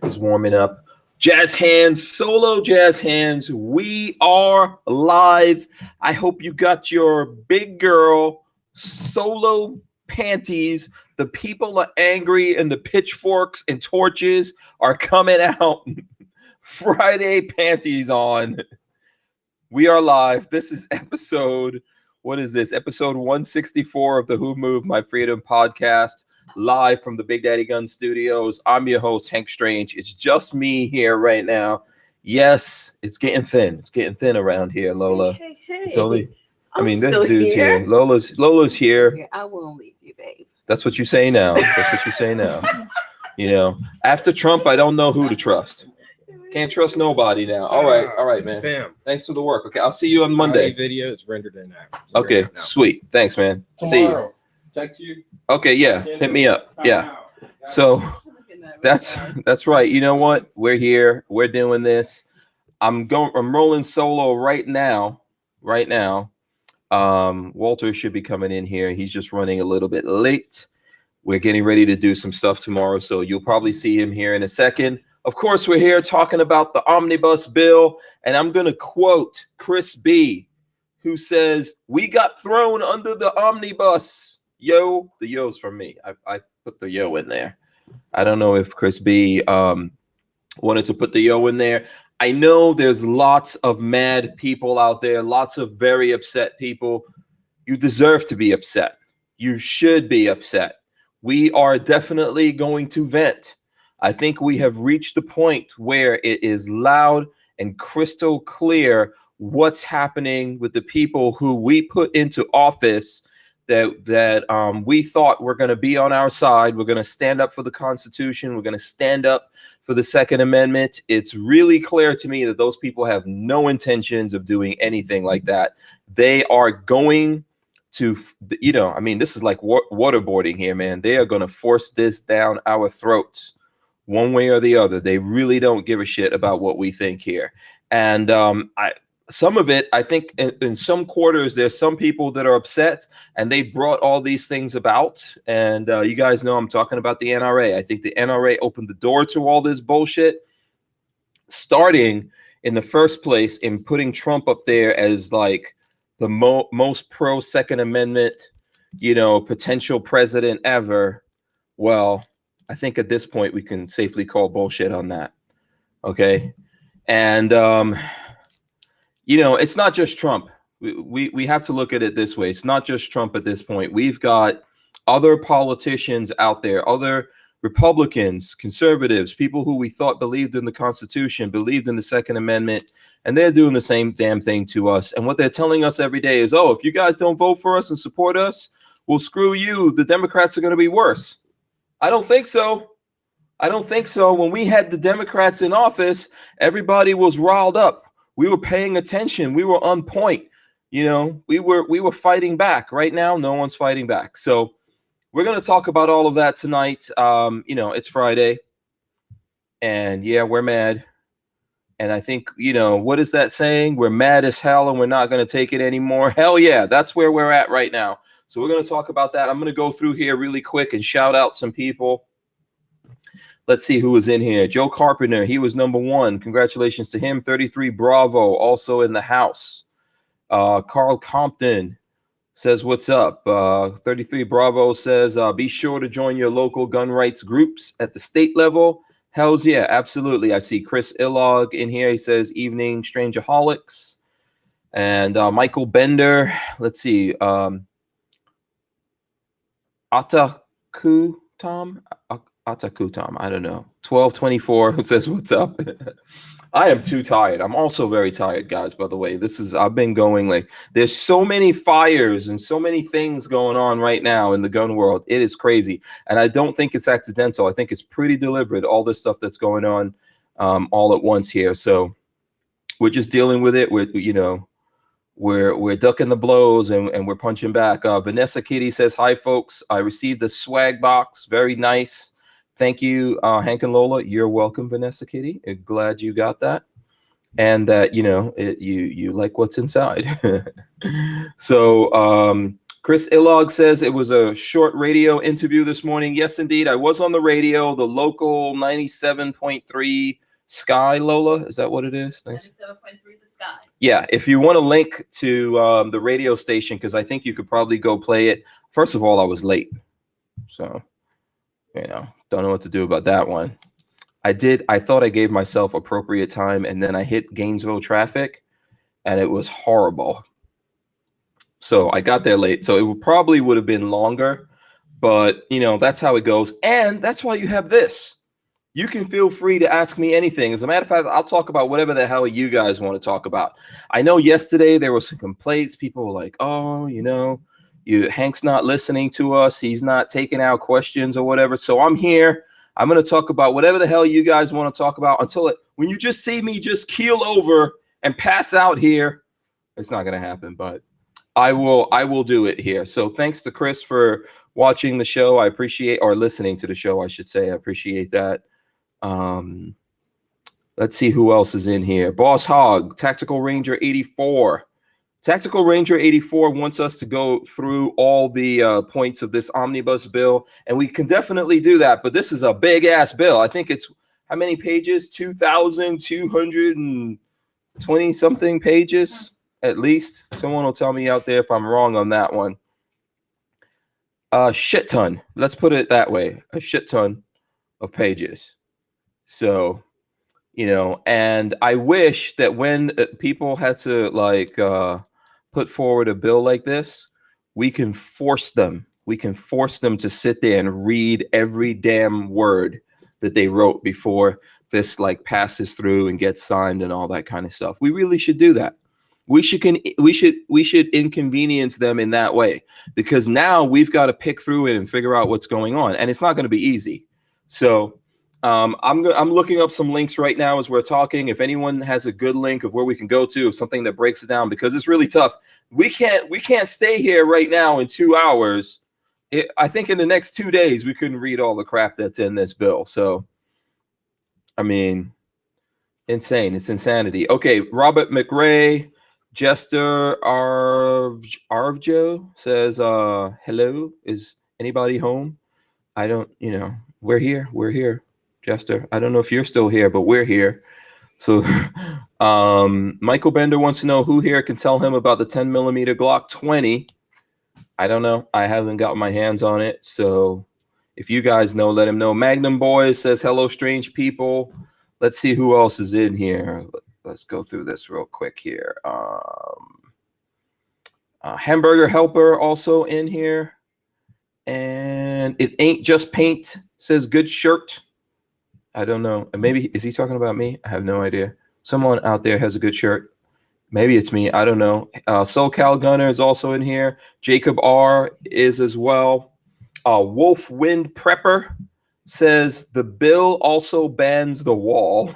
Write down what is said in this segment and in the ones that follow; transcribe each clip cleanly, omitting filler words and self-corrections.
is warming up. Jazz hands, solo jazz hands. We are live. I hope you got your big girl solo panties. The people are angry and the pitchforks and torches are coming out. Friday panties on. We are live. This is episode, what is this? Episode 164 of the Who Moved My Freedom podcast, live from the Big Daddy Gun Studios. I'm your host, Hank Strange. It's just me here right now. Yes, it's getting thin. It's getting thin around here, Lola. Hey. It's only, this still dude's here. Lola's here. I won't leave you, babe. That's what you say now. That's what you say now. You know, after Trump, I don't know who to trust. Can't trust nobody now. All right, man. Fam. Thanks for the work. Okay, I'll see you on Monday. Video is rendered in now. Okay, sweet. Thanks, man. Tomorrow. See you. Text you. Okay, yeah. Hit me up. Yeah. So that's right. You know what? We're here. We're doing this. I'm rolling solo right now. Walter should be coming in here. He's just running a little bit late. We're getting ready to do some stuff tomorrow, so you'll probably see him here in a second. Of course, we're here talking about the Omnibus bill, and I'm going to quote Chris B., who says, "We got thrown under the Omnibus." Yo, the yo's from me. I put the yo in there. I don't know if Chris B. wanted to put the yo in there. I know there's lots of mad people out there, lots of very upset people. You deserve to be upset. You should be upset. We are definitely going to vent. I think we have reached the point where it is loud and crystal clear what's happening with the people who we put into office that we thought were going to be on our side. We're going to stand up for the Constitution. We're going to stand up for the Second Amendment. It's really clear to me that those people have no intentions of doing anything like that. They are going to, this is like waterboarding here, man. They are going to force this down our throats one way or the other. They really don't give a shit about what we think here. And some of it, I think in some quarters, there's some people that are upset and they brought all these things about. And you guys know I'm talking about the NRA. I think the NRA opened the door to all this bullshit, starting in the first place in putting Trump up there as like the most pro Second Amendment, potential president ever. Well, I think at this point we can safely call bullshit on that. Okay. And, it's not just Trump. We have to look at it this way. It's not just Trump at this point. We've got other politicians out there, other Republicans, conservatives, people who we thought believed in the Constitution, believed in the Second Amendment, and they're doing the same damn thing to us. And what they're telling us every day is, oh, if you guys don't vote for us and support us, well, screw you. The Democrats are going to be worse. I don't think so. When we had the Democrats in office, everybody was riled up. We were paying attention. We were on point. We were fighting back. Right now, no one's fighting back. So we're going to talk about all of that tonight. It's Friday. And yeah, we're mad. And I think, what is that saying? We're mad as hell and we're not going to take it anymore. Hell yeah, that's where we're at right now. So we're going to talk about that. I'm going to go through here really quick and shout out some people. Let's see who was in here. Joe Carpenter, he was number one. Congratulations to him. 33 Bravo, also in the house. Carl Compton says, what's up? 33 Bravo says, be sure to join your local gun rights groups at the state level. Hells yeah, absolutely. I see Chris Illog in here. He says, evening, Strangeaholics. And Michael Bender, let's see. Atakutom, I don't know. 1224 who says, what's up? I am too tired. I'm also very tired, guys, by the way. I've been going like, there's so many fires and so many things going on right now in the gun world. It is crazy. And I don't think it's accidental. I think it's pretty deliberate, all this stuff that's going on all at once here. So we're just dealing with it. We're ducking the blows and we're punching back. Vanessa Kitty says, hi, folks. I received a swag box. Very nice. Thank you, Hank and Lola. You're welcome, Vanessa Kitty. Glad you got that. And that, you like what's inside. So Chris Illog says it was a short radio interview this morning. Yes, indeed. I was on the radio, the local 97.3 Sky, Lola. Is that what it is? 97.3 the Sky. Yeah. If you want a link to the radio station, because I think you could probably go play it. First of all, I was late. So, don't know what to do about that one. I thought I gave myself appropriate time, and then I hit Gainesville traffic, and it was horrible. So I got there late. So it probably would have been longer, but that's how it goes. And that's why you have this. You can feel free to ask me anything. As a matter of fact, I'll talk about whatever the hell you guys want to talk about. I know yesterday there were some complaints. People were like, oh, Hank's not listening to us. He's not taking our questions or whatever. So I'm here. I'm going to talk about whatever the hell you guys want to talk about when you just see me just keel over and pass out here. It's not going to happen, but I will do it here. So thanks to Chris for watching the show. I appreciate, or listening to the show, I should say. I appreciate that. Let's see who else is in here. Boss Hog, Tactical Ranger 84. Tactical Ranger 84 wants us to go through all the points of this omnibus bill, and we can definitely do that. But this is a big ass bill. I think it's how many pages? 2,220 something pages. At least. Someone will tell me out there if I'm wrong on that one. A shit ton. Let's put it that way. A shit ton of pages. So, and I wish that when people had to put forward a bill like this, we can force them. We can force them to sit there and read every damn word that they wrote before this passes through and gets signed and all that kind of stuff. We really should do that. We should inconvenience them in that way, because now we've got to pick through it and figure out what's going on, and it's not going to be easy. So I'm looking up some links right now as we're talking. If anyone has a good link of where we can go to, something that breaks it down, because it's really tough. We can't stay here right now in 2 hours. I think in the next 2 days we couldn't read all the crap that's in this bill. So, I mean, insane. It's insanity. Okay, Robert McRae. Jester Arvjo says, hello, is anybody home? I don't, we're here, Jester. I don't know if you're still here, but we're here. So Michael Bender wants to know who here can tell him about the 10mm Glock 20. I don't know. I haven't got my hands on it. So if you guys know, let him know. Magnum Boys says, hello, strange people. Let's see who else is in here. Let's go through this real quick here. Hamburger Helper also in here. And it ain't just paint. Says good shirt. I don't know. Maybe, is he talking about me? I have no idea. Someone out there has a good shirt. Maybe it's me. I don't know. SoCal Gunner is also in here. Jacob R is as well. Wolf Wind Prepper says the bill also bans the wall.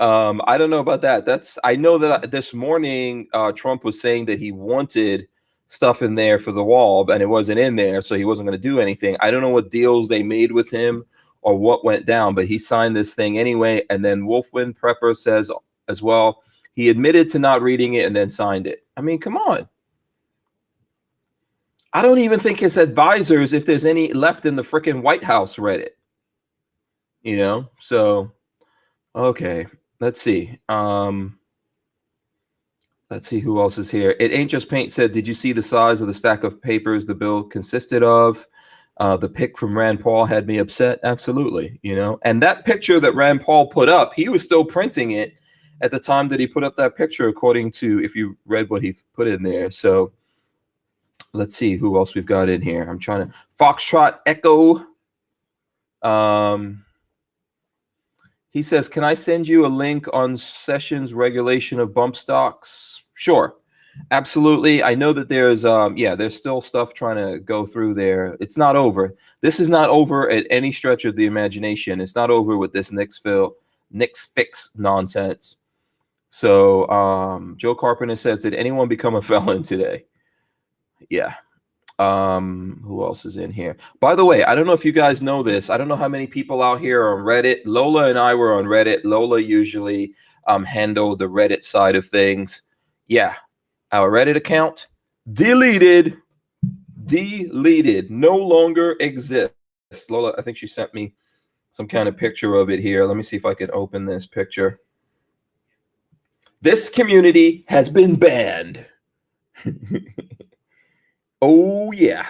I don't know about that. I know that this morning Trump was saying that he wanted stuff in there for the wall, and it wasn't in there, so he wasn't going to do anything. I don't know what deals they made with him or what went down, but he signed this thing anyway. And then Wolfwind Prepper says as well, he admitted to not reading it and then signed it. I mean, come on. I don't even think his advisors, if there's any left in the freaking White House, read it. So, okay. Let's see. Let's see who else is here. It Ain't Just Paint said, did you see the size of the stack of papers the bill consisted of? The pic from Rand Paul had me upset. Absolutely. And that picture that Rand Paul put up, he was still printing it at the time that he put up that picture, according to, if you read what he put in there. So let's see who else we've got in here. I'm trying to, Foxtrot Echo. He says, can I send you a link on Sessions regulation of bump stocks? Sure. Absolutely. I know that there's still stuff trying to go through there. It's not over. This is not over at any stretch of the imagination. It's not over with this Knicks fix nonsense. So Joe Carpenter says, did anyone become a felon today? Yeah. Who else is in here? By the way, I don't know if you guys know this. I don't know how many people out here are on Reddit. Lola and I were on Reddit. Lola usually handle the Reddit side of things. Yeah, our Reddit account Deleted. No longer exists. Lola, I think she sent me some kind of picture of it here. Let me see if I can open this picture. This community has been banned. Oh, yeah.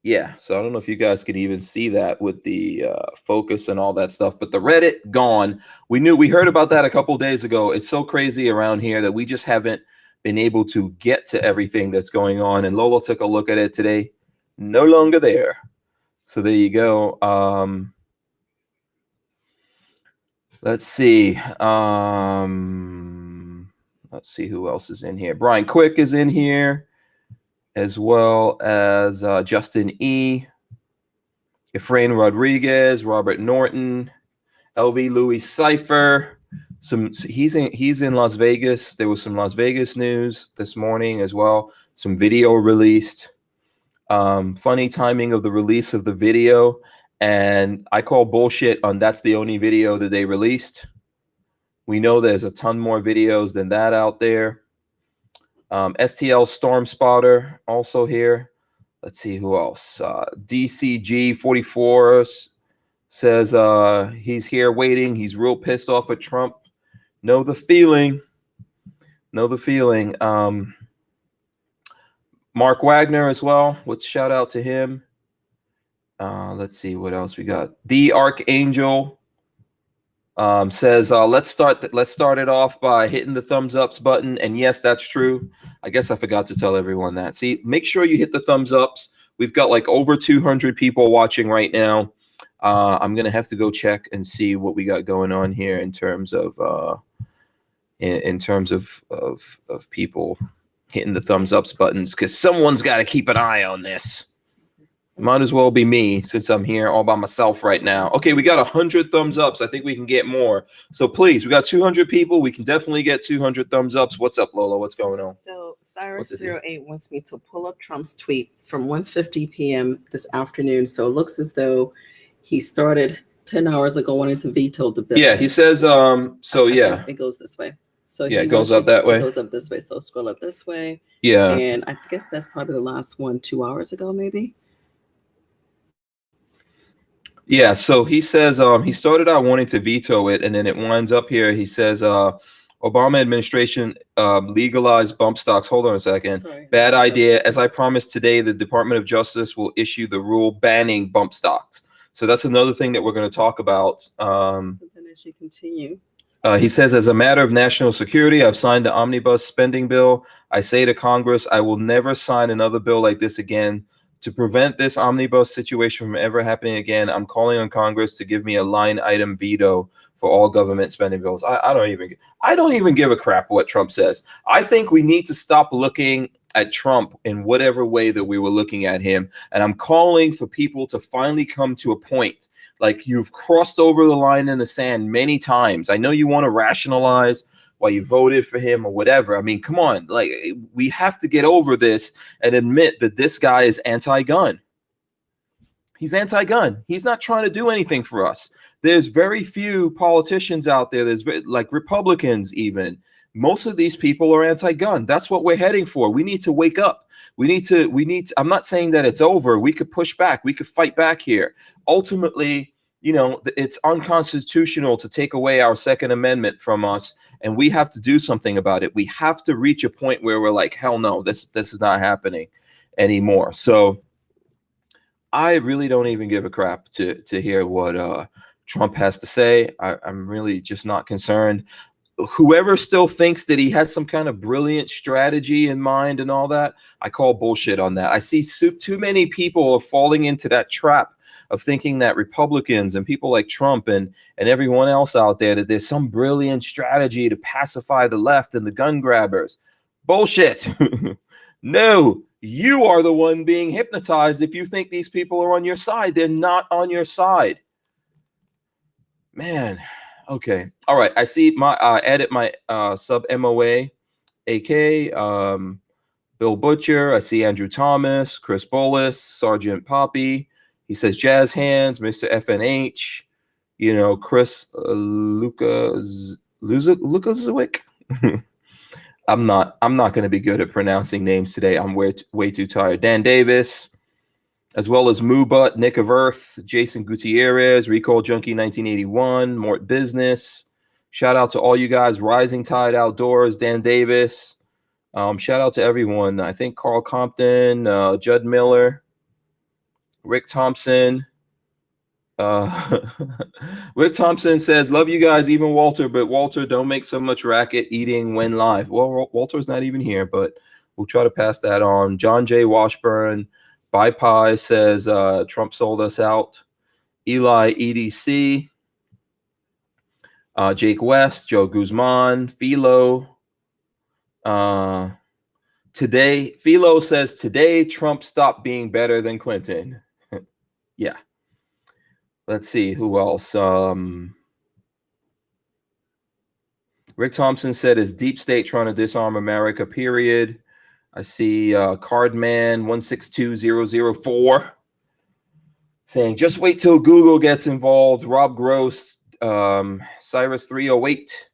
Yeah, so I don't know if you guys could even see that with the focus and all that stuff, but the Reddit gone. We heard about that a couple days ago. It's so crazy around here that we just haven't been able to get to everything that's going on. And Lola took a look at it today. No longer there. So there you go. Let's see. Let's see who else is in here. Brian Quick is in here, as well as Justin E., Efrain Rodriguez, Robert Norton, LV Louis Cipher. He's in Las Vegas. There was some Las Vegas news this morning as well. Some video released. Funny timing of the release of the video, and I call bullshit on that's the only video that they released. We know there's a ton more videos than that out there. STL Storm Spotter also here. Let's see who else. DCG 44 says he's here waiting. He's real pissed off at Trump. Know the feeling. Mark Wagner as well. Let's shout out to him. Let's see what else we got. The Archangel says let's start it off by hitting the thumbs ups button. And yes, that's true. I guess I forgot to tell everyone that. See, make sure you hit the thumbs ups. We've got like over 200 people watching right now. I'm gonna have to go check and see what we got going on here in terms of of people hitting the thumbs ups buttons, because someone's got to keep an eye on this. Might as well be me, since I'm here all by myself right now. Okay, we got 100 thumbs ups. I think we can get more. So please, we got 200 people. We can definitely get 200 thumbs ups. What's up, Lola? What's going on? So Cyrus08 wants me to pull up Trump's tweet from 1:50 p.m. this afternoon. So it looks as though he started 10 hours ago wanting to veto the bill. Yeah, he says, yeah. It goes this way. So yeah, it goes up that way. It goes up this way. So scroll up this way. Yeah. And I guess that's probably the last one 2 hours ago, maybe. Yeah, so he says he started out wanting to veto it, and then it winds up here. He says Obama administration legalized bump stocks. Hold on a second. Sorry. Bad idea. As I promised today, the Department of Justice will issue the rule banning bump stocks. So that's another thing that we're going to talk about. Then as you continue. He says, as a matter of national security, I've signed the omnibus spending bill. I say to Congress, I will never sign another bill like this again. To prevent this omnibus situation from ever happening again, I'm calling on Congress to give me a line item veto for all government spending bills. I don't even give a crap what Trump says. I think we need to stop looking at Trump in whatever way that we were looking at him. And I'm calling for people to finally come to a point. Like, you've crossed over the line in the sand many times. I know you want to rationalize why you voted for him or whatever. I mean, come on. Like, we have to get over this and admit that this guy is anti-gun. He's anti-gun. He's not trying to do anything for us. There's very few politicians out there. There's like Republicans even. Most of these people are anti-gun. That's what we're heading for. We need to wake up. We need to, I'm not saying that it's over. We could push back. We could fight back here. Ultimately, you know, it's unconstitutional to take away our Second Amendment from us, and we have to do something about it. We have to reach a point where we're like, hell no, this is not happening anymore. So I really don't even give a crap to hear what Trump has to say. I'm really just not concerned. Whoever still thinks that he has some kind of brilliant strategy in mind and all that, I call bullshit on that. I see too many people are falling into that trap of thinking that Republicans and people like Trump and everyone else out there, that there's some brilliant strategy to pacify the left and the gun grabbers. Bullshit. No, you are the one being hypnotized if you think these people are on your side. They're not on your side. Man. Okay. All right. I see my edit my sub MOA AK Bill Butcher. I see Andrew Thomas, Chris Bolus, Sergeant Poppy. He says Jazz Hands, Mr. FNH, you know, Chris Lucaswick. I'm not going to be good at pronouncing names today. I'm way too tired. Dan Davis, as well as Moobutt, Nick of Earth, Jason Gutierrez, Recall Junkie 1981, Mort Business. Shout out to all you guys. Rising Tide Outdoors, Dan Davis. Shout out to everyone. I think Carl Compton, Judd Miller, Rick Thompson. Rick Thompson says, love you guys, even Walter, but Walter, don't make so much racket eating when live. Well, Walter's not even here, but we'll try to pass that on. John J. Washburn, Bye Pie says, Trump sold us out. Eli EDC, Jake West, Joe Guzman, Philo. Today, Philo says, today Trump stopped being better than Clinton. Yeah. Let's see who else. Rick Thompson said, is deep state trying to disarm America, period. I see Cardman 162004 saying, just wait till Google gets involved. Rob Gross, Cyrus 308.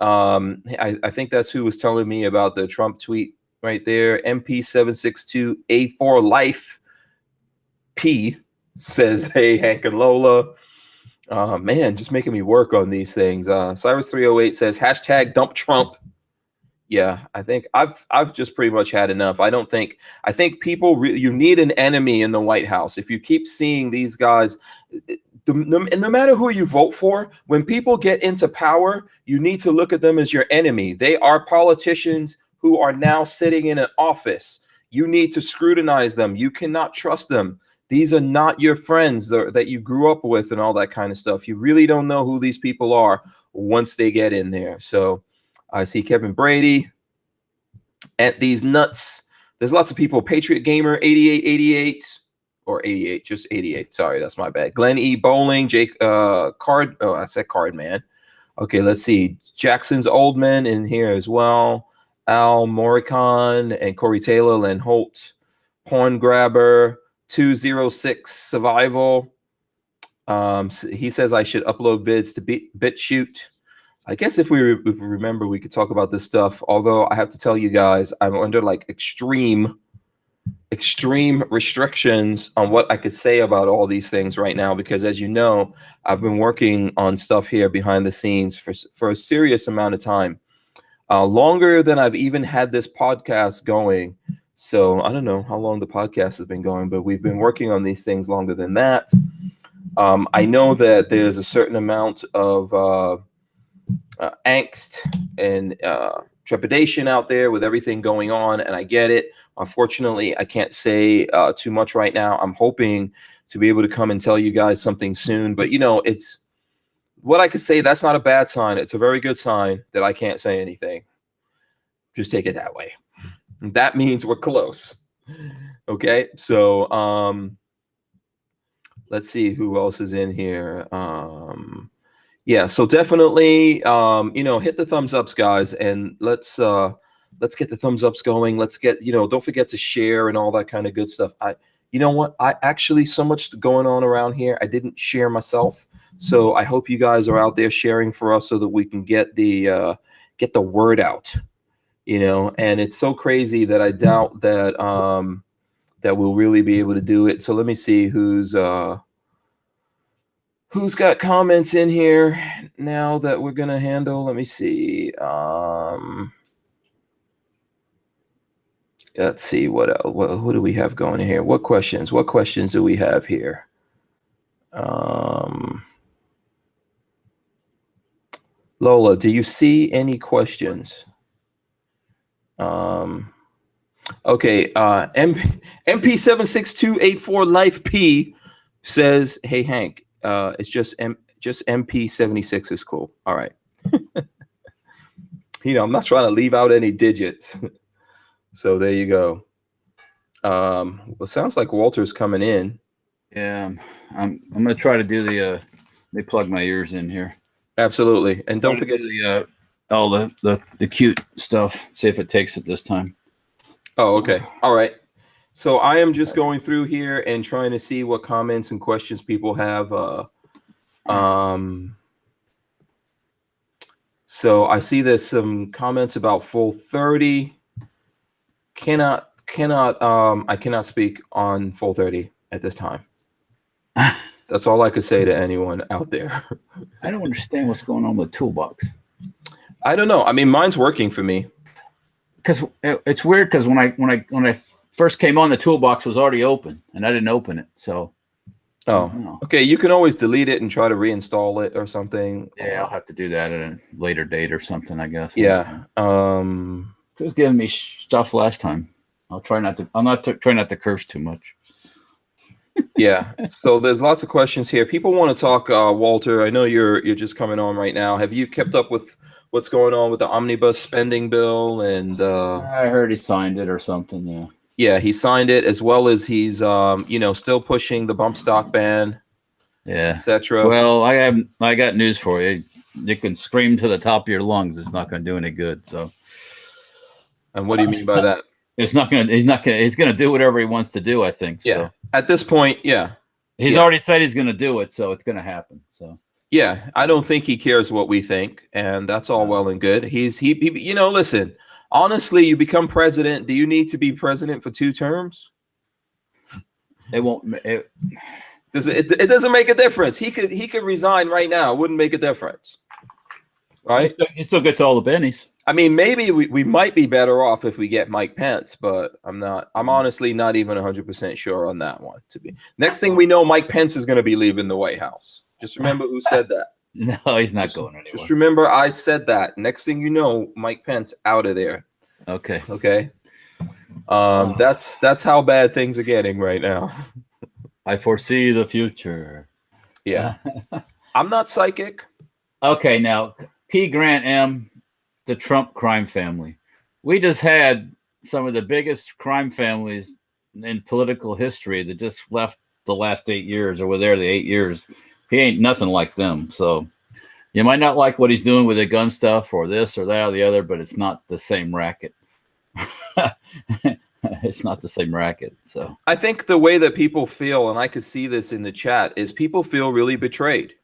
I think that's who was telling me about the Trump tweet right there. MP762A4 Life P says, hey, Hank and Lola. Man, just making me work on these things. Cyrus 308 says, hashtag dump Trump. Yeah, I think I've just pretty much had enough. I think people you need an enemy in the White House. If you keep seeing these guys, and no matter who you vote for, when people get into power, you need to look at them as your enemy. They are politicians who are now sitting in an office. You need to scrutinize them. You cannot trust them. These are not your friends that you grew up with and all that kind of stuff. You really don't know who these people are once they get in there. So I see Kevin Brady at these nuts. There's lots of people. Patriot Gamer 8888 or 88, just 88. Sorry, that's my bad. Glenn E. Bowling, Jake Card. Oh, I said Card Man. Okay, let's see. Jackson's Oldman in here as well. Al Morricon and Corey Taylor, Len Holt, Porn Grabber. 206 Survival. He says I should upload vids to BitChute. I guess if we remember, we could talk about this stuff. Although I have to tell you guys, I'm under like extreme restrictions on what I could say about all these things right now, because as you know, I've been working on stuff here behind the scenes for a serious amount of time, longer than I've even had this podcast going. So I don't know how long the podcast has been going, but we've been working on these things longer than that. I know that there's a certain amount of angst and trepidation out there with everything going on, and I get it. Unfortunately, I can't say too much right now. I'm hoping to be able to come and tell you guys something soon, but you know, it's what I could say. That's not a bad sign. It's a very good sign that I can't say anything. Just take it that way. That means we're close. Okay, so let's see who else is in here. Yeah, so definitely you know, hit the thumbs ups, guys, and let's get the thumbs ups going. Let's get, you know, don't forget to share and all that kind of good stuff. You know what, I actually, so much going on around here, I didn't share myself, so I hope you guys are out there sharing for us so that we can get the word out. You know, and it's so crazy that I doubt that that we'll really be able to do it. So let me see who's got comments in here now that we're gonna handle. Let me see. Let's see what else. Who do we have going in here? What questions do we have here? Lola, do you see any questions? Okay, MP76284 Life P says, hey Hank, it's just MP76 is cool. All right. You know, I'm not trying to leave out any digits. So there you go. Well, it sounds like Walter's coming in. Yeah, I'm gonna try to do the let me plug my ears in here. Absolutely. And don't forget the all the cute stuff. See if it takes it this time. Oh, okay. All right. So I am just going through here and trying to see what comments and questions people have. So I see there's some comments about full 30. I cannot speak on full 30 at this time. That's all I could say to anyone out there. I don't understand what's going on with the toolbox. I don't know. I mean, mine's working for me. Because it's weird. Because when I first came on, the toolbox was already open, and I didn't open it. So, oh, okay. You can always delete it and try to reinstall it or something. Yeah, I'll have to do that at a later date or something, I guess. Yeah. It was giving me stuff last time. I'll try not to. Try not to curse too much. Yeah. So there's lots of questions here. People want to talk, Walter. I know you're just coming on right now. Have you kept up with what's going on with the omnibus spending bill? And I heard he signed it or something. Yeah. Yeah, he signed it, as well as he's still pushing the bump stock ban. Yeah. Etc. Well, I got news for you. You can scream to the top of your lungs. It's not going to do any good. So. And what do you mean by that? He's going to do whatever he wants to do, I think. Yeah. So. At this point, yeah. He's already said he's going to do it, so it's going to happen. So. Yeah, I don't think he cares what we think, and that's all well and good. He listen, honestly, you become president. Do you need to be president for 2 terms? It won't. It doesn't make a difference. He could resign right now. It wouldn't make a difference. Right? He still gets all the bennies. I mean, maybe we might be better off if we get Mike Pence, but I'm honestly not even 100% sure on that one. Next thing we know, Mike Pence is going to be leaving the White House. Just remember who said that. No, he's not going anywhere. Just remember I said that. Next thing you know, Mike Pence out of there. Okay. Okay. That's how bad things are getting right now. I foresee the future. Yeah. I'm not psychic. Okay, now P. Grant M., the Trump crime family. We just had some of the biggest crime families in political history that just left the last 8 years, or were there the 8 years. He ain't nothing like them. So you might not like what he's doing with the gun stuff or this or that or the other, but it's not the same racket. It's not the same racket. So I think the way that people feel, and I could see this in the chat, is people feel really betrayed.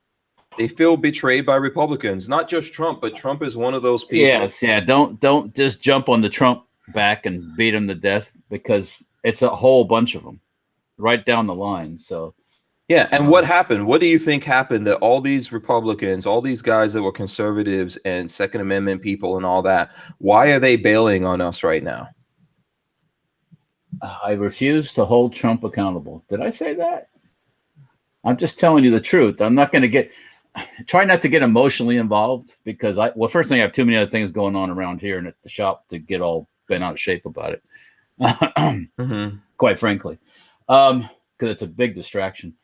They feel betrayed by Republicans, not just Trump, but Trump is one of those people. Yes, yeah. Don't just jump on the Trump back and beat him to death, because it's a whole bunch of them right down the line. So yeah, and what happened? What do you think happened that all these Republicans, all these guys that were conservatives and Second Amendment people and all that, why are they bailing on us right now? I refuse to hold Trump accountable. Did I say that? I'm just telling you the truth. I'm not going to try not to get emotionally involved, because first thing, I have too many other things going on around here and at the shop to get all bent out of shape about it. Quite frankly, because it's a big distraction.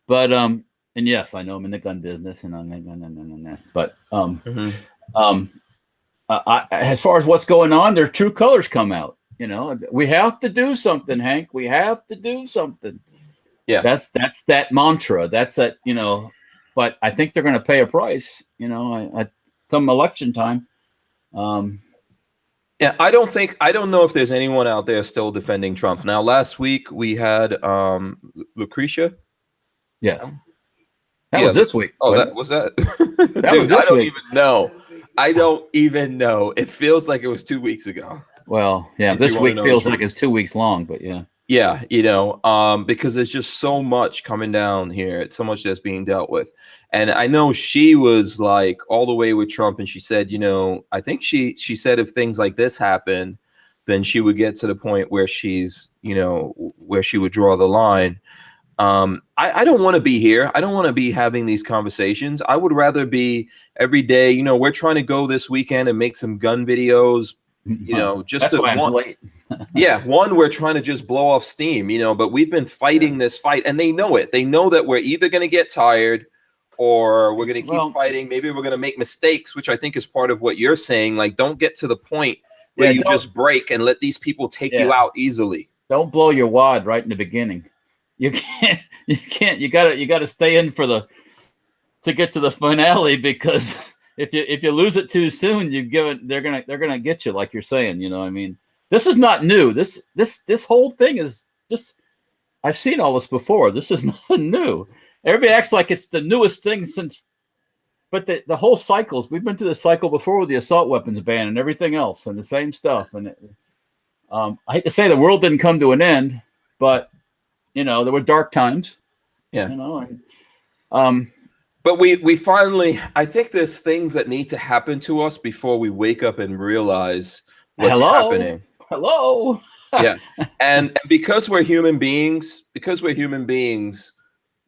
But and yes, I know I'm in the gun business, but as far as what's going on, their true colors come out. We have to do something, Hank. We have to do something. Yeah, that's that mantra. That's that. But I think they're going to pay a price. Come election time. Yeah, I don't know if there's anyone out there still defending Trump. Now, last week we had Lucretia. Yes. That was this week. Oh, that was that. That Dude, was this I don't week. even know. I don't even know. It feels like it was 2 weeks ago. Well, yeah, If this you wanna week know feels the like it's 2 weeks long, but yeah. Yeah, because there's just so much coming down here. It's so much that's being dealt with. And I know she was like all the way with Trump, and she said, I think she said if things like this happen, then she would get to the point where she's, where she would draw the line. I don't want to be here. I don't want to be having these conversations. I would rather be every day. We're trying to go this weekend and make some gun videos, just That's why I'm late. Yeah, we're trying to just blow off steam, but we've been fighting this fight, and they know it. They know that we're either going to get tired or we're going to keep fighting. Maybe we're going to make mistakes, which I think is part of what you're saying. Like, don't get to the point where you just break and let these people take you out easily. Don't blow your wad right in the beginning. You can't. You gotta stay in to get to the finale, because if you lose it too soon, they're gonna get you, like you're saying. I mean, this is not new. This whole thing is just, I've seen all this before. This is nothing new. Everybody acts like it's the newest thing since but the whole cycles, we've been through the cycle before with the assault weapons ban and everything else and the same stuff. And I hate to say the world didn't come to an end, but there were dark times. Yeah. And but we finally, I think there's things that need to happen to us before we wake up and realize what's happening. Hello. Yeah. And because we're human beings,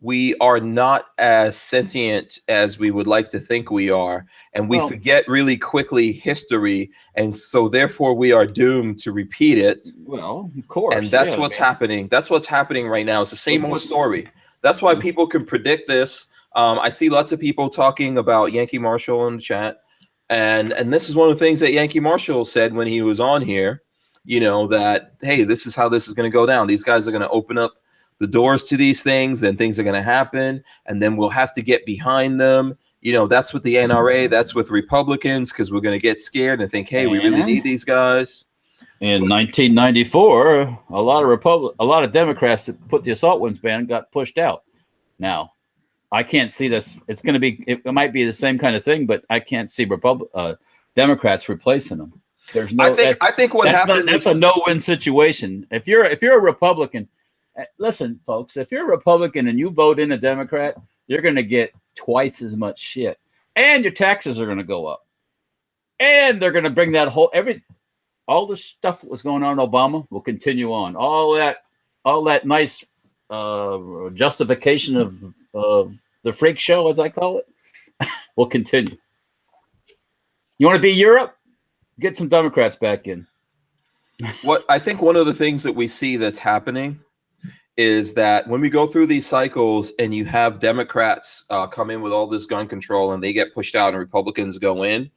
we are not as sentient as we would like to think we are. And we forget really quickly history. And so therefore we are doomed to repeat it. Well, of course. And that's what's happening. That's what's happening right now. It's the same old story. That's why people can predict this. I see lots of people talking about Yankee Marshall in the chat. And this is one of the things that Yankee Marshall said when he was on here, that, hey, this is how this is going to go down. These guys are going to open up the doors to these things, then things are going to happen, and then we'll have to get behind them. That's with the NRA, that's with Republicans, because we're going to get scared and think, hey, we really need these guys. In 1994, a lot of Democrats that put the assault weapons ban got pushed out. Now, I can't see this. It's going to be. It might be the same kind of thing, but I can't see Democrats replacing them. There's no. I think what happened. That's a no-win situation. If you're a Republican, listen, folks. If you're a Republican and you vote in a Democrat, you're going to get twice as much shit, and your taxes are going to go up, and they're going to bring that all the stuff that was going on in Obama will continue on. All that nice justification of the freak show, as I call it, will continue. You want to be Europe? Get some Democrats back in. What I think one of the things that we see that's happening is that when we go through these cycles and you have Democrats come in with all this gun control and they get pushed out and Republicans go in,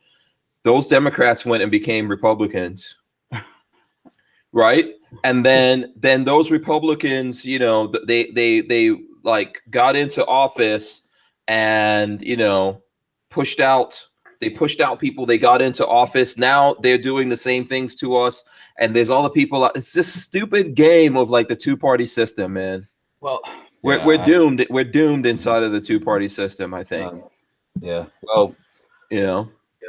those Democrats went and became Republicans. Right. And then those Republicans, they like got into office and, pushed out people. They got into office. Now they're doing the same things to us. And there's all the people. It's this stupid game of like the two-party system, man. Well, we're doomed. We're doomed inside of the two-party system, I think. Yeah. Well, I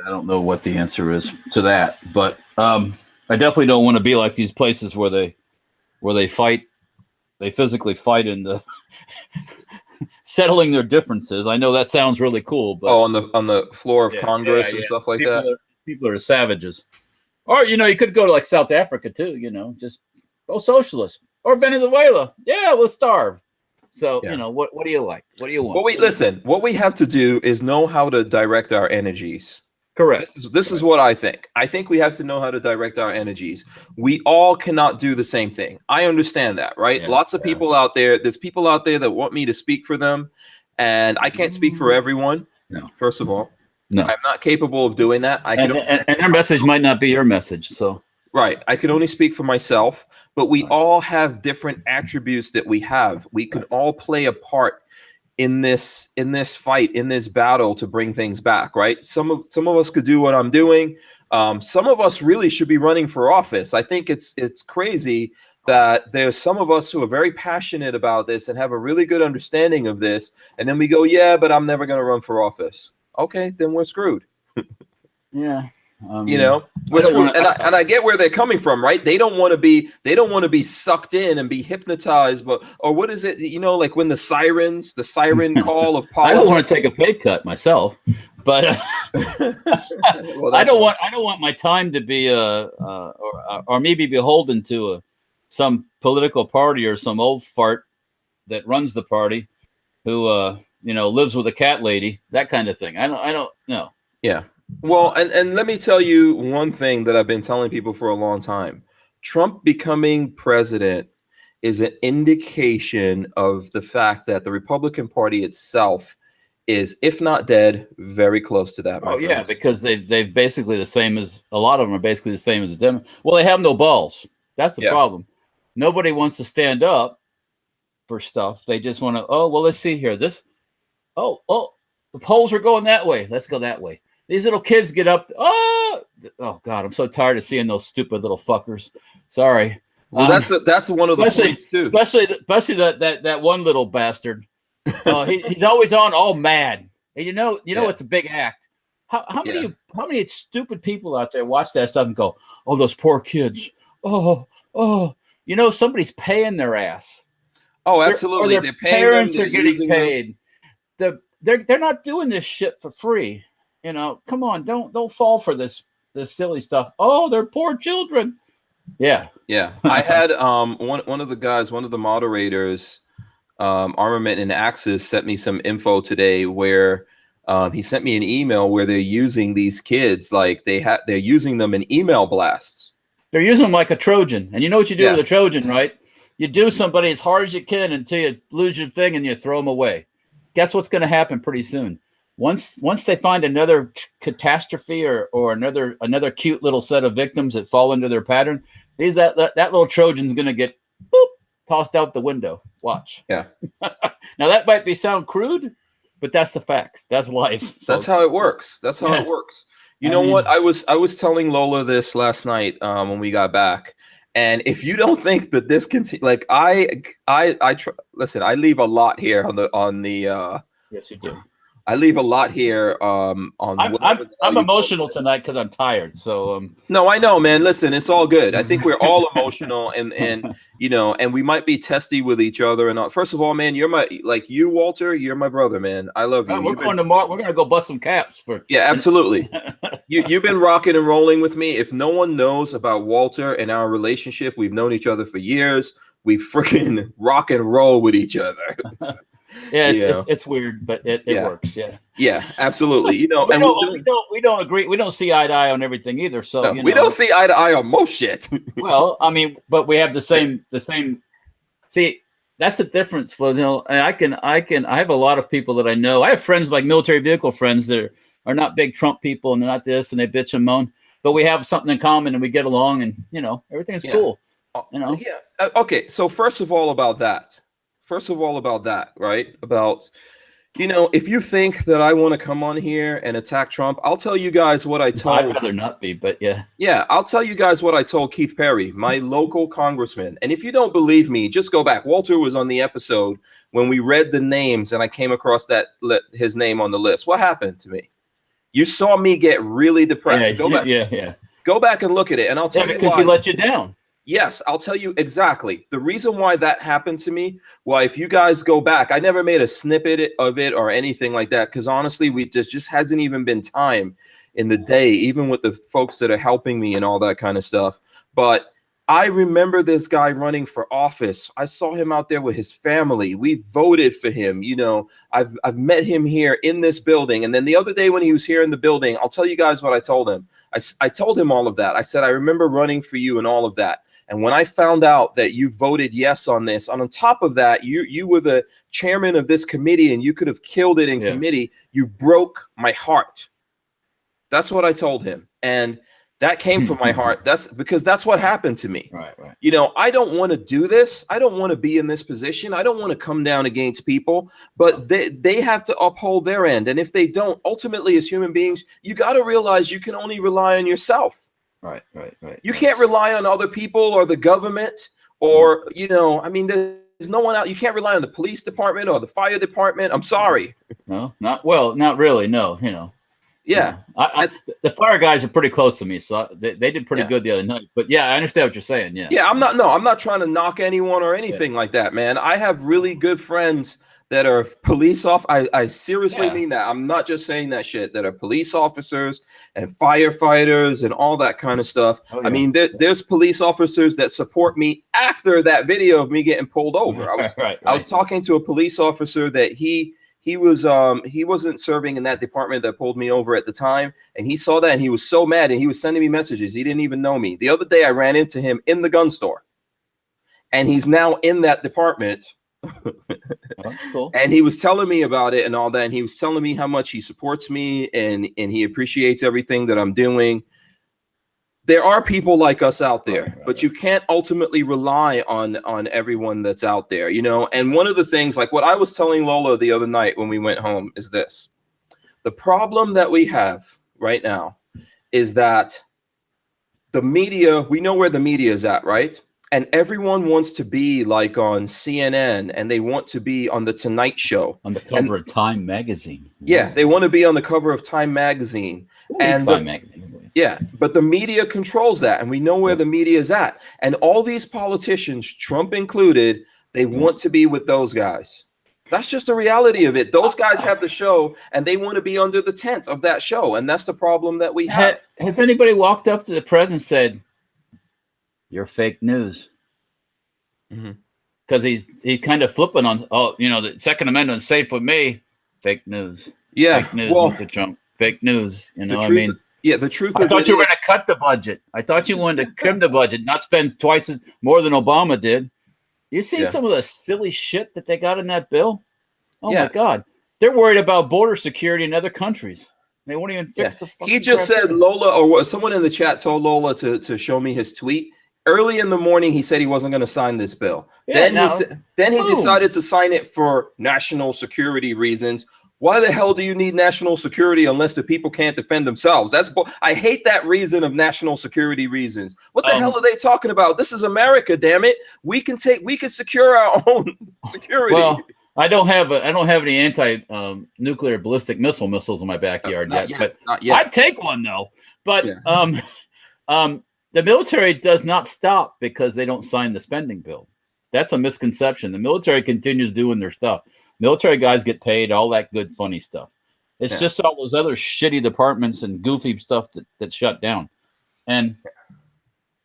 don't know what the answer is to that, but I definitely don't want to be like these places where they fight. They physically fight in the settling their differences. I know that sounds really cool, but on the floor of Congress and stuff like that. People are savages. Or you could go to like South Africa too. Just go socialist or Venezuela. Yeah, we'll starve. So what do you like? What do you want? Well, listen. What we have to do is know how to direct our energies. Correct. This is what I think. I think we have to know how to direct our energies. We all cannot do the same thing. I understand that, right? Yeah, Lots of people out there. There's people out there that want me to speak for them, and I can't speak for everyone. No. First of all, no, I'm not capable of doing that. And their message might not be your message. So right, I can only speak for myself. But we all have different attributes that we have. We can all play a part in this fight, in this battle to bring things back, right? Some of us could do what I'm doing. Some of us really should be running for office. I think it's crazy that there's some of us who are very passionate about this and have a really good understanding of this. And then we go, yeah, but I'm never going to run for office. Okay, then we're screwed. Yeah. We're screwed. And I get where they're coming from, right? They don't want to be sucked in and be hypnotized, or what is it? Like when the siren call of politics. I don't want to take a pay cut myself, but I don't want my time to be or maybe beholden to some political party or some old fart that runs the party who lives with a cat lady, that kind of thing. I don't know. Yeah. Well, and let me tell you one thing that I've been telling people for a long time. Trump becoming president is an indication of the fact that the Republican Party itself is, if not dead, very close to that. Oh, yeah, because they've basically the same as a lot of them are basically the same as the Democrats. Well, they have no balls. That's the problem. Nobody wants to stand up for stuff. They just want to, let's see here. The polls are going that way. Let's go that way. These little kids get up. Oh God, I'm so tired of seeing those stupid little fuckers. Sorry. Well, that's one of the points too. Especially that one little bastard. He's always on all mad. And you know, Yeah. it's a big act. How Yeah. many stupid people out there watch that stuff and go, oh, those poor kids. Oh, somebody's paying their ass. Oh, Or absolutely. their They're paying them. parents They're are getting using them. paid. They're not doing this shit for free. Come on, don't fall for this silly stuff. Oh, they're poor children. Yeah. Yeah. I had one of the guys, one of the moderators, Armament and Axis, sent me some info today where he sent me an email where they're using these kids like they're using them in email blasts. They're using them like a Trojan. And you know what you do Yeah. with a Trojan, right? You do somebody as hard as you can until you lose your thing and you throw them away. Guess what's going to happen pretty soon? Once they find another catastrophe or another cute little set of victims that fall into their pattern, that little Trojan's going to get tossed out the window. Watch. Yeah. Now that might sound crude, but that's the facts. That's life. That's folks. how it works. That's how it works. You know what? I was telling Lola this last night when we got back. And if you don't think that this can, like, listen, I leave a lot here on the. Yes, you do. I leave a lot here on. I'm emotional tonight because I'm tired. So no, I know, man. Listen, it's all good. I think we're all emotional, and and we might be testy with each other. And first of all, man, you're Walter, you're my brother, man. I love you. We're going to go bust some caps for. Yeah, absolutely. You've been rocking and rolling with me. If no one knows about Walter and our relationship, we've known each other for years. We freaking rock and roll with each other. Yeah, it's weird, but it works. Yeah. Yeah, absolutely. we don't agree. We don't see eye to eye on everything either. So we don't see eye to eye on most shit. Well, I mean, but we have the same. See, that's the difference. For and I have a lot of people that I know. I have friends like military vehicle friends that are not big Trump people, and they're not this, and they bitch and moan. But we have something in common, and we get along, and everything's cool. Yeah. Okay. So first of all, about that, right? About, if you think that I want to come on here and attack Trump, I'll tell you guys what I told. I'd rather not be, but yeah. Yeah, I'll tell you guys what I told Keith Perry, my local congressman. And if you don't believe me, just go back. Walter was on the episode when we read the names and I came across his name on the list. What happened to me? You saw me get really depressed. Go back. Yeah. Go back and look at it, and I'll tell you why. Because he let you down. Yes, I'll tell you exactly. The reason why that happened to me, well, if you guys go back, I never made a snippet of it or anything like that, because honestly, we just hasn't even been time in the day, even with the folks that are helping me and all that kind of stuff. But I remember this guy running for office. I saw him out there with his family. We voted for him. I've met him here in this building. And then the other day when he was here in the building, I'll tell you guys what I told him. I told him all of that. I said, I remember running for you and all of that. And when I found out that you voted yes on this, and on top of that, you were the chairman of this committee and you could have killed it in committee, you broke my heart. That's what I told him. And that came from my heart. That's because that's what happened to me. Right. I don't want to do this. I don't want to be in this position. I don't want to come down against people, but they have to uphold their end. And if they don't, ultimately, as human beings, you got to realize you can only rely on yourself. Right. You can't rely on other people or the government or, there's no one out. You can't rely on the police department or the fire department. I'm sorry. No, not really. No, Yeah. The fire guys are pretty close to me, so they did pretty good the other night. But yeah, I understand what you're saying. Yeah. Yeah, I'm not trying to knock anyone or anything like that, man. I have really good friends that are police I seriously mean that. I'm not just saying that shit, that are police officers and firefighters and all that kind of stuff. Oh, yeah. I mean, there's police officers that support me after that video of me getting pulled over. I was talking to a police officer that he wasn't serving in that department that pulled me over at the time. And he saw that and he was so mad and he was sending me messages. He didn't even know me. The other day I ran into him in the gun store and he's now in that department. Cool. And he was telling me about it and all that. And he was telling me how much he supports me and he appreciates everything that I'm doing. There are people like us out there, but you can't ultimately rely on everyone that's out there, And one of the things, like what I was telling Lola the other night when we went home, is this. The problem that we have right now is that the media, we know where the media is at, right? and everyone wants to be like on CNN, and they want to be on the Tonight Show, on the cover of Time magazine. Yeah, they want to be on the cover of Time magazine. And Time magazine. Yeah, but the media controls that, and we know where the media is at. And all these politicians, Trump included, they want to be with those guys. That's just the reality of it. Those guys have the show, and they want to be under the tent of that show, and that's the problem that we have. Has anybody walked up to the president and said, "You're fake news"? Because he's kind of flipping on, the Second Amendment is safe with me. Fake news. Yeah, fake news, well, Mr. Trump. Fake news. You know, the truth. I thought you were going to cut the budget. I thought you wanted to trim the budget, not spend twice as more than Obama did. You see some of the silly shit that they got in that bill? Oh my God. They're worried about border security in other countries. They won't even fix the fucking He just said Lola, or someone in the chat told Lola to show me his tweet. Early in the morning, he said he wasn't going to sign this bill. Yeah, then he decided to sign it for national security reasons. Why the hell do you need national security unless the people can't defend themselves? I hate that reason of national security reasons. What the hell are they talking about? This is America, damn it. We can secure our own security. Well, I don't have any anti-nuclear ballistic missiles in my backyard yet, but I'd take one though. But the military does not stop because they don't sign the spending bill. That's a misconception. The military continues doing their stuff. Military guys get paid, all that good, funny stuff. It's just all those other shitty departments and goofy stuff that's shut down. And,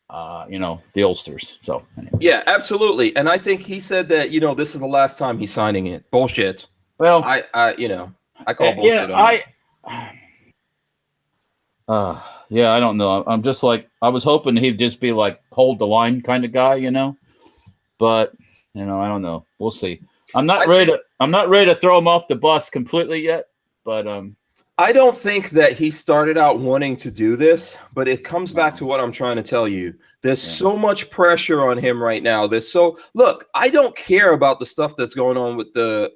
the oldsters. So, anyway. Yeah, absolutely. And I think he said that, this is the last time he's signing it. Bullshit. Well, I call bullshit on it. I don't know. I'm just like, I was hoping he'd just be like, hold the line kind of guy, but, I don't know. We'll see. I'm not ready to throw him off the bus completely yet, but I don't think that he started out wanting to do this, but it comes back to what I'm trying to tell you. There's so much pressure on him right now. Look, I don't care about the stuff that's going on with the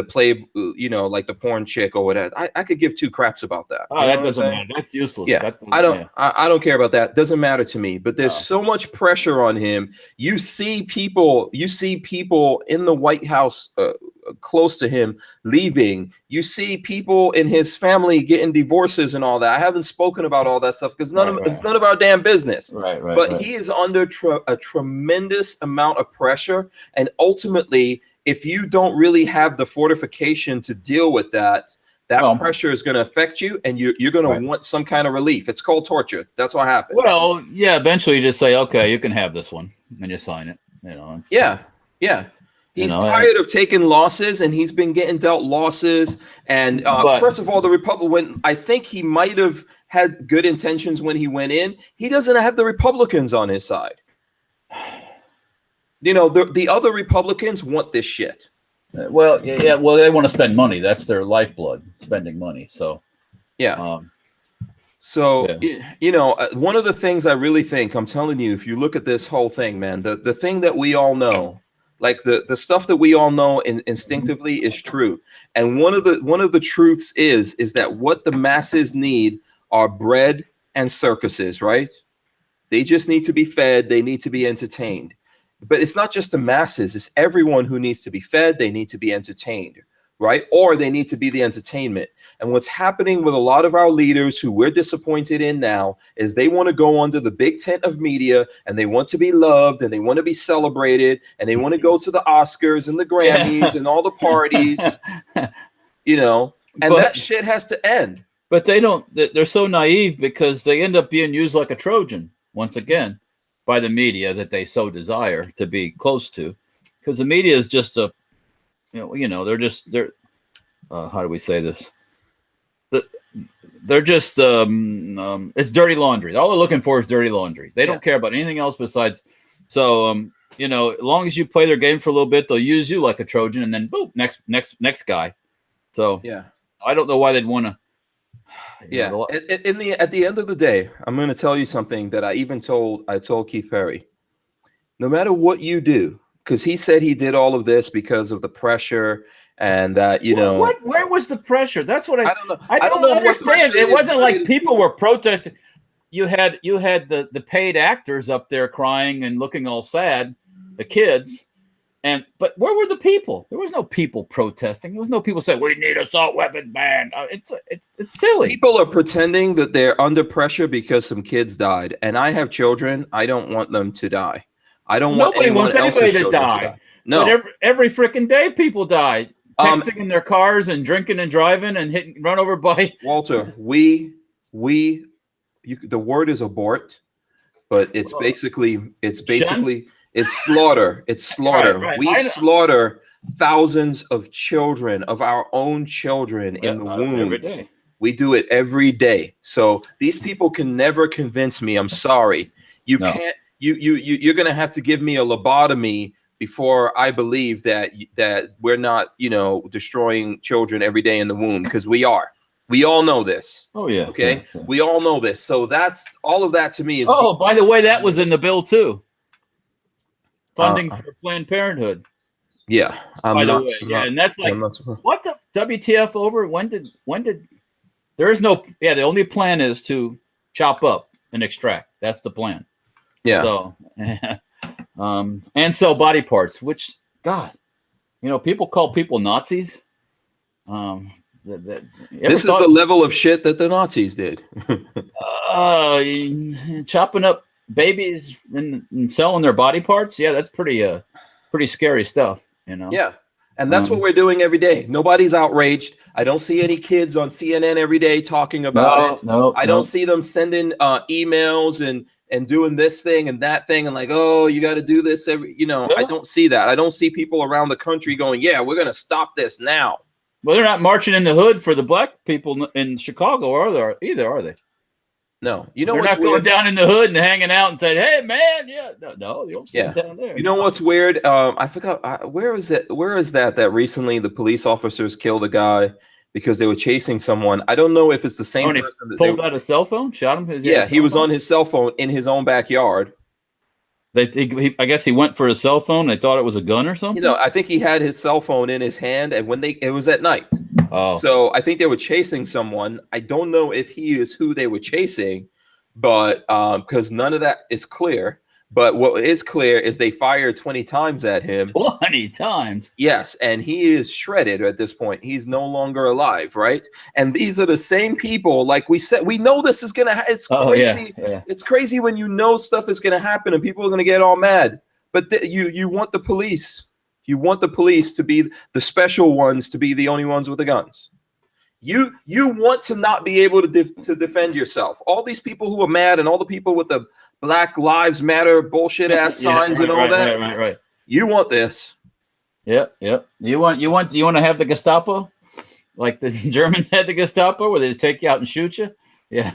play, like the porn chick or whatever. I could give two craps about that. Oh, that doesn't matter. That's useless. Yeah, I don't care about that. Doesn't matter to me. But there's so much pressure on him. You see people in the White House close to him leaving. You see people in his family getting divorces and all that. I haven't spoken about all that stuff because it's none of our damn business. But he is under a tremendous amount of pressure, and ultimately, if you don't really have the fortification to deal with that pressure is going to affect you, and you're going to want some kind of relief. It's called torture. That's what happens. Well, yeah, eventually you just say, okay, you can have this one, and you sign it. Yeah. He's tired of taking losses, and he's been getting dealt losses. And first of all, the Republican, I think he might have had good intentions when he went in. He doesn't have the Republicans on his side. The other Republicans want this shit. Well, they want to spend money. That's their lifeblood, spending money. So, one of the things I really think, I'm telling you, if you look at this whole thing, man, the thing that we all know, like the stuff that we all know instinctively is true. And one of the truths is that what the masses need are bread and circuses, right? They just need to be fed. They need to be entertained. But it's not just the masses, it's everyone who needs to be fed, they need to be entertained, right? Or they need to be the entertainment. And what's happening with a lot of our leaders who we're disappointed in now is they want to go under the big tent of media, and they want to be loved, and they want to be celebrated, and they want to go to the Oscars and the Grammys and all the parties, and that shit has to end. But they're so naive because they end up being used like a Trojan once again by the media that they so desire to be close to, because the media is just they're how do we say this? They're just it's dirty laundry. All they're looking for is dirty laundry. They don't care about anything else besides. So as long as you play their game for a little bit, they'll use you like a Trojan, and then boom, next guy. So I don't know why they'd want to. At the end of the day, I'm going to tell you something that I told Keith Perry. No matter what you do, because he said he did all of this because of the pressure, and that where was the pressure? That's what I don't know. I don't know understand. It wasn't like people were protesting. you had the paid actors up there crying and looking all sad, the kids. But where were the people? There was no people protesting. There was no people saying we need assault weapons banned. It's silly. People are pretending that they're under pressure because some kids died. And I have children. I don't want them to die. I don't want anyone else's children to die. No, but every freaking day people die, texting in their cars and drinking and driving and run over by. Walter, the word is abort, but it's basically it's slaughter. It's slaughter. Right. We slaughter thousands of children, of our own children in the womb. Every day. We do it every day. So these people can never convince me. I'm sorry. You can't. You're gonna have to give me a lobotomy before I believe that we're not, destroying children every day in the womb, because we are. We all know this. Oh yeah. Okay. Yeah. We all know this. So that's all of that to me is. Oh, by the way, that was in the bill too. Funding for Planned Parenthood. Yeah. And that's like, what the WTF over? When did there is no, the only plan is to chop up and extract. That's the plan. Yeah. So, and sell body parts, which, God, people call people Nazis. This is the level of shit that the Nazis did. Chopping up babies and selling their body parts. Yeah, that's pretty scary stuff, Yeah. And that's what we're doing every day. Nobody's outraged. I don't see any kids on CNN every day talking about it. I don't see them sending emails and doing this thing and that thing and like, oh, you got to do this every, I don't see that. I don't see people around the country going, yeah, we're going to stop this now. Well, they're not marching in the hood for the black people in Chicago, are they? No, they're not going down in the hood and hanging out and saying, "Hey, man, no, you don't sit down there." You know what's weird? I forgot where is it? Where is that recently the police officers killed a guy because they were chasing someone? I don't know if it's the same person that pulled out a cell phone, shot him. He was on his cell phone in his own backyard. I guess he went for a cell phone. They thought it was a gun or something. I think he had his cell phone in his hand, and it was at night. Oh, so I think they were chasing someone. I don't know if he is who they were chasing, but because none of that is clear. But what is clear is they fired 20 times at him. 20 times? Yes, and he is shredded at this point. He's no longer alive, right? And these are the same people, like we said, we know this is gonna. It's crazy. Yeah. It's crazy when stuff is gonna happen and people are gonna get all mad. But you want the police. You want the police to be the special ones, to be the only ones with the guns. You want to not be able to defend yourself. All these people who are mad and all the people with the Black Lives Matter bullshit ass signs and all that. Right. You want this. Yep. You want to have the Gestapo? Like the Germans had the Gestapo where they just take you out and shoot you? Yeah.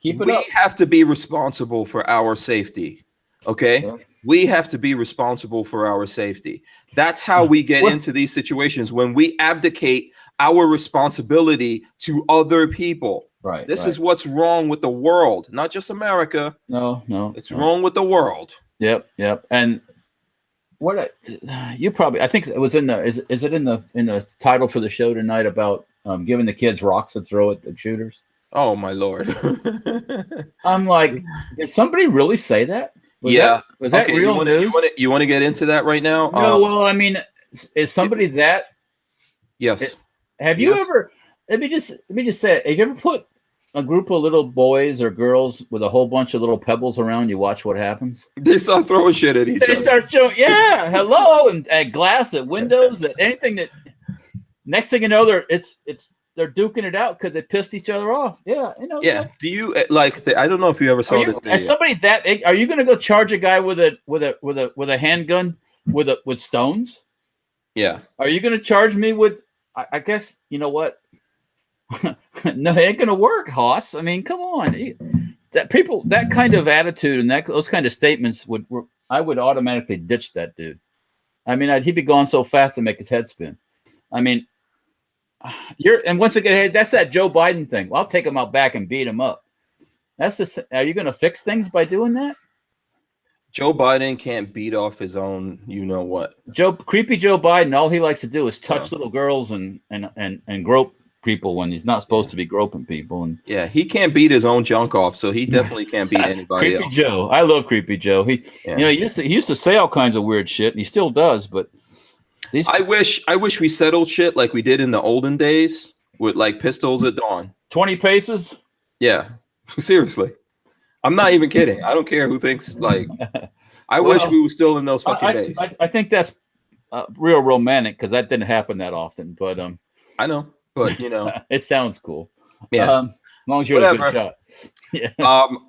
Keep it up. We have to be responsible for our safety. Okay? Yeah. We have to be responsible for our safety. That's how we get into these situations, when we abdicate our responsibility to other people. Right. This is what's wrong with the world, not just America. No. It's wrong with the world. Yep. And I think it was in the is it in the title for the show tonight about giving the kids rocks to throw at the shooters? Oh my Lord. I'm like, did somebody really say that? Was that real news? You want to get into that right now? No, well, I mean, is somebody that? Yes. Have you ever? Let me just say, have you ever put a group of little boys or girls with a whole bunch of little pebbles around? You watch what happens. They start throwing shit at each other. They start showing, hello, and at glass, at windows, at anything that. Next thing you know, they're duking it out because they pissed each other off. Yeah, Yeah. Do you I don't know if you ever saw this video. As somebody that, are you going to go charge a guy with a handgun with stones? Yeah. Are you going to charge me with? I guess you know what. No, it ain't going to work, Hoss. I mean, come on. That kind of attitude and those kind of statements I would automatically ditch that dude. I mean, he'd be gone so fast to make his head spin. I mean. And once again, hey, that's that Joe Biden thing. Well, I'll take him out back and beat him up. Are you going to fix things by doing that? Joe Biden can't beat off his own, what? Creepy Joe Biden. All he likes to do is touch little girls and grope people when he's not supposed to be groping people. And Yeah, he can't beat his own junk off, so he definitely can't beat anybody Creepy else. Joe. I love Creepy Joe. He used to say all kinds of weird shit, and he still does. But these I wish we settled shit like we did in the olden days with like pistols at dawn. 20 paces. Yeah, seriously. I'm not even kidding. I don't care who thinks like. I wish we were still in those fucking days. I think that's real romantic because that didn't happen that often. But I know, but it sounds cool. Yeah, as long as you're a good shot. Yeah.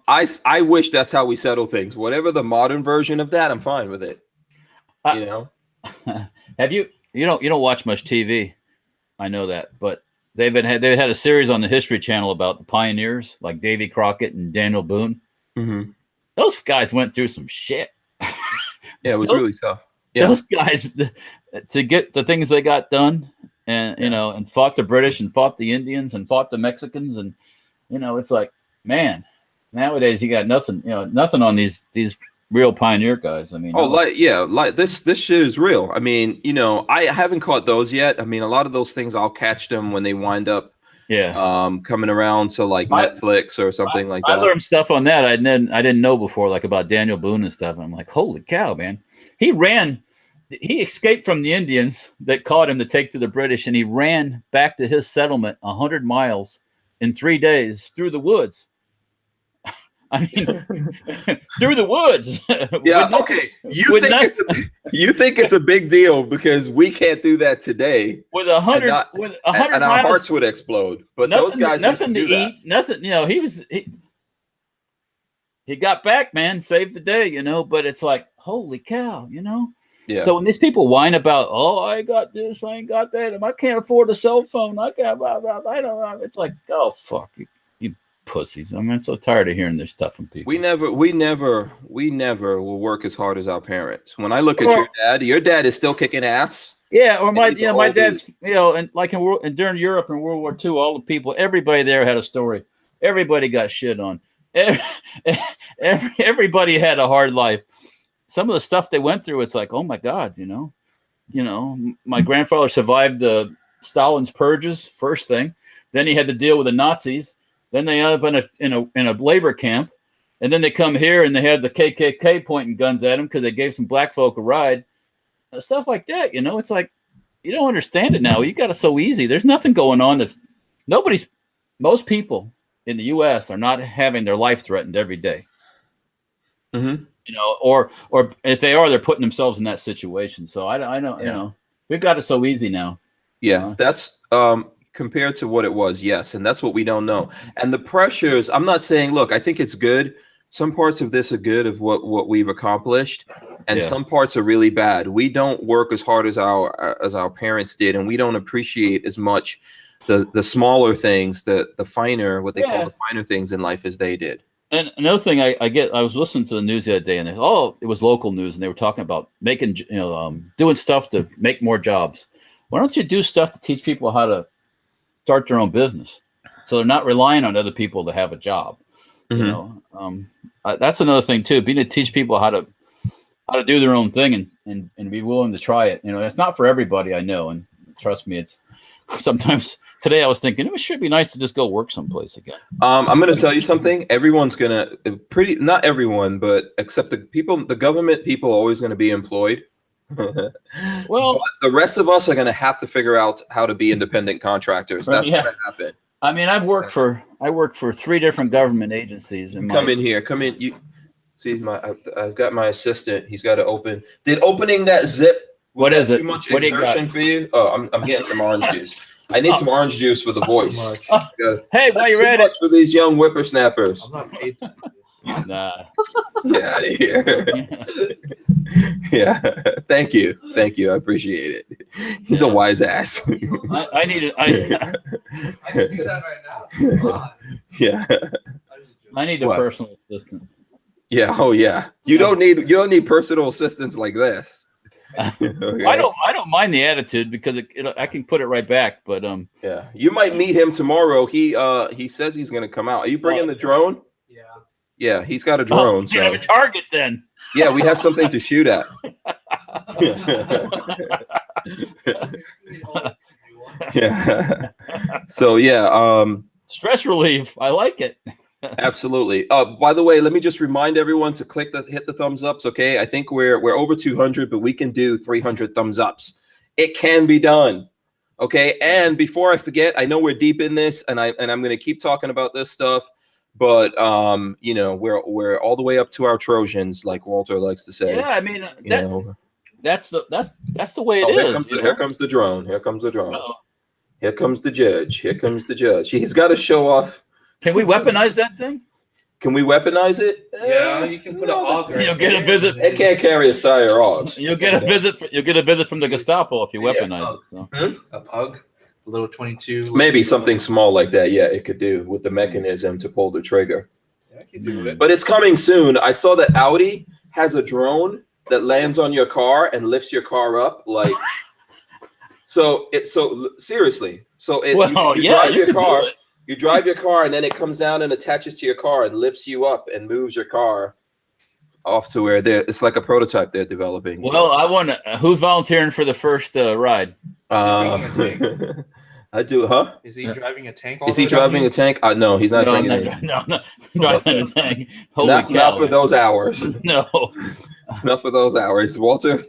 I wish that's how we settle things. Whatever the modern version of that, I'm fine with it. Have you don't watch much TV? I know that, but they had a series on the History Channel about the pioneers like Davy Crockett and Daniel Boone. Mm-hmm. Those guys went through some shit. Yeah, it was really tough. Yeah. Those guys to get the things they got done, and and fought the British and fought the Indians and fought the Mexicans, and it's like, man, nowadays you got nothing, nothing on these real pioneer guys. I mean, like this shit is real. I mean, I haven't caught those yet. I mean, a lot of those things I'll catch them when they wind up coming around to like Netflix or something like that. I learned stuff on that I didn't know before, like about Daniel Boone and stuff. I'm like, holy cow, man. He escaped from the Indians that caught him to take to the British, and he ran back to his settlement 100 miles in 3 days through the woods. I mean, through the woods. Yeah, okay. You think it's a big deal because we can't do that today. With 100 and our hearts would explode. But those guys nothing used to do eat, nothing. He got back, man, saved the day. But it's like, holy cow, Yeah. So when these people whine about, oh, I got this, I ain't got that, and I can't afford a cell phone, I can't, blah, blah, blah, I don't know. It's like, oh fuck you. Pussies. I mean, I'm so tired of hearing this stuff from people. We never will work as hard as our parents. When I look at your dad is still kicking ass. Yeah, or my dad's, and like and during Europe in World War II, all the people, everybody there had a story. Everybody got shit on. Everybody had a hard life. Some of the stuff they went through, it's like, oh my God, my grandfather survived Stalin's purges, first thing. Then he had to deal with the Nazis. Then they end up in a labor camp, and then they come here and they had the KKK pointing guns at them because they gave some black folk a ride, stuff like that. It's like you don't understand it now. You got it so easy. There's nothing going on. Most people in the U.S. are not having their life threatened every day. Mm-hmm. Or if they are, they're putting themselves in that situation. So I don't. We've got it so easy now. Yeah, that's compared to what it was, yes, and that's what we don't know. And the pressures, I'm not saying, look, I think it's good. Some parts of this are good of what we've accomplished, and some parts are really bad. We don't work as hard as our parents did, and we don't appreciate as much the smaller things, the finer, what they call the finer things in life as they did. And another thing I was listening to the news the other day, and it was local news, and they were talking about making, doing stuff to make more jobs. Why don't you do stuff to teach people how to start their own business, so they're not relying on other people to have a job? Mm-hmm. That's another thing too. Being to teach people how to do their own thing and be willing to try it. It's not for everybody, I know, and trust me, it's sometimes. Today I was thinking it should be nice to just go work someplace again. I'm going to tell you something. Everyone's going to not everyone, but except the government people are always going to be employed. Well, but the rest of us are going to have to figure out how to be independent contractors. That's going to happen. I mean, I work for 3 different government agencies. And come in here. Come in. You see, I've got my assistant. He's got to open. Did opening that zip? What is it? Too much exertion for you? Oh, I'm getting some orange juice. I need some orange juice for the voice. Hey, while you're at it, for these young whippersnappers. I'm not paid. Nah. Get out of here. Yeah. Thank you. I appreciate it. He's a wise ass. I need it. I can do that right now. Come on. Yeah. I need a personal assistant. Yeah. Oh yeah. You don't need personal assistants like this. Okay. I don't mind the attitude because I can put it right back. But yeah, you might meet him tomorrow. He says he's going to come out. Are you bringing the drone? Yeah, he's got a drone. You have a target then. Yeah, we have something to shoot at. Yeah. So yeah, Stress relief. I like it. absolutely. By the way, let me just remind everyone to hit the thumbs ups. Okay, I think we're over 200, but we can do 300 thumbs ups. It can be done. Okay, and before I forget, I know we're deep in this, and I'm going to keep talking about this stuff, but you know, we're all the way up to our Trojans, like Walter likes to say. Yeah, I mean That's the way it is. Here comes the drone. Here comes the drone. Uh-oh. Here comes the judge. Here comes the judge. He's got to show off. Can we weaponize that thing? Can we weaponize it? Yeah, you can put an auger. You'll get a visit. It can't carry a sire augs. You'll get a visit. You'll get a visit from the Gestapo if you weaponize it. So. A pug, a little 22. Maybe something small like that. Yeah, it could do with the mechanism to pull the trigger. Yeah, I can do it. But it's coming soon. I saw that Audi has a drone that lands on your car and lifts your car up. Like, so seriously. So you drive your car. You drive your car and then it comes down and attaches to your car and lifts you up and moves your car off to where it's like a prototype they're developing. Well, I want to. Who's volunteering for the first ride? I do, huh? Is he driving a tank? Is he driving a tank? No, he's not driving a tank. No, driving a tank. Not for those hours. No. Not for those hours. Walter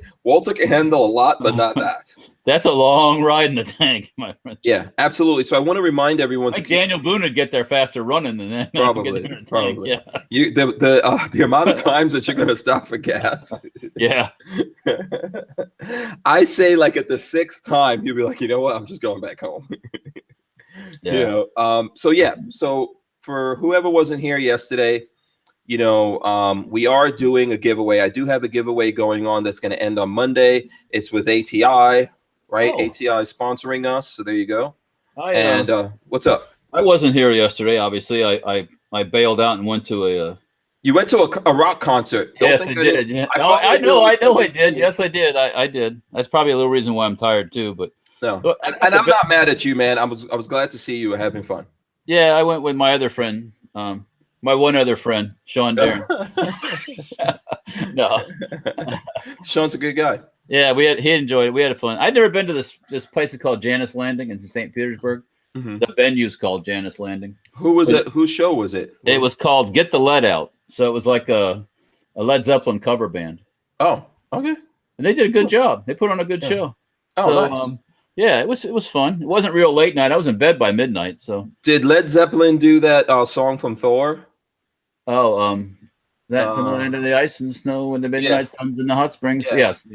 can handle a lot, but not that. That's a long ride in the tank, my friend. Yeah, absolutely. So I want to remind everyone to Daniel Boone would get there faster running than that. Probably. Yeah. The amount of times that you're going to stop for gas. Yeah. I say like at the 6th time, you'll be like, you know what? I'm just going back home. Yeah. So for whoever wasn't here yesterday, we are doing a giveaway. I do have a giveaway going on that's going to end on Monday. It's with ATI, right? Oh. ATI is sponsoring us. So there you go. What's up? I wasn't here yesterday. Obviously, I bailed out and went to a. You went to a rock concert. Yes, I did. Yeah. I know I did. Yes, I did. I did. That's probably a little reason why I'm tired too. But no, and I'm not mad at you, man. I was glad to see you were having fun. Yeah, I went with my other friend. My one other friend, Sean Darren. No, Sean's a good guy. Yeah, he enjoyed it. We had fun. I'd never been to this place called Janus Landing in St. Petersburg. Mm-hmm. The venue's called Janus Landing. Who was it? Whose show was it? It was called Get the Lead Out. So it was like a Led Zeppelin cover band. Oh, okay. And they did a good job. They put on a good show. Oh, so, nice. Yeah, it was fun. It wasn't real late night. I was in bed by midnight. So did Led Zeppelin do that song from Thor? Oh, that from the land of the ice and snow and the midnight suns in the hot springs. Yeah. Yes.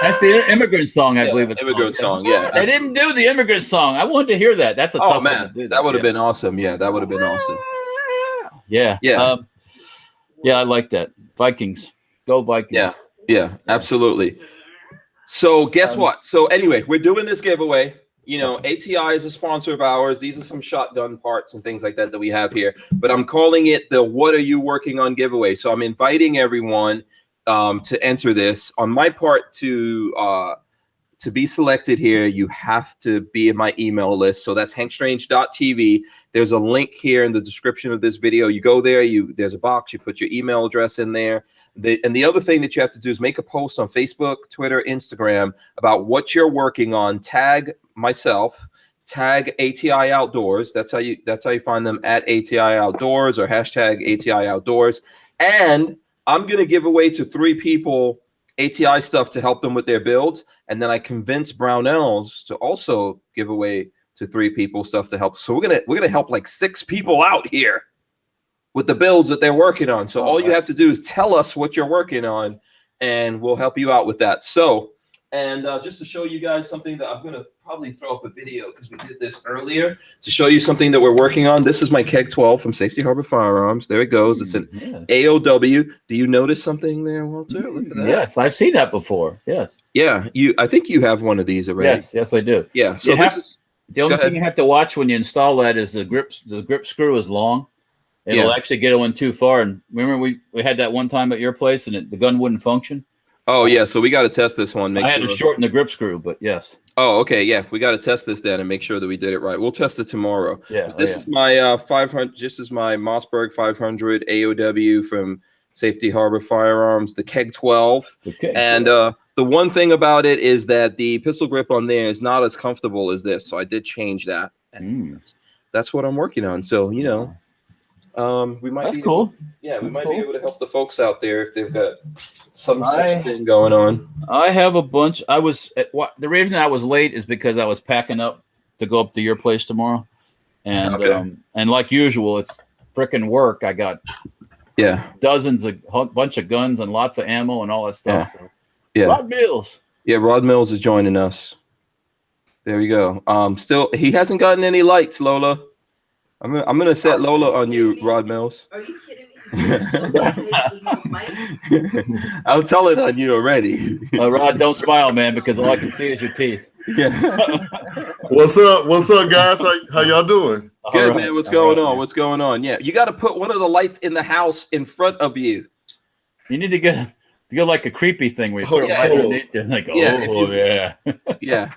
That's the immigrant song, I believe. It's immigrant song. Yeah. They didn't do the immigrant song. I wanted to hear that. That's a tough one to do. That would have been awesome. Yeah, that would have been awesome. Yeah. Yeah. I like that. Vikings. Go Vikings. Yeah, absolutely. So guess what? So anyway, we're doing this giveaway. ATI is a sponsor of ours. These are some shotgun parts and things like that we have here. But I'm calling it the What Are You Working On giveaway. So I'm inviting everyone to enter this. On my part, to be selected here, you have to be in my email list. So that's hankstrange.tv. There's a link here in the description of this video. You go there, there's a box, you put your email address in there. And the other thing that you have to do is make a post on Facebook, Twitter, Instagram about what you're working on. Tag myself, tag ATI Outdoors. That's how you find them, at ATI Outdoors or hashtag ATI Outdoors. And I'm going to give away to 3 people ATI stuff to help them with their builds. And then I convinced Barnauls to also give away to 3 people stuff to help. So we're gonna help like 6 people out here with the builds that they're working on. So all you have to do is tell us what you're working on, and we'll help you out with that. So, and just to show you guys something that I'm gonna probably throw up a video because we did this earlier to show you something that we're working on. This is my Keg 12 from Safety Harbor Firearms. There it goes. It's an AOW. Do you notice something there, Walter? Look at that. Yes, I've seen that before. Yes. Yeah, I think you have one of these already. Yes, I do. Yeah. So the only thing you have to watch when you install that is the grip screw is long. It'll actually get it one too far. And remember, we had that one time at your place, and the gun wouldn't function. Oh yeah, so we got to test this one. I had to shorten the grip screw, but yes. Oh, okay, yeah, we got to test this then and make sure that we did it right. We'll test it tomorrow. Yeah. This is my 500. This is my Mossberg 500 AOW from Safety Harbor Firearms, the Keg 12. Okay. And The one thing about it is that the pistol grip on there is not as comfortable as this, so I did change that. And that's what I'm working on. So we might. That's be cool. we might be able to help the folks out there if they've got some such thing going on. I have a bunch. The reason I was late is because I was packing up to go up to your place tomorrow, and and like usual, it's frickin' work. I got bunch of guns and lots of ammo and all that stuff. So. Rod Mills. Yeah, Rod Mills is joining us. There we go. Still, he hasn't gotten any lights, Lola. I'm gonna set Lola on you, Rod Mills. Are you kidding me? I'll tell it on you already. Rod, don't smile, man, because all I can see is your teeth. Yeah. What's up, guys? How y'all doing? Good, man. What's going on? What's going on? Yeah, you got to put one of the lights in the house in front of you. You need to get like a creepy thing where you put a light underneath it. Like, yeah.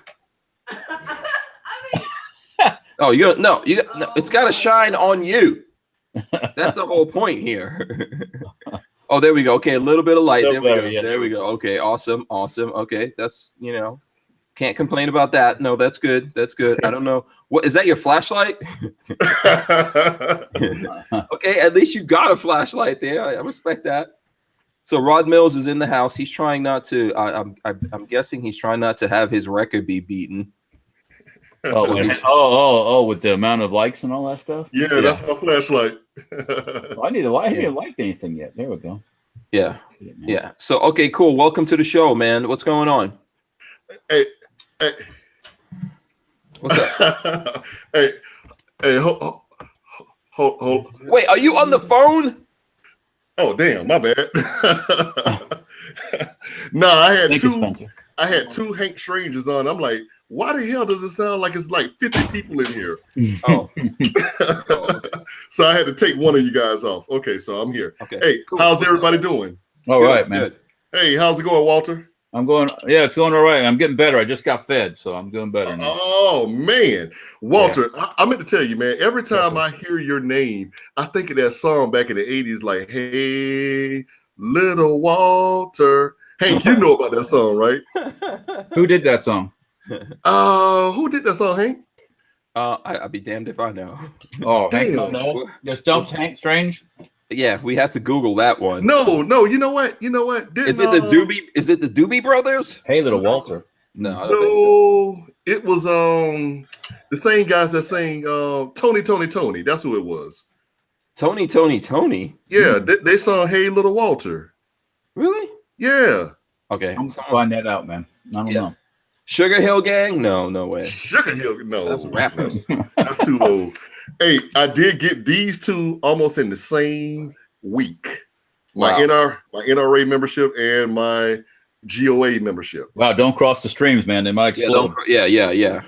Oh, it's got to shine on you. That's the whole point here. Oh, there we go. Okay, a little bit of light. There we go. There we go. Okay, awesome. Okay, that's can't complain about that. No, that's good. That's good. I don't know. What is that? Your flashlight? Okay, at least you got a flashlight there. I respect that. So Rod Mills is in the house. He's trying not to. I'm guessing he's trying not to have his record be beaten. With the amount of likes and all that stuff. Yeah, that's my flashlight. I haven't liked anything yet. There we go. Yeah. So okay, cool. Welcome to the show, man. What's going on? Hey. What's up? hey, hold. Wait, are you on the phone? Oh, damn, my bad. No, I had two Hank Strangers on. I'm like, why the hell does it sound like it's like 50 people in here? Oh. So I had to take one of you guys off. Okay, so I'm here. Okay. Hey, cool. How's everybody doing? All right, man. Good. Hey, how's it going, Walter? It's going all right. I'm getting better. I just got fed, so I'm doing better now. Oh, man. Walter, I meant to tell you, man, every time I hear your name, I think of that song back in the 80s, like, hey, little Walter. Hank, you know about that song, right? Who did that song? Who did that song, Hank? I'd be damned if I know. Oh, Hank, no. Just dumped Hank Strange? Yeah, we have to Google that one. No, you know what? Is it the Doobie Brothers? Hey, little Walter. No, I don't think so. It was the same guys that sang Tony. That's who it was. Tony. Yeah, they sung Hey Little Walter. Really? Yeah. Okay. I'm gonna find that out, man. I don't know. Sugar Hill Gang? No way. Sugar Hill, no. That's rappers. That's too old. Hey, I did get these two almost in the same week. My NRA membership and my GOA membership. Wow, don't cross the streams, man. They might explode. Yeah.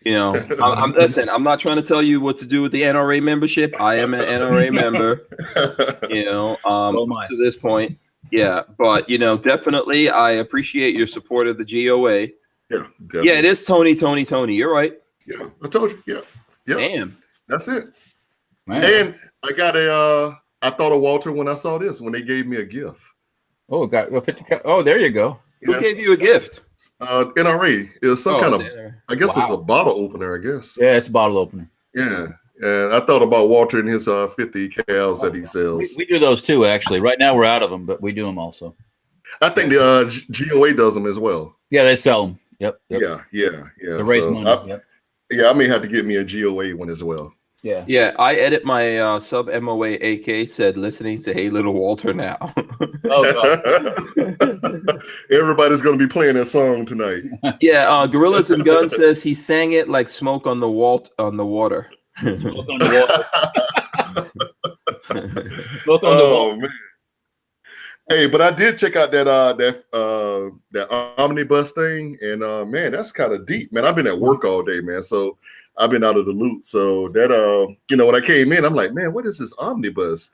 I'm not trying to tell you what to do with the NRA membership. I am an NRA member. To this point. Yeah, but definitely I appreciate your support of the GOA. Yeah, definitely. Yeah, it is Tony. You're right. Yeah, I told you. Yeah. Damn. That's it. Man. And I got I thought of Walter when I saw this, when they gave me a gift. Oh, got 50. Oh, there you go. Who gave you a gift? NRA. It was some kind of, I guess it's a bottle opener, I guess. Yeah, it's a bottle opener. Yeah. And I thought about Walter and his 50 cals that he sells. We do those too, actually. Right now we're out of them, but we do them also. I think the GOA does them as well. Yeah, they sell them. Yep. Yeah. To raise money. I may have to get me a GOA one as well. Yeah. I edit my sub MOA AK said listening to Hey Little Walter now. Everybody's going to be playing that song tonight. Yeah, Gorillas and Guns says he sang it like smoke on the water. Smoke on the water. Man. Hey, but I did check out that Omnibus thing, and man, that's kind of deep, man. I've been at work all day, man, so I've been out of the loop. So that when I came in, I'm like, man, what is this Omnibus?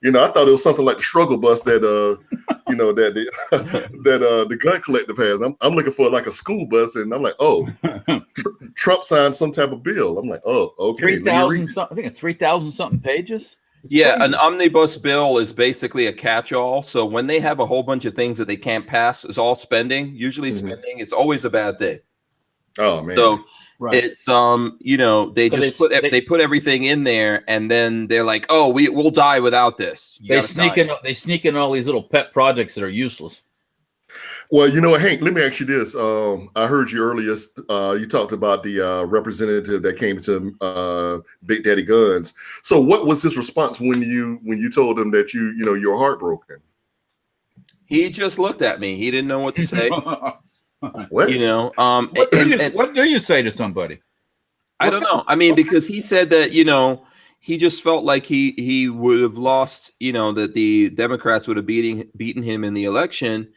I thought it was something like the struggle bus that the gun collective has. I'm looking for like a school bus, and I'm like, oh, Trump signed some type of bill. I'm like, oh, okay. 3,000 something. I think it's 3,000 something pages. Yeah, crazy. an omnibus bill is basically a catch-all. So when they have a whole bunch of things that they can't pass, it's all spending. Usually spending, it's always a bad thing. Oh man. So Right. it's they just they put everything in there, and then they're like, oh, we'll die without this. They sneak in all these little pet projects that are useless. Well, you know what, Hank, let me ask you this. I heard you earlier, you talked about the representative that came to Big Daddy Guns. So what was his response when you told him that you're heartbroken? He just looked at me. He didn't know what to say. What? What do you say to somebody? I don't know. I mean, because he said that, he just felt like he would have lost, that the Democrats would have beaten him in the election.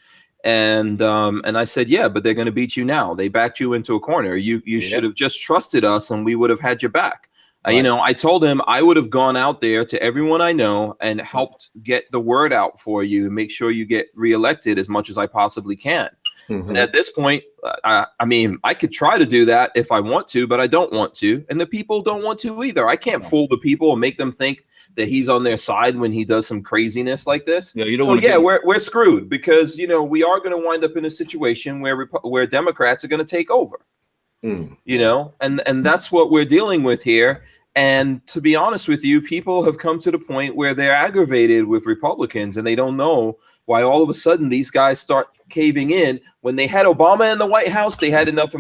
And I said, yeah, but they're going to beat you now. They backed you into a corner. You should have just trusted us, and we would have had your back. Right. I told him I would have gone out there to everyone I know and helped get the word out for you and make sure you get reelected as much as I possibly can. And at this point, I mean, I could try to do that if I want to, but I don't want to. And the people don't want to either. I can't fool the people and make them think that he's on their side when he does some craziness like this. Yeah, you don't. So we're screwed because we are going to wind up in a situation where Democrats are going to take over. And that's what we're dealing with here. And to be honest with you, people have come to the point where they're aggravated with Republicans, and they don't know why all of a sudden these guys start caving in. When they had Obama in the White House, they had enough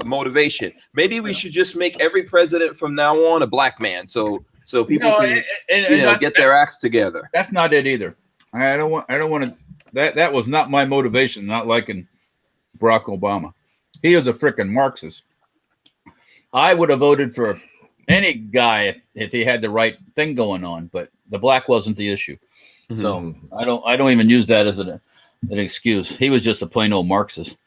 motivation. Maybe we should just make every president from now on a black man, so people can get their acts together. That's not it either. I don't want to. That was not my motivation. Not liking Barack Obama. He is a freaking Marxist. I would have voted for any guy if he had the right thing going on, but the black wasn't the issue. So I don't even use that as an excuse. He was just a plain old Marxist.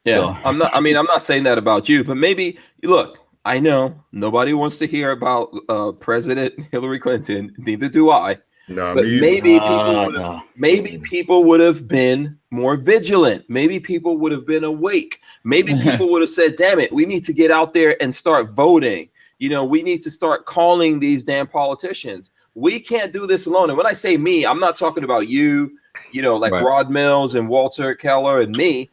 Yeah, so. I'm not saying that about you, but maybe look. I know nobody wants to hear about President Hillary Clinton. Neither do I. No, but maybe people would have been more vigilant. Maybe people would have been awake. Maybe people would have said, "Damn it, we need to get out there and start voting." We need to start calling these damn politicians. We can't do this alone. And when I say me, I'm not talking about you, like right. Rod Mills and Walter Keller and me.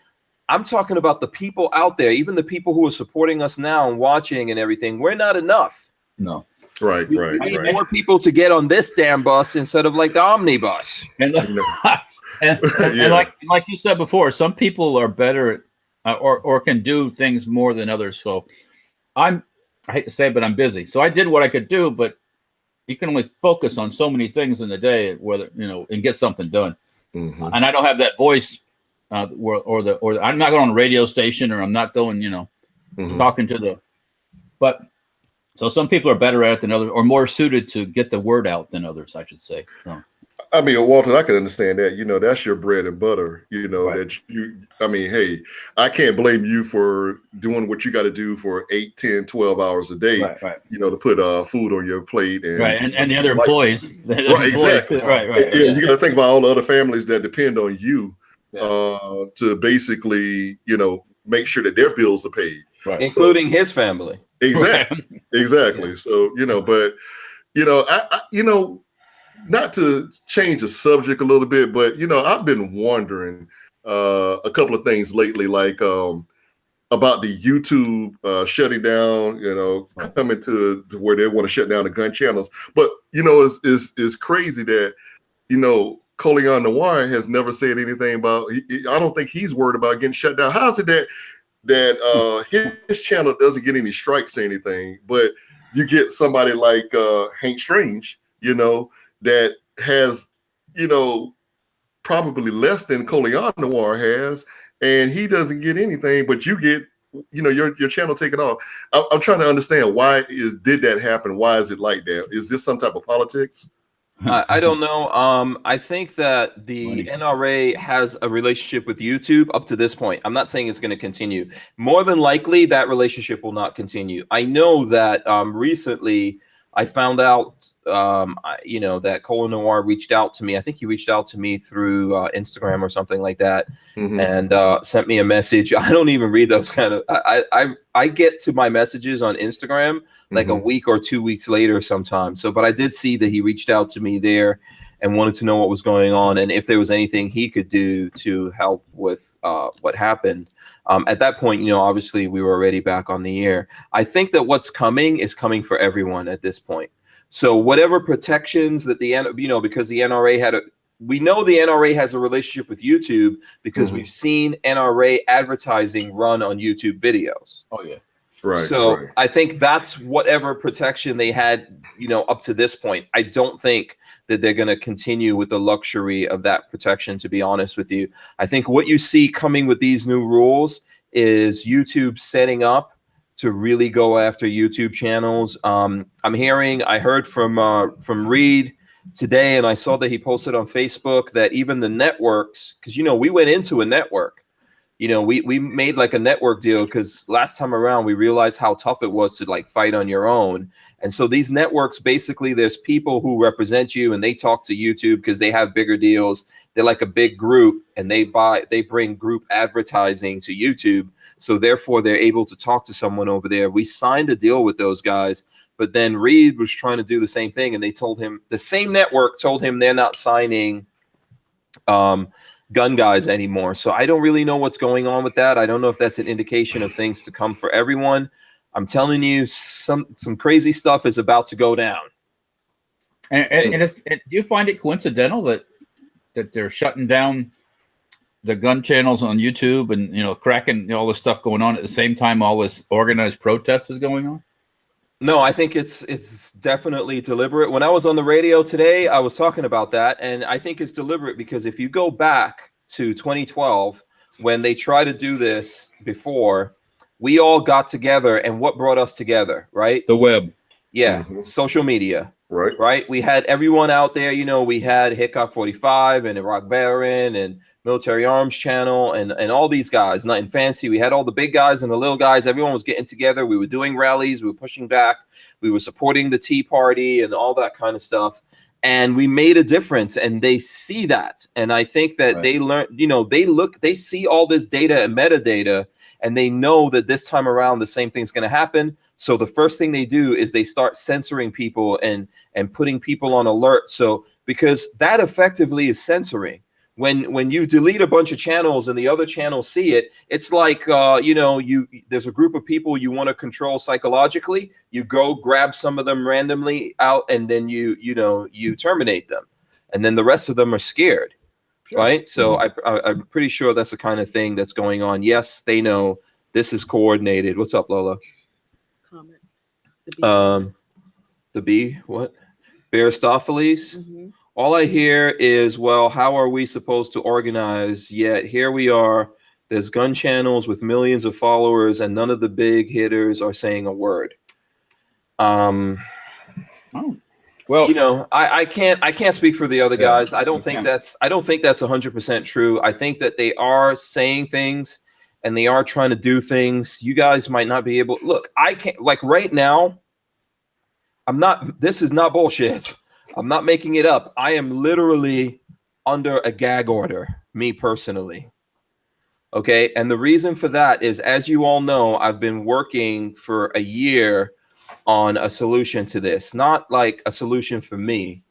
I'm talking about the people out there, even the people who are supporting us now and watching and everything. We're not enough. No. Right. We need more people to get on this damn bus instead of like the omnibus. And like you said before, some people are better or can do things more than others. So I hate to say it, but I'm busy. So I did what I could do, but you can only focus on so many things in the day, whether and get something done. And I don't have that voice, or I'm not going on a radio station, or I'm not going, talking to the. But so some people are better at it than others, or more suited to get the word out than others, I should say. So. I mean, Walter, I can understand that. That's your bread and butter. Right. Hey, I can't blame you for doing what you got to do for 8, 10, 12 hours a day, right. To put food on your plate. And the other employees. Right, exactly. Right. Yeah, you got to think about all the other families that depend on you to basically, make sure that their bills are paid. Right. Including his family. Exactly. Exactly. So, but, I not to change the subject a little bit, but I've been wondering a couple of things lately, like about the YouTube shutting down, coming to where they want to shut down the gun channels. But it's crazy that Colion Noir has never said anything about. I don't think he's worried about getting shut down. How is it that his channel doesn't get any strikes or anything, but you get somebody like Hank Strange, that has, probably less than Colion Noir has, and he doesn't get anything, but you get, your channel taken off. I'm trying to understand did that happen? Why is it like that? Is this some type of politics? I don't know. I think that the NRA has a relationship with YouTube up to this point. I'm not saying it's going to continue. More than likely, that relationship will not continue. I know that recently I found out that Cole Noir reached out to me. I think he reached out to me through Instagram or something like that, and sent me a message. I don't even read those kind of. I get to my messages on Instagram like a week or 2 weeks later sometimes. So, but I did see that he reached out to me there and wanted to know what was going on and if there was anything he could do to help with what happened. At that point, obviously we were already back on the air. I think that what's coming is coming for everyone at this point. So whatever protections that because the NRA we know the NRA has a relationship with YouTube because we've seen NRA advertising run on YouTube videos. Oh yeah. Right. So I think that's whatever protection they had, up to this point. I don't think that they're going to continue with the luxury of that protection, to be honest with you. I think what you see coming with these new rules is YouTube setting up to really go after YouTube channels. I heard from Reed today, and I saw that he posted on Facebook that even the networks, because we went into a network. We made like a network deal because last time around we realized how tough it was to like fight on your own. And so these networks, basically there's people who represent you and they talk to YouTube because they have bigger deals. They're like a big group and they bring group advertising to YouTube. So therefore they're able to talk to someone over there. We signed a deal with those guys, but then Reed was trying to do the same thing. And they told him, the same network told him they're not signing gun guys anymore. So I don't really know what's going on with that. I don't know if that's an indication of things to come for everyone. I'm telling you, some crazy stuff is about to go down. And do you find it coincidental that they're shutting down the gun channels on YouTube and cracking all this stuff going on at the same time all this organized protest is going on? No, I think it's definitely deliberate. When I was on the radio today, I was talking about that, and I think it's deliberate because if you go back to 2012, when they tried to do this before, we all got together, and what brought us together, right? The web. Yeah, social media. Right. We had everyone out there, we had Hickok 45 and Iraq Veteran and Military Arms Channel and all these guys, Nothing Fancy. We had all the big guys and the little guys. Everyone was getting together. We were doing rallies. We were pushing back. We were supporting the Tea Party and all that kind of stuff. And we made a difference, and they see that. And I think that they learn, they see all this data and metadata, and they know that this time around the same thing's going to happen. So the first thing they do is they start censoring people and putting people on alert. So because that effectively is censoring. When you delete a bunch of channels and the other channels see it, it's like there's a group of people you want to control psychologically. You go grab some of them randomly out, and then you terminate them, and then the rest of them are scared, right? So I'm pretty sure that's the kind of thing that's going on. Yes, they know this is coordinated. What's up, Lola? Comment. The B, what? Baristopheles? All I hear is, well, how are we supposed to organize? Yet here we are. There's gun channels with millions of followers, and none of the big hitters are saying a word. Well, I can't speak for the other guys. I don't think that's 100% true. I think that they are saying things and they are trying to do things. You guys might not be able. Look, I can't, like right now. This is not bullshit. I'm not making it up. I am literally under a gag order, me personally. Okay. And the reason for that is, as you all know, I've been working for a year on a solution to this, not like a solution for me,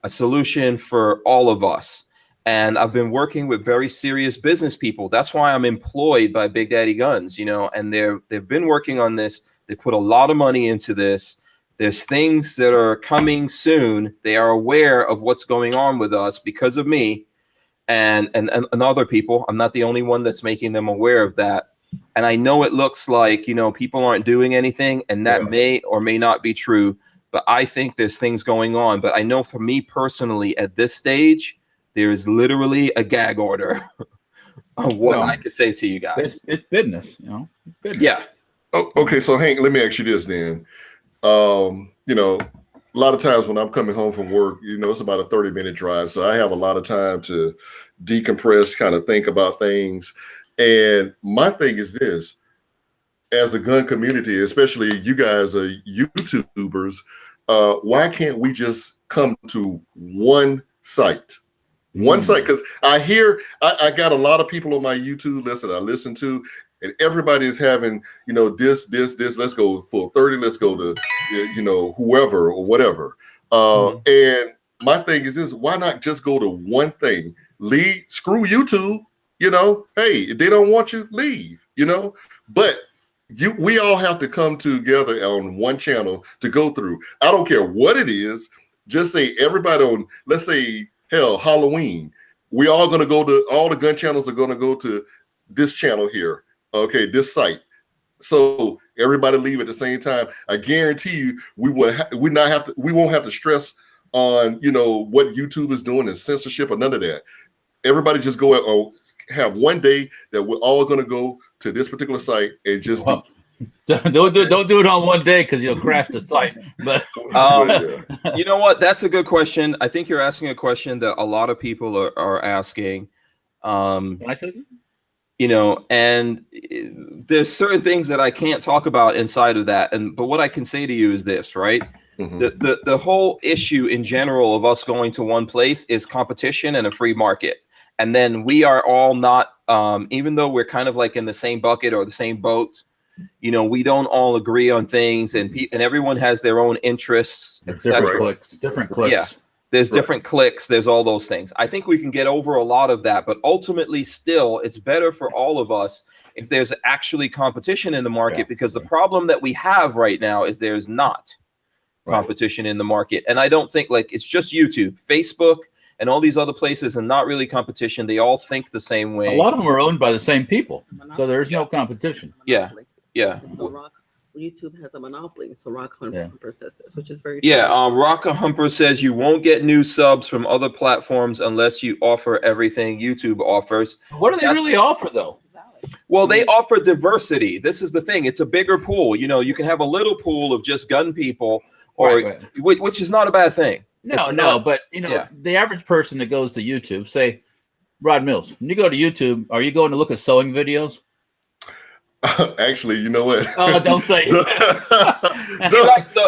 a solution for all of us. And I've been working with very serious business people. That's why I'm employed by Big Daddy Guns, and they've been working on this. They put a lot of money into this. There's things that are coming soon. They are aware of what's going on with us because of me and other people. I'm not the only one that's making them aware of that. And I know it looks like, people aren't doing anything, and that may or may not be true. But I think there's things going on. But I know for me personally, at this stage, there is literally a gag order of what I could say to you guys. It's business, Business. Yeah. Oh, okay, so Hank, let me ask you this then. A lot of times when I'm coming home from work, it's about a 30-minute drive. So I have a lot of time to decompress, kind of think about things. And my thing is this, as a gun community, especially you guys are YouTubers, why can't we just come to one site? One site, because I got a lot of people on my YouTube list that I listen to, and everybody is having, this, let's go full 30, let's go to, whoever or whatever. And my thing is this, why not just go to one thing? Screw YouTube, hey, if they don't want you, leave, but we all have to come together on one channel to go through. I don't care what it is. Just say everybody on, let's say, hell, Halloween. We all going to go to, all the gun channels are going to go to this channel here. Okay, this site. So everybody leave at the same time. I guarantee you, we won't have to stress on, what YouTube is doing and censorship or none of that. Everybody just go have one day that we're all going to go to this particular site and just don't do it on one day because you'll crash the site. But you know what? That's a good question. I think you're asking a question that a lot of people are asking. Can I say that? And there's certain things that I can't talk about inside of that. But what I can say to you is this, right? The whole issue in general of us going to one place is competition and a free market. And then we are all not, even though we're kind of like in the same bucket or the same boat, we don't all agree on things, and everyone has their own interests, etc. Different clicks. Yeah, there's different clicks. There's all those things. I think we can get over a lot of that, but ultimately, still, it's better for all of us if there's actually competition in the market, because the problem that we have right now is there's not competition in the market, and I don't think it's just YouTube, Facebook, and all these other places, and not really competition. They all think the same way. A lot of them are owned by the same people, so there's no competition. Yeah. So YouTube has a monopoly. So Rock Humper says this, which is very Rock Humper says you won't get new subs from other platforms unless you offer everything YouTube offers. What do they really offer though? Well, they offer diversity. This is the thing. It's a bigger pool. You can have a little pool of just gun people, which is not a bad thing. But the average person that goes to YouTube, say Rod Mills, when you go to YouTube, are you going to look at sewing videos? Actually, you know what? Oh, don't say it.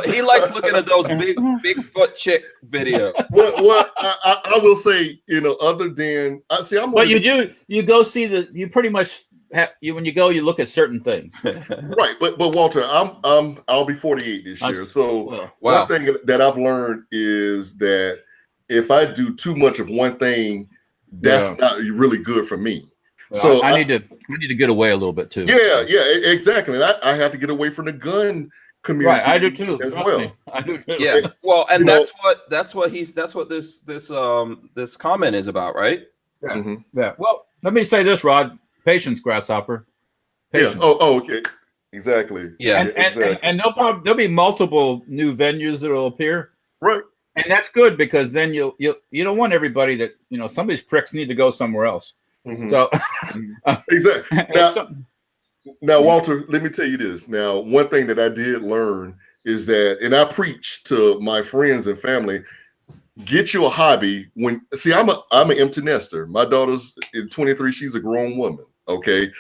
He likes looking at those Bigfoot chick videos. Well, I will say, other than But you go see you pretty much when you go, you look at certain things. Right, but Walter, I'll be 48 this year. So one thing that I've learned is that if I do too much of one thing, that's not really good for me. So I need to get away a little bit too. Yeah, exactly. And I have to get away from the gun community. Right, I do too. As well. I do too. Yeah. Well, and that's what this comment is about, right? Yeah. Mm-hmm. Yeah. Well, let me say this, Rod. Patience, grasshopper. Patience. Yeah. Oh, okay. Exactly. Yeah. And there'll be multiple new venues that will appear. Right. And that's good, because then you don't want everybody that some of these pricks need to go somewhere else. Mm-hmm. So exactly. Now, Walter, let me tell you this. Now, one thing that I did learn is that, and I preach to my friends and family, get you a hobby. I'm an empty nester. My daughter's 23. She's a grown woman. Okay.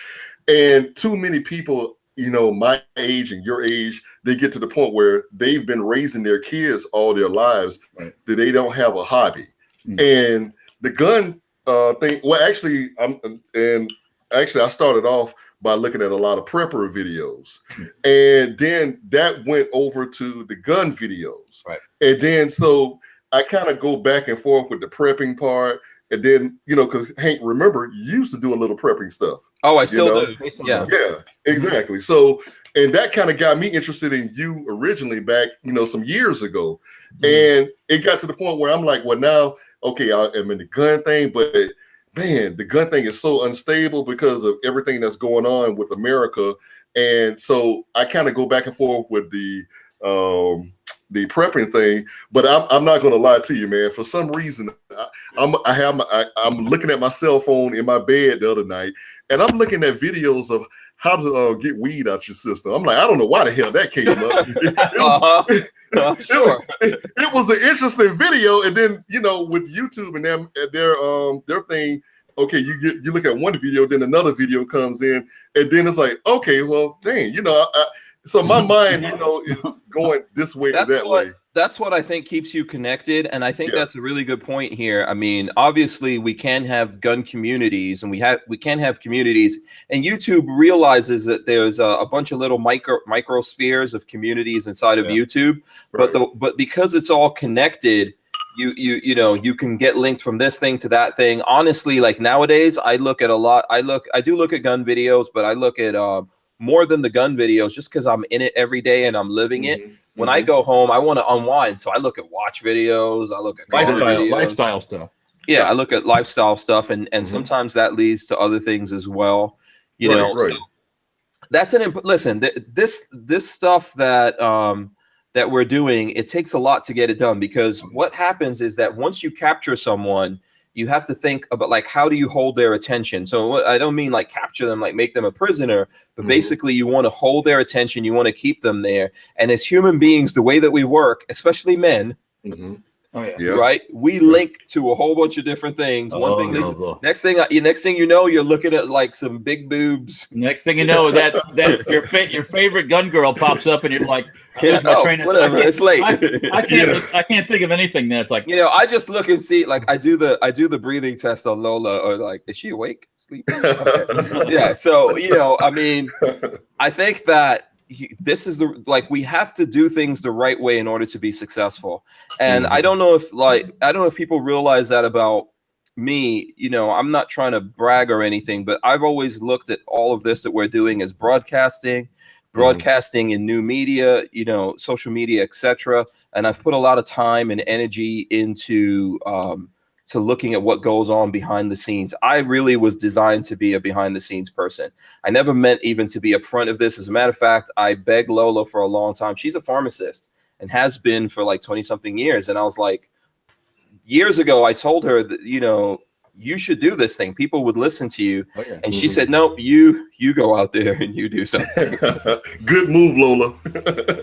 And too many people, my age and your age, they get to the point where they've been raising their kids all their lives that they don't have a hobby. Mm-hmm. And the gun thing. Well, actually, I started off by looking at a lot of prepper videos, and then that went over to the gun videos, right? And then so I kind of go back and forth with the prepping part, and then because Hank, remember, you used to do a little prepping stuff. Oh, I still do. Yeah, exactly. So, and that kind of got me interested in you originally back, some years ago, and it got to the point where I'm like, well, now. Okay, I am in the gun thing, but man, the gun thing is so unstable because of everything that's going on with America. And so I kind of go back and forth with the prepping thing, but I'm not going to lie to you, man. For some reason, I'm looking at my cell phone in my bed the other night, and I'm looking at videos of how to get weed out your system. I'm like, I don't know why the hell that came up. Sure. It was an interesting video, and then with YouTube and them, their thing. Okay, you look at one video, then another video comes in, and then it's like, okay, well, dang, So my mind, is going this way and that way. That's what I think keeps you connected, and I think Yeah. that's a really good point here. I mean, obviously, we can have gun communities, and we can have communities, and YouTube realizes that there's a bunch of little microspheres of communities inside of YouTube, Right. but because it's all connected, you can get linked from this thing to that thing. Honestly, like nowadays, I do look at gun videos, but I look at more than the gun videos just because I'm in it every day and I'm living it. When I go home, I want to unwind. So I look at watch videos. I look at lifestyle stuff. Yeah, I look at lifestyle stuff, and sometimes that leads to other things as well. So that's listen. This stuff that that we're doing, it takes a lot to get it done, because what happens is that once you capture someone, you have to think about like, how do you hold their attention? So I don't mean like capture them, like make them a prisoner, but basically you want to hold their attention. You want to keep them there. And as human beings, the way that we work, especially men, right? We link to a whole bunch of different things. Next thing you know, you're looking at like some big boobs. Next thing you know, that your favorite gun girl pops up, and you're like, whatever. It's late. I can't think of anything that's like. I just look and see. Like I do the breathing test on Lola, or like, is she awake, sleeping? Okay. Yeah. So I mean, I think that this is we have to do things the right way in order to be successful. And I don't know if people realize that about me. I'm not trying to brag or anything, but I've always looked at all of this that we're doing as broadcasting in new media, social media, etc. And I've put a lot of time and energy into to looking at what goes on behind the scenes. I really was designed to be a behind the scenes person. I never meant even to be up front of this. As a matter of fact, I begged Lola for a long time. She's a pharmacist and has been for like 20 something years. And I was like, years ago, I told her that, you should do this thing. People would listen to you. And she said, nope, you go out there and you do something. Good move, Lola.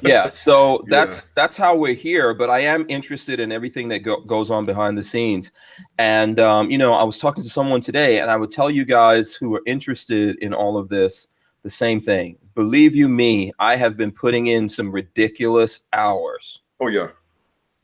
Yeah. So that's how we're here. But I am interested in everything that goes on behind the scenes. And, I was talking to someone today, and I would tell you guys who are interested in all of this, the same thing. Believe you me, I have been putting in some ridiculous hours. Oh, yeah.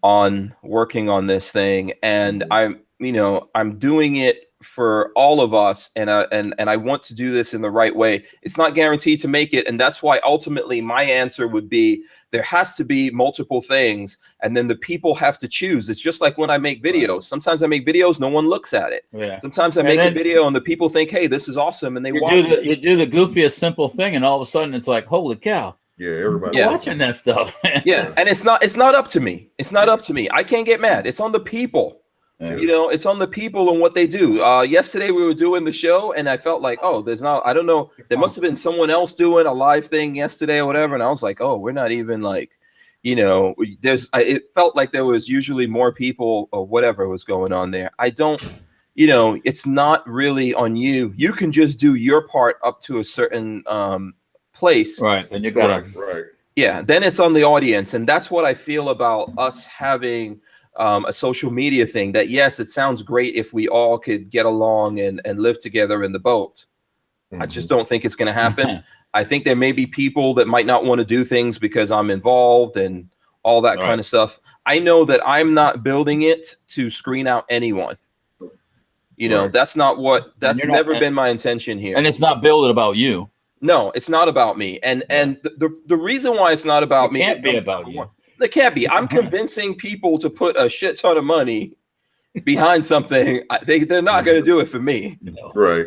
On working on this thing. And I'm doing it for all of us, and I want to do this in the right way. It's not guaranteed to make it, and that's why ultimately my answer would be there has to be multiple things, and then the people have to choose. It's just like when I make videos. Sometimes I make videos, no one looks at it. Yeah. Sometimes I make a video and the people think, hey, this is awesome, and they watch it. You do the goofiest simple thing, and all of a sudden it's like, holy cow. Yeah, everybody watching that stuff. Yeah, and it's not up to me. It's not up to me. I can't get mad. It's on the people. Yeah. It's on the people and what they do. Yesterday we were doing the show, and I felt like, I don't know, there must have been someone else doing a live thing yesterday or whatever, and I was like, we're not even like, it felt like there was usually more people or whatever was going on there. I don't, it's not really on you. You can just do your part up to a certain place, right? And you got right. Yeah, then it's on the audience, and that's what I feel about us having a social media thing. That yes, it sounds great if we all could get along and live together in the boat. I just don't think it's going to happen. I think there may be people that might not want to do things because I'm involved and all that kind of stuff. I know that I'm not building it to screen out anyone. That's never been my intention here. And it's not building about you. No, it's not about me. And the reason why it's not about me, it can't be about you. It can't be. I'm convincing people to put a shit ton of money behind something. They're not going to do it for me. Right.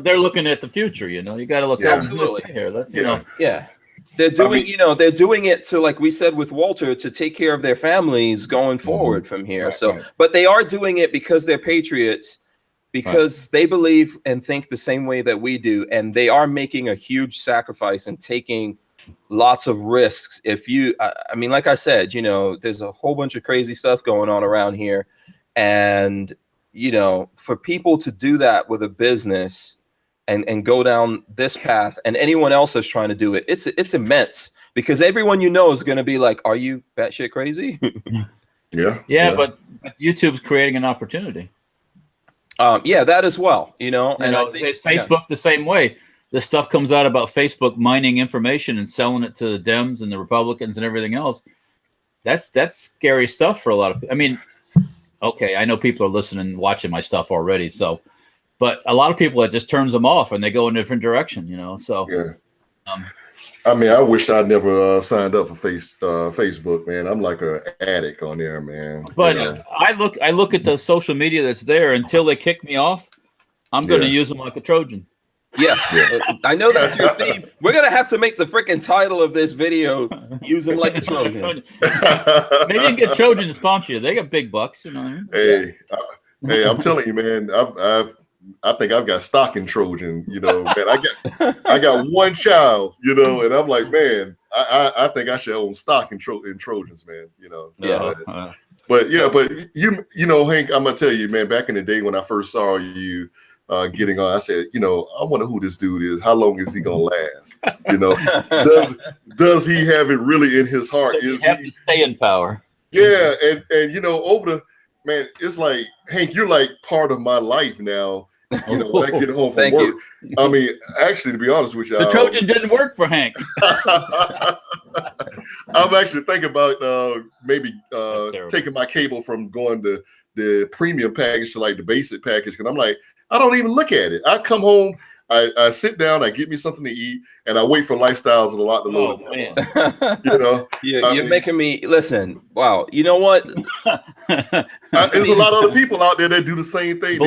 They're looking at the future. You got to look absolutely here. That's They're doing they're doing it to, like we said with Walter, to take care of their families going forward from here. But they are doing it because they're patriots. Because they believe and think the same way that we do, and they are making a huge sacrifice and taking lots of risks. Like I said, there's a whole bunch of crazy stuff going on around here, and for people to do that with a business and go down this path, and anyone else that's trying to do it, it's immense, because everyone is going to be like, "Are you batshit crazy?" Yeah. But YouTube's creating an opportunity. That as well, and I think Facebook the same way. this stuff comes out about Facebook mining information and selling it to the Dems and the Republicans and everything else, that's scary stuff for a lot of people. I mean, okay, I know people are listening and watching my stuff already, so, but a lot of people, it just turns them off and they go in a different direction, you know. So yeah. I mean, I wish I never signed up for Facebook, man. I'm like an addict on there, man. But you know? I look at the social media that's there. Until they kick me off, I'm going to use them like a Trojan. Yes, I know that's your theme. We're gonna have to make the freaking title of this video "Use them like a Trojan." Maybe you can get Trojan to sponsor you. They got big bucks, you know. Hey, I'm telling you, man. I think I've got stock in Trojan. You know, man. I got one child. You know, and I'm like, man, I think I should own stock in Trojans, man. You know. Yeah. But you know, Hank, I'm gonna tell you, man. Back in the day when I first saw you. Getting on, I said, you know, I wonder who this dude is. How long is he gonna last? You know, does he have it really in his heart? Is he have to stay in power? Yeah, and you know, over the man, it's like Hank, you're like part of my life now. You know, when I get home from work. I mean, actually, to be honest with you, the Trojan didn't work for Hank. I'm actually thinking about maybe taking my cable from going to the premium package to like the basic package, because I'm like, I don't even look at it. I come home, I sit down, I get me something to eat, and I wait for Lifestyles and a lot to load. You know, you're making me listen. Wow, you know what? There's a lot of other people out there that do the same thing.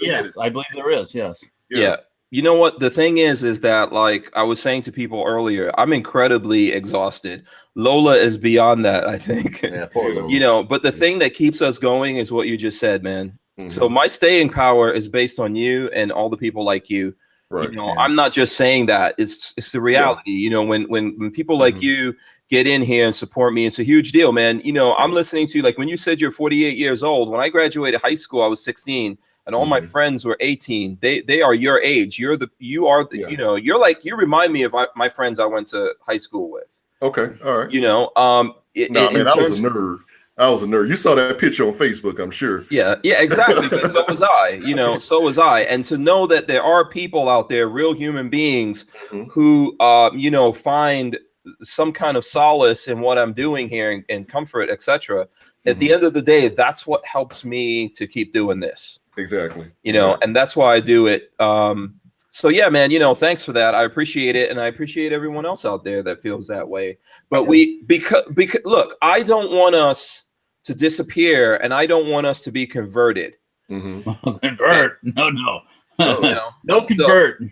Yes, I believe there is. Yes. Yeah. You know what? The thing is that, like I was saying to people earlier, I'm incredibly exhausted. Lola is beyond that, I think. Yeah, poor Lola. You know, but the thing that keeps us going is what you just said, man. So my staying power is based on you and all the people like you. Right. You know, I'm not just saying that. It's the reality. You know, when people like you get in here and support me, it's a huge deal, man. You know, I'm listening to you, like when you said you're 48 years old. When I graduated high school, I was 16, and all my friends were 18. They are your age. You know, you remind me of my friends I went to high school with. Okay, all right. You know, man, I was a nerd. I was a nerd. You saw that picture on Facebook, I'm sure. Yeah, exactly. But so was I, you know, so was I. And to know that there are people out there, real human beings who, you know, find some kind of solace in what I'm doing here and comfort, etc. At the end of the day, that's what helps me to keep doing this. Exactly. You know, and that's why I do it. So yeah, man, you know, thanks for that. I appreciate it. And I appreciate everyone else out there that feels that way. But because look, I don't want us to disappear, and I don't want us to be converted. Convert? No. No convert.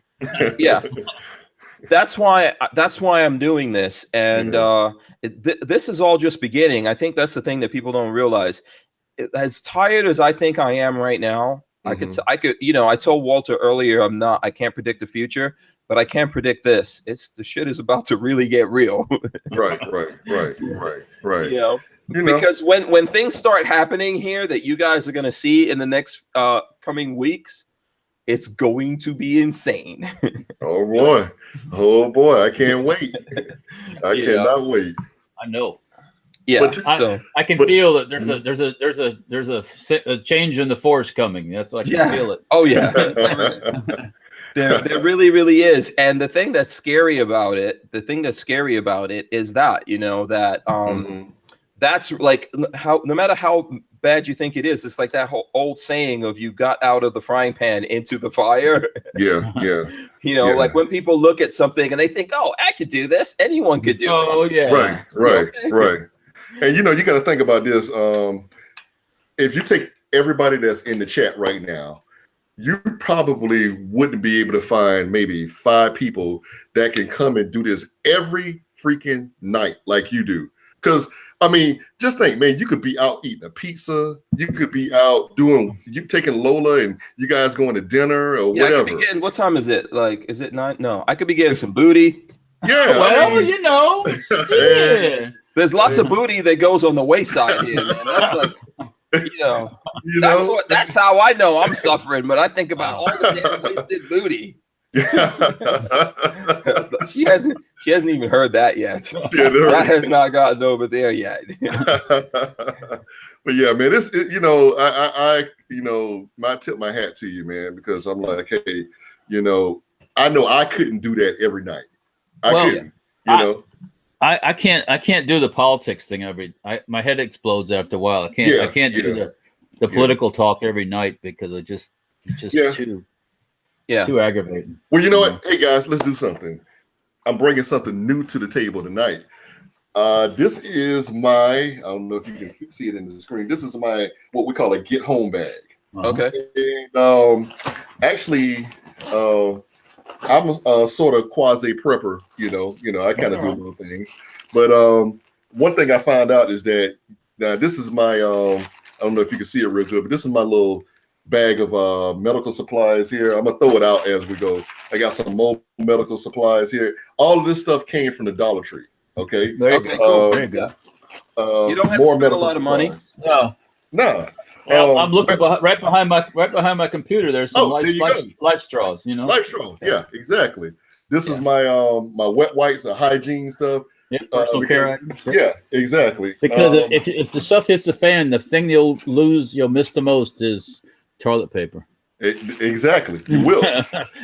Yeah, that's why I'm doing this, and this is all just beginning. I think that's the thing that people don't realize. As tired as I think I am right now, I could, you know, I told Walter earlier, I can't predict the future, but I can predict this. The shit is about to really get real. Right. You know. Because when things start happening here that you guys are going to see in the next coming weeks, it's going to be insane. Oh boy, I can't wait. I cannot wait. I know. Yeah, I can feel that there's a change in the force coming. That's what I can feel it. Oh yeah. There really is. And the thing that's scary about it is that, you know, that that's like how, no matter how bad you think it is, it's like that whole old saying of you got out of the frying pan into the fire. Yeah. You know, like when people look at something and they think, oh, I could do this. Anyone could do it. Oh, yeah. Right. And, you know, you got to think about this. If you take everybody that's in the chat right now, you probably wouldn't be able to find maybe 5 people that can come and do this every freaking night like you do. Because, I mean, just think, man, you could be out eating a pizza. You could be out taking Lola and you guys going to dinner or whatever. I could be getting, what time is it? Like, is it 9? No, I could be getting some booty. Yeah. Well, you know. Yeah. There's lots of booty that goes on the wayside here, man. That's like, that's how I know I'm suffering. But I think about all the damn wasted booty. She hasn't even heard that yet. That has not gotten over there yet. But yeah, man, you know, I you know, I tip my hat to you, man, because I'm like, hey, you know, I know I couldn't do that every night. I couldn't, you know. I can't do the politics thing my head explodes after a while. I can't do the political talk every night because it's just too aggravating. Well, you know what? Hey guys, let's do something. I'm bringing something new to the table tonight. This is I don't know if you can see it in the screen. This is my what we call a get home bag. Okay. And, actually, I'm a sort of quasi prepper. You know, I kind of do little things. But one thing I found out is that now this is my I don't know if you can see it real good, but this is my little bag of medical supplies here. I'm gonna throw it out as we go. I got some more medical supplies here. All of this stuff came from the Dollar Tree. Okay. There you go. Very good. You don't have to spend a lot of money. No. I'm looking right behind my computer. There's some life straws. You know, life straws. Yeah, exactly. This is my my wet wipes and hygiene stuff. Yeah, personal care items. Yeah, exactly. Because if the stuff hits the fan, the thing you'll miss the most is toilet paper. Exactly, you will.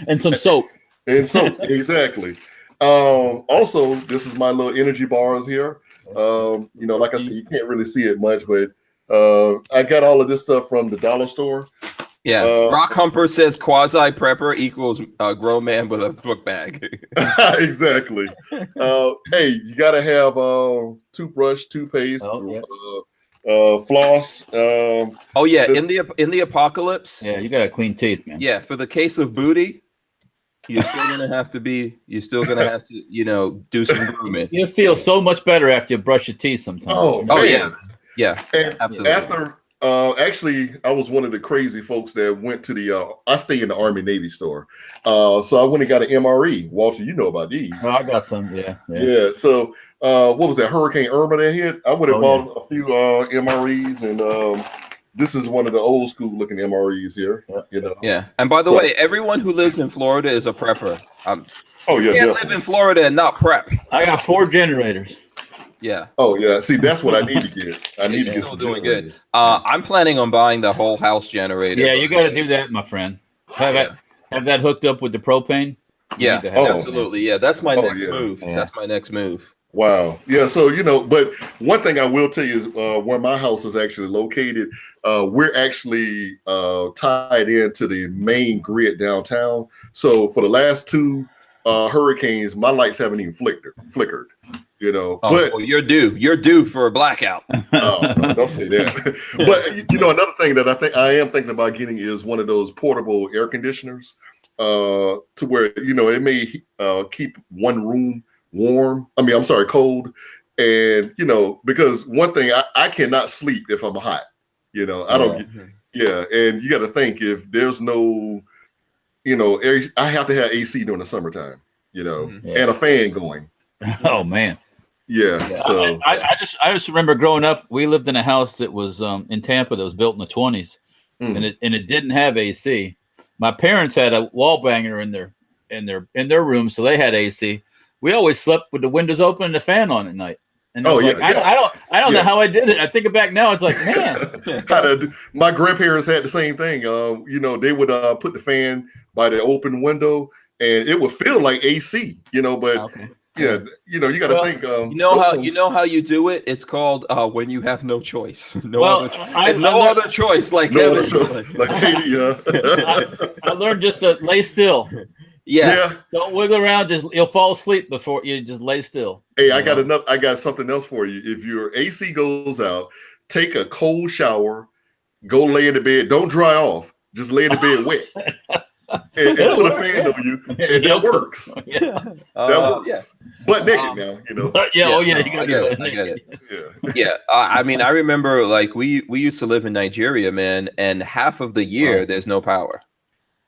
And some soap. Exactly. Also, this is my little energy bars here. You know, like I said, you can't really see it much, but I got all of this stuff from the dollar store. Yeah, Rock Humper says quasi prepper equals a grown man with a book bag. Exactly. Hey, you gotta have toothbrush, toothpaste, floss. Oh yeah, in the apocalypse. Yeah, you gotta clean teeth, man. Yeah, for the case of booty, you're still gonna have to, you know, do some grooming. You feel so much better after you brush your teeth sometimes. Oh yeah, and absolutely. After actually, I was one of the crazy folks that went to the. I stay in the Army Navy store, so I went and got an MRE. Walter, you know about these? Oh, I got some. Yeah. So, what was that Hurricane Irma that hit? I would have bought a few MREs, and this is one of the old school looking MREs here. You know. Yeah, and by the way, everyone who lives in Florida is a prepper. You can't live in Florida and not prep. I got 4 generators. Yeah. Oh yeah. See, that's what I need to get. I need to get some doing good. I'm planning on buying the whole house generator. Yeah, you got to do that, my friend. Have that hooked up with the propane. Yeah, absolutely. Yeah, that's my next move. Yeah. That's my next move. Wow. Yeah. So, you know, but one thing I will tell you is where my house is actually located, we're actually tied into the main grid downtown. So for the last 2 hurricanes, my lights haven't even flickered. You know, but well, you're due for a blackout. Oh, no, don't say that. But you know, another thing that I am thinking about getting is one of those portable air conditioners, to where, you know, it may keep one room warm. Cold. And, you know, because one thing, I cannot sleep if I'm hot. You know, I don't. Yeah, and you got to think, if there's no, you know, I have to have AC during the summertime. You know, and a fan going. Oh man. Yeah. So I just remember growing up, we lived in a house that was in Tampa that was built in the 1920s, and it didn't have AC. My parents had a wall banger in their room, so they had AC. We always slept with the windows open and the fan on at night. And I don't know how I did it. I think back now, it's like, man. My grandparents had the same thing. You know, they would put the fan by the open window, and it would feel like AC. You know, but. Yeah, you know, you got to think. You know how you do it. It's called when you have no choice. Other choice, like Kevin. Like Katie. I learned just to lay still. Yeah. Don't wiggle around. You'll fall asleep before you just lay still. Hey, I got something else for you. If your AC goes out, take a cold shower, go lay in the bed. Don't dry off. Just lay in the bed wet. And put a fan on you, and that works. That works. Yeah. But naked now, you know. I get it. Yeah. I mean, I remember, like, we used to live in Nigeria, man, and half of the year there's no power.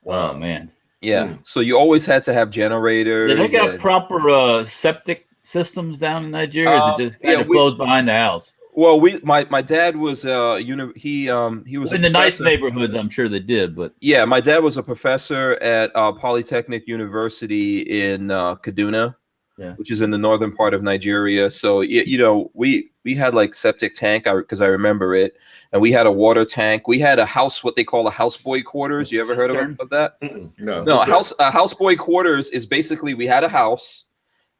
Wow, man. Yeah. So you always had to have generators. Did they got proper septic systems down in Nigeria? Or is it just kind of flows behind the house? Well, my dad was he was in the nice neighborhoods. I'm sure they did, but yeah, my dad was a professor at Polytechnic University in Kaduna, which is in the northern part of Nigeria. So you know, we we had like septic tank because I remember it, and we had a water tank. We had a house, what they call a houseboy quarters. You ever heard of that? No, No, a houseboy quarters is basically we had a house,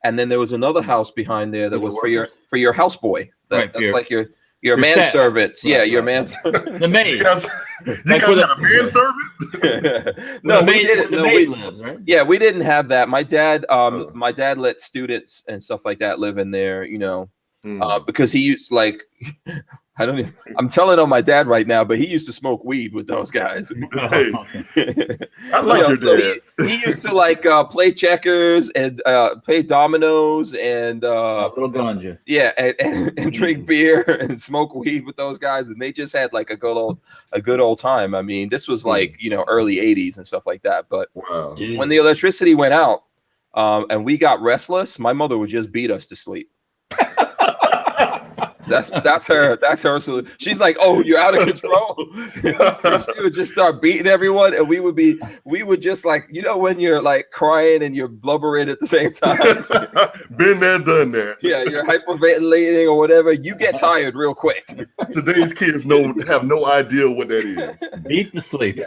and then there was another house behind there that was for your houseboy. That's like your manservants. Yeah, your man. The maid. You guys had a manservant? No, we didn't. No, we lives, right? Yeah, we didn't have that. My dad let students and stuff like that live in there, because he used like I'm telling on my dad right now, but he used to smoke weed with those guys. Hey, I like your dad. He used to like play checkers and play dominoes and little ganja. Yeah, and drink beer and smoke weed with those guys, and they just had like a good old time. I mean, this was like early '80s and stuff like that. But when the electricity went out and we got restless, my mother would just beat us to sleep. That's her solution. She's like, "Oh, you're out of control." She would just start beating everyone, and we would just like, when you're like crying and you're blubbering at the same time. Been there, done that. Yeah, you're hyperventilating or whatever. You get tired real quick. Today's kids have no idea what that is. Beat to sleep.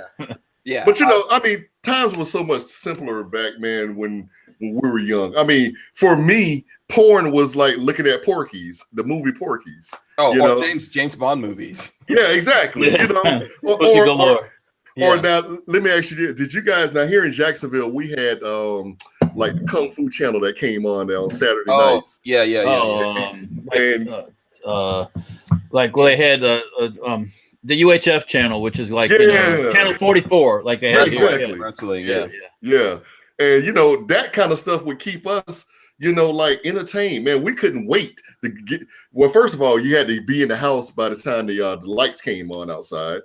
Yeah. But I mean, times were so much simpler back, man, when we were young. I mean, for me, porn was like looking at Porky's, the movie Porky's. Or James Bond movies. Yeah, exactly. Yeah. Or now, let me ask you this. Did you guys, now here in Jacksonville, we had like the Kung Fu channel that came on Saturday nights. Yeah. They had the UHF channel, which is like channel 44, like they had wrestling. Yeah. And that kind of stuff would keep us, like entertained. Man, we couldn't wait to get. Well, first of all, you had to be in the house by the time the lights came on outside.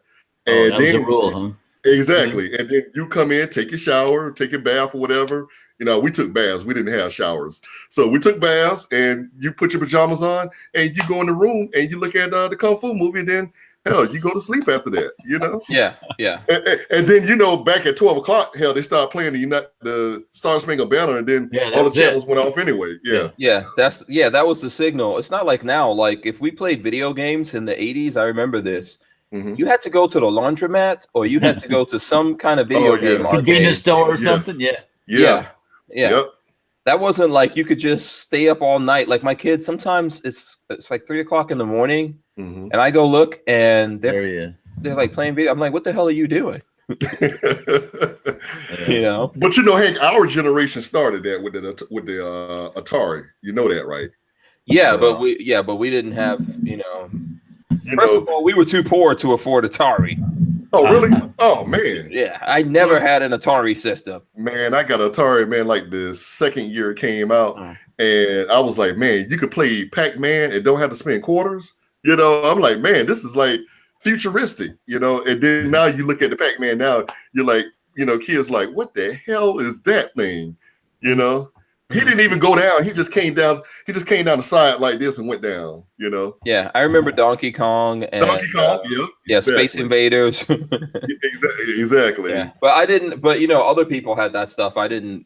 And that was a rule, huh? Exactly. And then you come in, take your shower, take your bath or whatever. We took baths. We didn't have showers. So we took baths, and you put your pajamas on, and you go in the room, and you look at the Kung Fu movie, and then hell, you go to sleep after that, Yeah. And then, back at 12 o'clock, hell, they start playing the Star Spangled Banner, and then all the channels went off anyway. Yeah. That was the signal. It's not like now. Like if we played video games in the 80s, I remember this. Mm-hmm. You had to go to the laundromat, or you had to go to some kind of video game arcade. Convenience store or something. Yeah. Yep. That wasn't like you could just stay up all night. Like my kids, sometimes it's like 3 o'clock in the morning, and I go look, and they're like playing video. I'm like, what the hell are you doing? But Hank, our generation started that with the Atari. You know that, right? Yeah, but we didn't have, First of all, we were too poor to afford Atari. Oh, really? Oh, man. Yeah, I never had an Atari system. Man, I got Atari, man, like the second year it came out. And I was like, man, you could play Pac-Man and don't have to spend quarters. I'm like, man, this is like futuristic, And then now you look at the Pac-Man now, you're like, kids like, what the hell is that thing? He didn't even go down. He just came down. He just came down the side like this and went down. Yeah, I remember Donkey Kong. And, exactly. Space Invaders. Exactly. Yeah, but I didn't. But other people had that stuff. I didn't.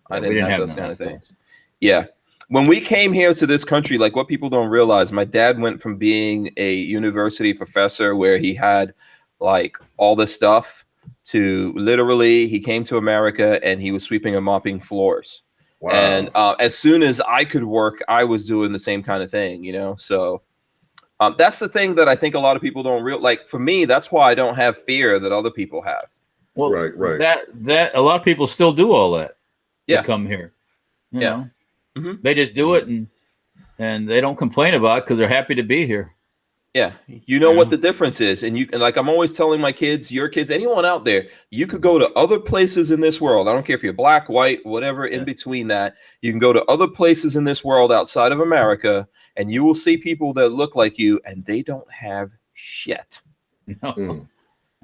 I didn't have those kind of things. Yeah, when we came here to this country, like what people don't realize, my dad went from being a university professor where he had like all this stuff to literally he came to America and he was sweeping and mopping floors. Wow. And as soon as I could work, I was doing the same kind of thing, So that's the thing that I think a lot of people don't realize. Like for me, that's why I don't have fear that other people have. Well, right. That a lot of people still do all that. Yeah, to come here. You know? They just do it and they don't complain about it because they're happy to be here. Yeah, what the difference is, and like I'm always telling my kids, your kids, anyone out there, you could go to other places in this world. I don't care if you're black, white, whatever in between that. You can go to other places in this world outside of America, and you will see people that look like you, and they don't have shit. No.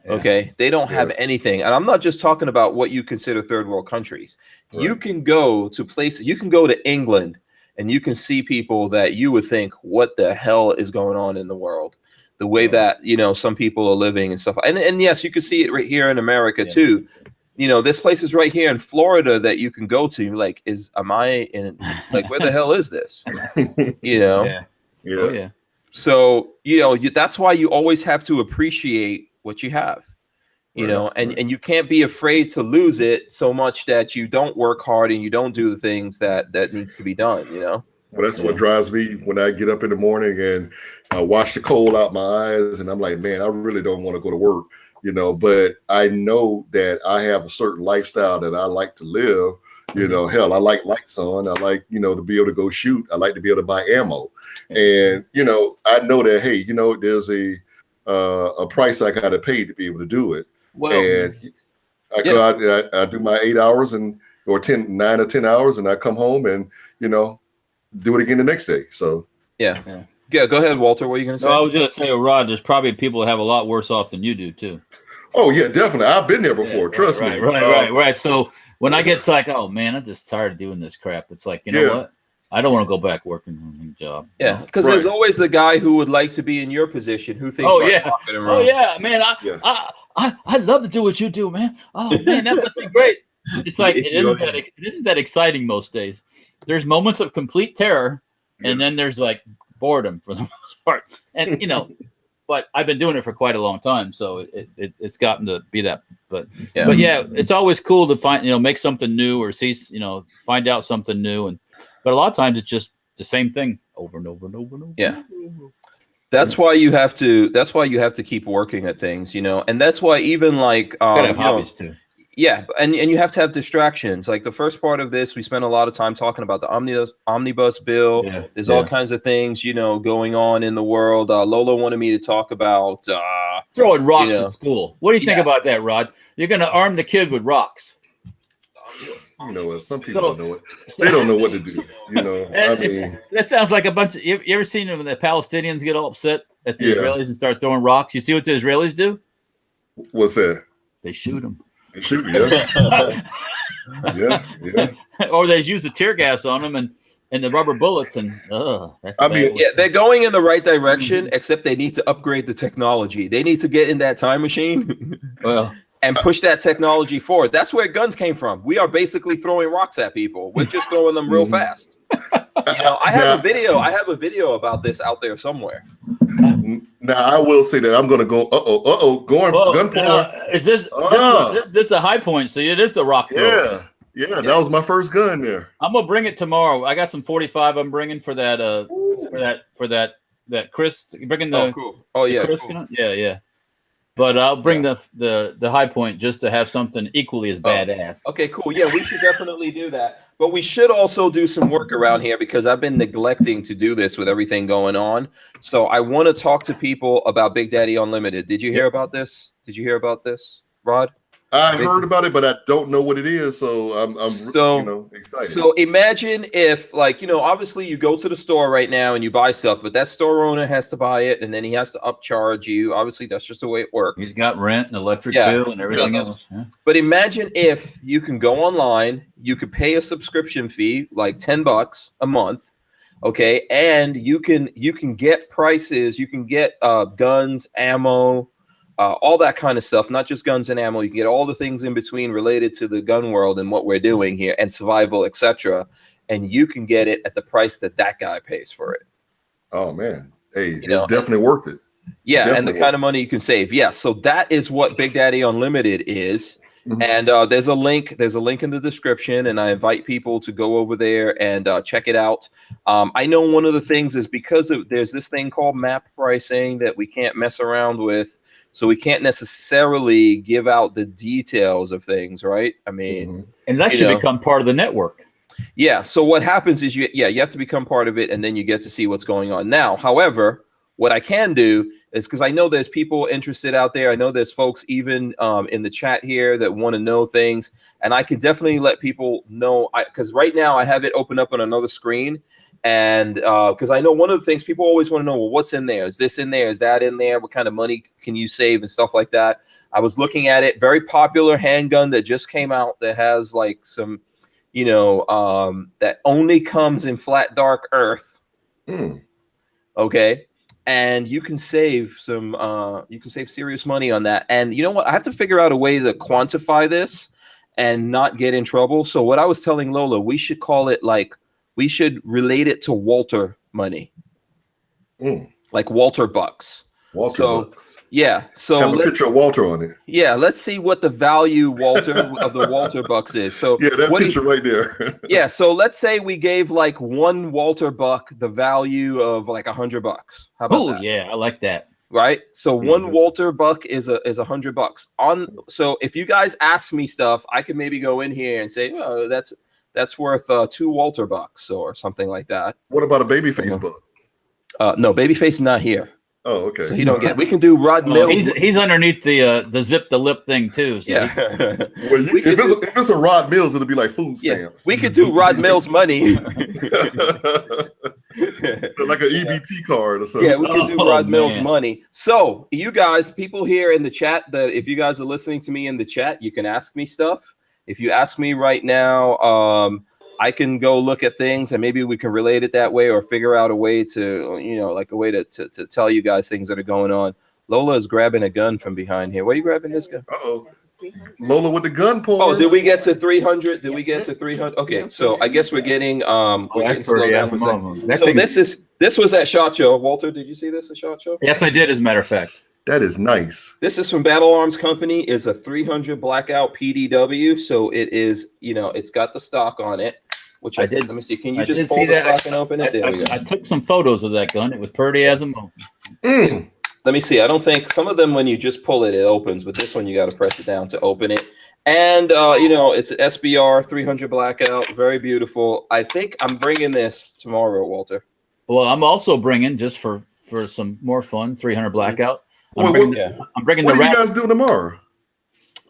Okay, they don't have anything, and I'm not just talking about what you consider third world countries. Right. You can go to places. You can go to England. And you can see people that you would think, what the hell is going on in the world? The way that, some people are living and stuff. And yes, you can see it right here in America too. This place is right here in Florida that you can go to. Like, am I in, like, where the hell is this? Yeah. Oh, yeah. So, that's why you always have to appreciate what you have, and you can't be afraid to lose it so much that you don't work hard and you don't do the things that needs to be done, Well, that's what drives me when I get up in the morning and I wash the coal out my eyes and I'm like, man, I really don't want to go to work, but I know that I have a certain lifestyle that I like to live. Hell, I like lights on. I like, to be able to go shoot. I like to be able to buy ammo. And, I know that, hey, there's a price I got to pay to be able to do it. Well, and I go out, I do my 8 hours or 9 or 10 hours and I come home and, do it again the next day. So, yeah. Go ahead, Walter. What are you going to say? No, I was just saying, Rod, there's probably people that have a lot worse off than you do, too. Oh, yeah, definitely. I've been there before. Trust me. Right. So when I get like, oh, man, I'm just tired of doing this crap. It's like, you know what? I don't want to go back working on a job. Yeah, because there's always the guy who would like to be in your position who thinks, man, I love to do what you do, man. Oh, man, that would be great. It's like, it isn't that exciting most days. There's moments of complete terror, and then there's like boredom for the most part. And, but I've been doing it for quite a long time, so it's gotten to be that. But it's always cool to find, make something new or see, find out something new. But a lot of times it's just the same thing over and over and over and over. Yeah. That's why you have to keep working at things, and that's why even like hobbies too. Yeah, and you have to have distractions. Like the first part of this, we spent a lot of time talking about the omnibus bill. Yeah. There's all kinds of things, going on in the world. Lola wanted me to talk about throwing rocks at school. What do you think about that, Rod? You're going to arm the kid with rocks. Some people don't know it. They don't know what to do. That sounds like a bunch of. You ever seen when the Palestinians get all upset at the Israelis and start throwing rocks? You see what the Israelis do? What's that? They shoot them. They shoot, yeah. Or they use the tear gas on them and the rubber bullets and they're going in the right direction, except they need to upgrade the technology. They need to get in that time machine. And push that technology forward. That's where guns came from. We are basically throwing rocks at people. We're just throwing them real fast. I have a video about this out there somewhere. Now I will say that I'm going to go. Gunpoint. Is this is a high point? So it is the rock thrower. Yeah. That was my first gun there. I'm gonna bring it tomorrow. I got some 45. I'm bringing for that. For that Chris. Bringing the. Oh, cool. Oh yeah. Cool. Yeah. But I'll bring the high point just to have something equally as badass. Okay, cool. Yeah, we should definitely do that. But we should also do some work around here because I've been neglecting to do this with everything going on. So I want to talk to people about Big Daddy Unlimited. Did you hear about this? Did you hear about this, Rod? I heard about it, but I don't know what it is. So I'm excited. So imagine if, obviously you go to the store right now and you buy stuff, but that store owner has to buy it and then he has to upcharge you. Obviously, that's just the way it works. He's got rent and electric bill and everything else. Yeah. But imagine if you can go online, you could pay a subscription fee, like $10 a month. Okay. And you can get prices, you can get guns, ammo, all that kind of stuff, not just guns and ammo. You can get all the things in between related to the gun world and what we're doing here and survival, etc. And you can get it at the price that guy pays for it. Oh, man. Hey, it's definitely worth it. Yeah, definitely, and the kind of money you can save. Yeah, so that is what Big Daddy Unlimited is. Mm-hmm. And there's a link in the description, and I invite people to go over there and check it out. I know one of the things is because there's this thing called map pricing that we can't mess around with. So we can't necessarily give out the details of things, right? I mean, and that should become part of the network. Yeah. So what happens is you have to become part of it, and then you get to see what's going on. Now, however, what I can do is, because I know there's people interested out there. I know there's folks even in the chat here that want to know things, and I can definitely let people know. Because right now I have it open up on another screen. And because I know one of the things people always want to know, well, what's in there? Is this in there? Is that in there? What kind of money can you save and stuff like that? I was looking at it. Very popular handgun that just came out that has like some, that only comes in flat, dark earth. Okay. And you can save serious money on that. And you know what? I have to figure out a way to quantify this and not get in trouble. So what I was telling Lola, we should call it we should relate it to Walter money. like Walther bucks. Walter So, bucks. Yeah. So Have a picture of Walter on it. yeah, let's see what the value, Walter, of the Walter bucks is. So Yeah, that what do picture right there. yeah, so let's say we gave like one Walter buck the value of like $100. How about Oh that? yeah, I like that. Right. So one Mhm. Walter buck is $100 on. So if you guys ask me stuff, I could maybe go in here and say, oh, that's worth 2 Walter bucks or something like that. What about a baby Facebook? No, Babyface is not here, Oh, okay. so he don't get. We can do Rod Oh, Mills. he's underneath the zip the lip thing too. So Yeah. Well, We could do- if it's a Rod Mills, it'll be like food Yeah, stamps. we could do Rod Mills money. Like an EBT card or something. Yeah, we could do Oh, Rod Mills man. money. So you guys, people here in the chat, that if you guys are listening to me in the chat, you can ask me stuff. If you ask me right now, I can go look at things and maybe we can relate it that way or figure out a way to, like a way to tell you guys things that are going on. Lola is grabbing a gun from behind here. Where are you grabbing this gun? Uh-oh. Lola with the gun porn. Oh, did we get to 300? Did we get to 300? Okay, so I guess we're getting we're getting that's slowed pretty down for a second. awesome. That So thing- this was at SHOT Show. Walter, did you see this at SHOT Show? yes, I did. As a matter of fact, That is nice. This is from Battle Arms Company. Is a 300 blackout PDW. So it is, it's got the stock on it. Which I did. Let me see. Can you I just did pull see the that. stock and open it? There we go. I took some photos of that gun. It was pretty as a mo. Mm. Let me see. I don't think some of them when you just pull it, it opens, but this one you got to press it down to open it. And it's an SBR 300 blackout, very beautiful. I think I'm bringing this tomorrow, Walter. Well, I'm also bringing just for some more fun 300 blackout. Well, I'm bringing What the do you rap, guys do tomorrow?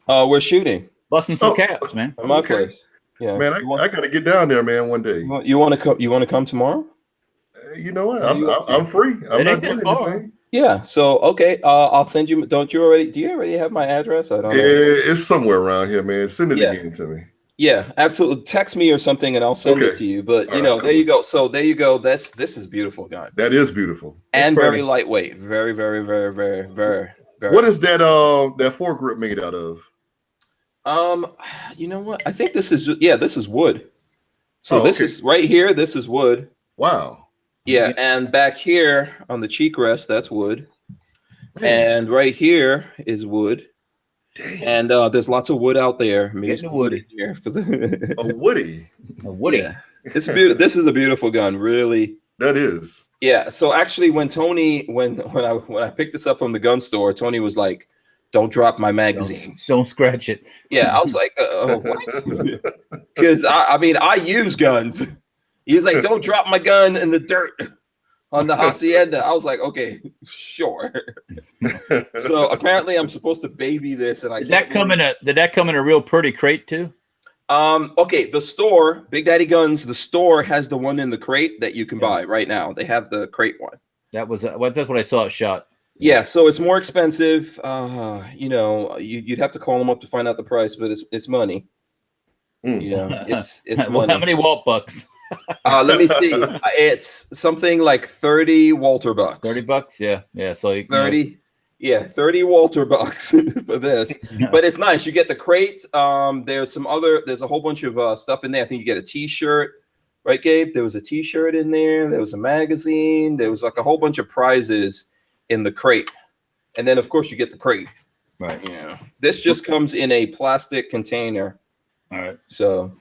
We're shooting busting some Oh. caps, man. at my Okay. place. Yeah, Man, I got to get down there, man, one day. you want to come? You want to come tomorrow? You know what? Are you I'm free. I'm It not ain't doing that far. anything. Yeah. So okay, I'll send you. Do you already have my address? I don't know. It's somewhere around here, man. Send it Yeah. again to me. Yeah, absolutely. Text me or something, and I'll send it Okay. to you. But All right, there cool. you go. So there you go. This is beautiful gun That is beautiful. and pretty. very lightweight. Very, very, very, very, very, very. What is that that foregrip made out of? You know what? I think this is this is wood. So Oh, this okay. is right here. This is wood. Wow. Yeah, and back here on the cheek rest, that's wood. And right here is wood. Dang. And there's lots of wood out there. Maybe Getting some the wood. in here for the. A Woody. A Woody. Yeah. It's beautiful. This is a beautiful gun, really. That is. Yeah. So actually, when I picked this up from the gun store, Tony was like, "Don't drop my magazines." Don't scratch it. Yeah, I was like, what? Because I use guns. He was like, "Don't drop my gun in the dirt on the hacienda." I was like, "Okay, sure." So apparently, I'm supposed to baby this, and I Did that come in a real pretty crate too? Okay, the store, Big Daddy Guns, the store has the one in the crate that you can buy right now. They have the crate one. That's what I saw at SHOT. Yeah, so it's more expensive. You'd have to call them up to find out the price, but it's money. Mm. Yeah, it's Well, money. how many Walt bucks? Let me see. It's something like 30 Walter bucks. $30? Yeah. So you 30. Yeah, 30 Walter bucks for this. But it's nice. You get the crate. There's a whole bunch of stuff in there. I think you get a t-shirt, right, Gabe? There was a t-shirt in there. There was a magazine. There was like a whole bunch of prizes in the crate. And then of course you get the crate. Right. Yeah. This just comes in a plastic container. All right. So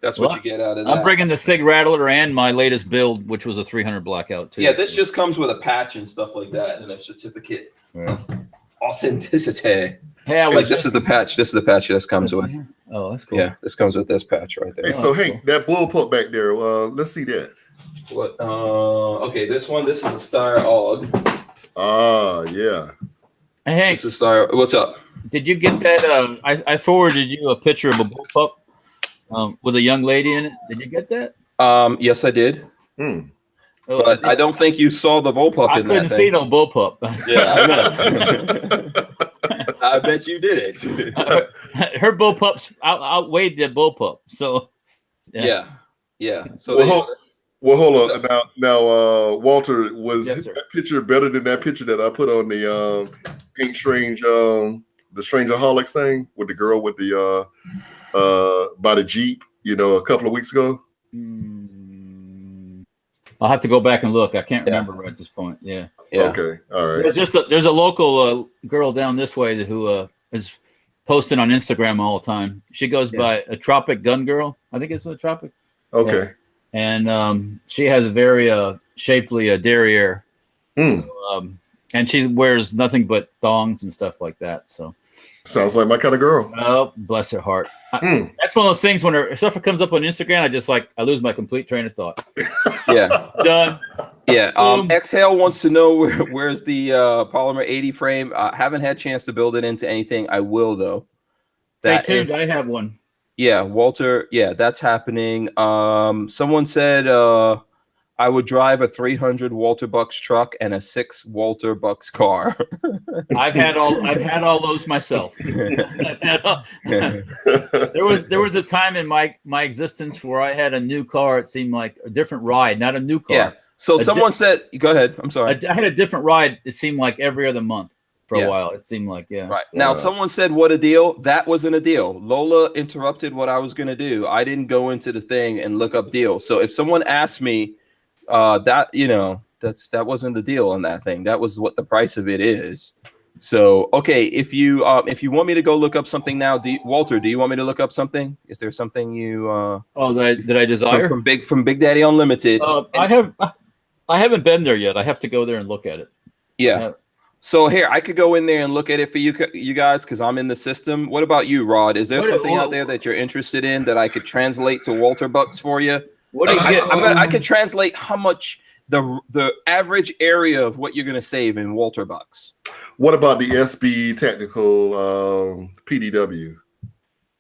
that's what Well, you get out of that. I'm bringing the Sig Rattler and my latest build, which was a 300 blackout too. Yeah, this just comes with a patch and stuff like that and a certificate Yeah. of authenticity. Hey, I was Like this is the patch. This is the patch this comes with. Oh, that's cool. Yeah, this comes with this patch right Hey, there. so Oh, Hank, cool. that bullpup back there. Let's see that. What? Okay, this is a Star Og. Ah, yeah. Hey, Hank, This is Star. What's up? did you get that? I forwarded you a picture of a bullpup with a young lady in it. Did you get that? Yes, I did, Hmm. Oh, but I don't think you saw the bullpup I in couldn't that see thing. no bullpup. Yeah, I know. I bet you did it. Her bullpups outweighed the bullpup. So Yeah. So Well, there you hold- go. Well, hold on. Now, Walter, was Yes, sir. that picture better than that picture that I put on the Pink Strange, the Strangerholics thing with the girl with the by the Jeep, a couple of weeks ago? I'll have to go back and look. I can't Yeah. remember right at this point. Yeah. Yeah. Okay. All right. There's a local girl down this way who is posting on Instagram all the time. She goes by a Tropic Gun Girl. I think it's a Tropic. Okay. And she has a very shapely derriere. So, and she wears nothing but thongs and stuff like that. So sounds like my kind of girl. Oh, bless her heart. That's one of those things when her stuff comes up on Instagram, I lose my complete train of thought. Yeah. Done. Yeah. Exhale wants to know where's the polymer 80 frame. I haven't had a chance to build it into anything. I will though. Stay tuned. I have one. Yeah, Walter. Yeah, that's happening. Someone said I would drive a 300 Walter Bucks truck and a 6 Walter Bucks car. I've had all those myself. There was a time in my existence where I had a new car. It seemed like a different ride, not a new car. Yeah. So someone said, go ahead. I'm sorry. I had a different ride. It seemed like every other month for a while. It seemed like, Right. Now, someone said, what a deal. That wasn't a deal. Lola interrupted what I was going to do. I didn't go into the thing and look up deals. So if someone asked me that wasn't the deal on that thing. That was what the price of it is. So, okay. If you want me to go look up something now, Walter, do you want me to look up something? Is there something you, that I desire from Big Daddy Unlimited? I haven't been there yet. I have to go there and look at it. Yeah. So here, I could go in there and look at it for you guys because I'm in the system. What about you, Rod? Is there something out there that you're interested in that I could translate to Walter Bucks for you? What do you get? I could translate how much the average area of what you're going to save in Walter Bucks. What about the SB Technical PDW?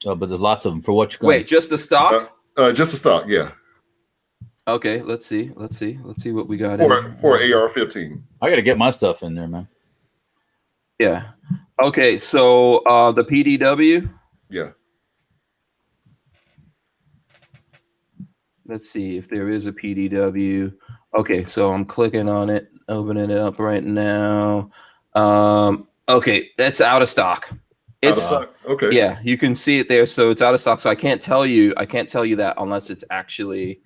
Oh, but there's lots of them. For what you're Wait, just the stock? Just the stock, yeah. Okay, let's see what we got for AR-15. I got to get my stuff in there, man. Yeah. Okay, so the PDW. Yeah. Let's see if there is a PDW. Okay, so I'm clicking on it, opening it up right now. Okay, that's out of stock. It's okay. Yeah, you can see it there. So it's out of stock. So I can't tell you that unless it's actually.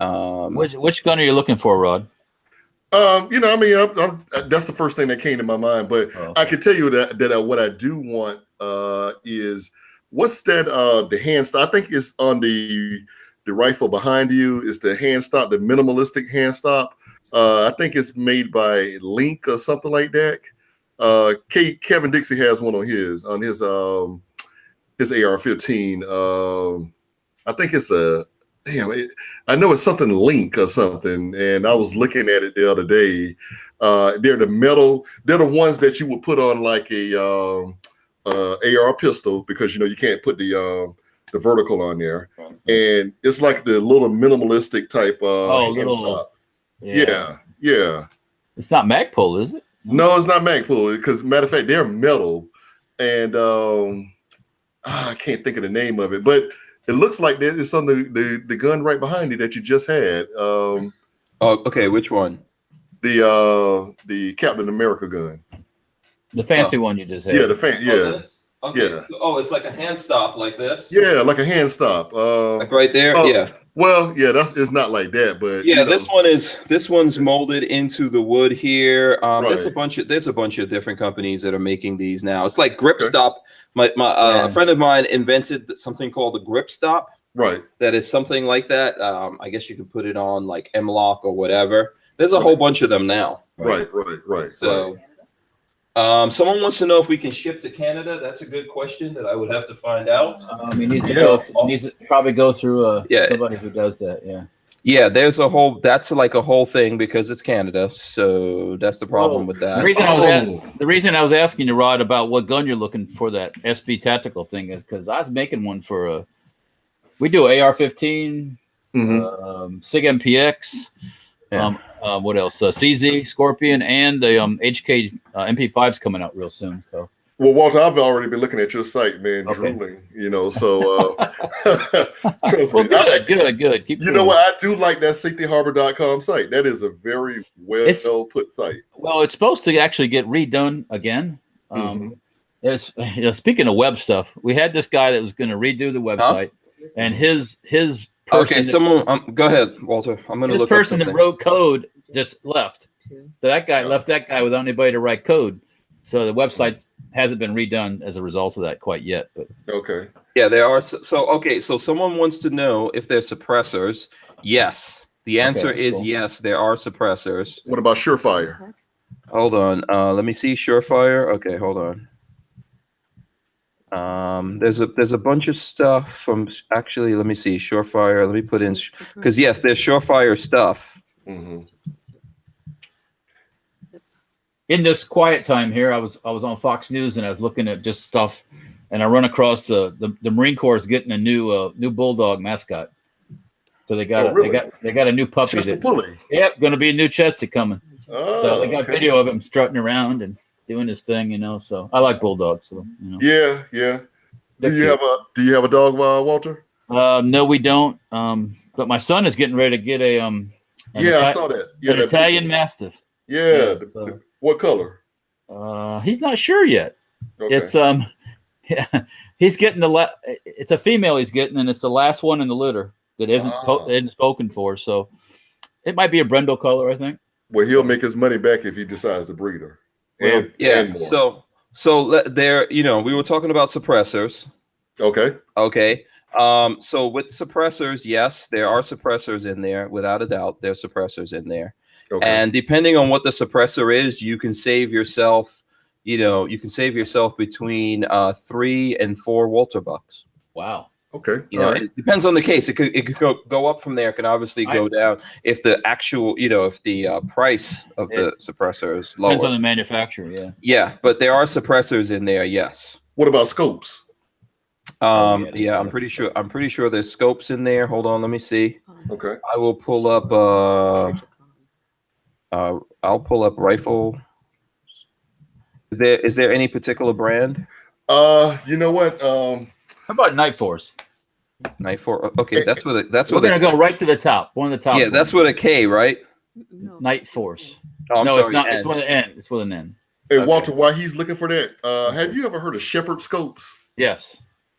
Which gun are you looking for, Rod? I'm that's the first thing that came to my mind. But I can tell you that what I do want is what's that? The hand stop. I think it's on the rifle behind you. Is the hand stop, the minimalistic hand stop. I think it's made by Link or something like that. Kevin Dixie has one on his AR-15. I think it's I know it's something Link or something, and I was looking at it the other day. They're the ones that you would put on like a AR pistol because you can't put the vertical on there, and it's like the little minimalistic type hand stop. Yeah. It's not Magpul, is it? No, it's not Magpul because matter of fact, they're metal, and I can't think of the name of it, but it looks like it's on the gun right behind you that you just had. Okay, which one? The Captain America gun. The fancy one you just had. Yeah, yeah. Okay. Yeah. Oh, it's like a hand stop like this? Yeah, like a hand stop. Like right there? Yeah. Well, yeah, it's not like that, but yeah, this one's molded into the wood here. Right. There's a bunch of different companies that are making these now. It's like grip stop. A friend of mine invented something called the grip stop. Right. That is something like that. I guess you can put it on like M-Lock or whatever. There's a whole bunch of them now. Right. So someone wants to know if we can ship to Canada. That's a good question that I would have to find out. He needs to probably go through somebody who does that. Yeah. Yeah, that's like a whole thing because it's Canada. So that's the problem with that. The reason I was asking you, Rod, about what gun you're looking for that SB tactical thing is because I was making one for we do AR-15, SIG MPX, what else? CZ, Scorpion, and the HK MP5's coming out real soon. So. Well, Walter, I've already been looking at your site, man, drooling. So trust me. Good. Keep know what? I do like that safetyharbor.com site. That is a very well put site. Well, it's supposed to actually get redone again. Speaking of web stuff, we had this guy that was going to redo the website, and his person. Okay, someone go ahead, Walter. I'm going to look. This person that wrote code just left. too. So that guy left that guy without anybody to write code. So the website hasn't been redone as a result of that quite yet. But Okay. Yeah, there are. So okay, so someone wants to know if they're suppressors. Yes, the answer that's is cool. yes. There are suppressors. What about Surefire? Hold on. Let me see. Surefire. Okay, hold on. There's a bunch of stuff from actually. Let me see. Surefire. Let me put in because yes, there's Surefire stuff. Mm-hmm. in this quiet time here, I was on Fox News and I was looking at just stuff, and I run across the Marine Corps is getting a new bulldog mascot. So they got they got a new puppy. Chester Pulley. Yep, going to be a new Chesty coming. Oh, So they got video of him strutting around and doing his thing, you know. So I like bulldogs. So, you know. Yeah. Do you have a dog, Walter? No, we don't. But my son is getting ready to get a I saw that. Yeah, an Italian Mastiff. Yeah. So, what color? he's not sure yet. Okay. It's he's getting it's a female he's getting, and it's the last one in the litter that isn't spoken for. So it might be a brindle color, I think. Well, he'll make his money back if he decides to breed her. And more. So there, we were talking about suppressors. Okay. So with suppressors, yes, there are suppressors in there, without a doubt. There's suppressors in there. Okay. And depending on what the suppressor is, you can save yourself, between 3 and 4 Walther bucks. Wow. Okay. It depends on the case. It could go up from there. It can obviously go down if the actual, if the price of the suppressor is lower. Depends on the manufacturer. Yeah. Yeah, but there are suppressors in there. Yes. What about scopes? I'm pretty sure there's scopes in there. Hold on, let me see. Okay. I will pull up. I'll pull up rifle. Is there any particular brand? You know what? How about Night Force? Night Force. Okay, that's what. We're gonna go right to the top. One of the top. Yeah, that's with a K, right? No. Night Force. Oh, no, sorry, it's not. N. It's with an N. It's with an N. Hey, Okay. Walter, while he's looking for that, have you ever heard of Shepherd scopes? Yes.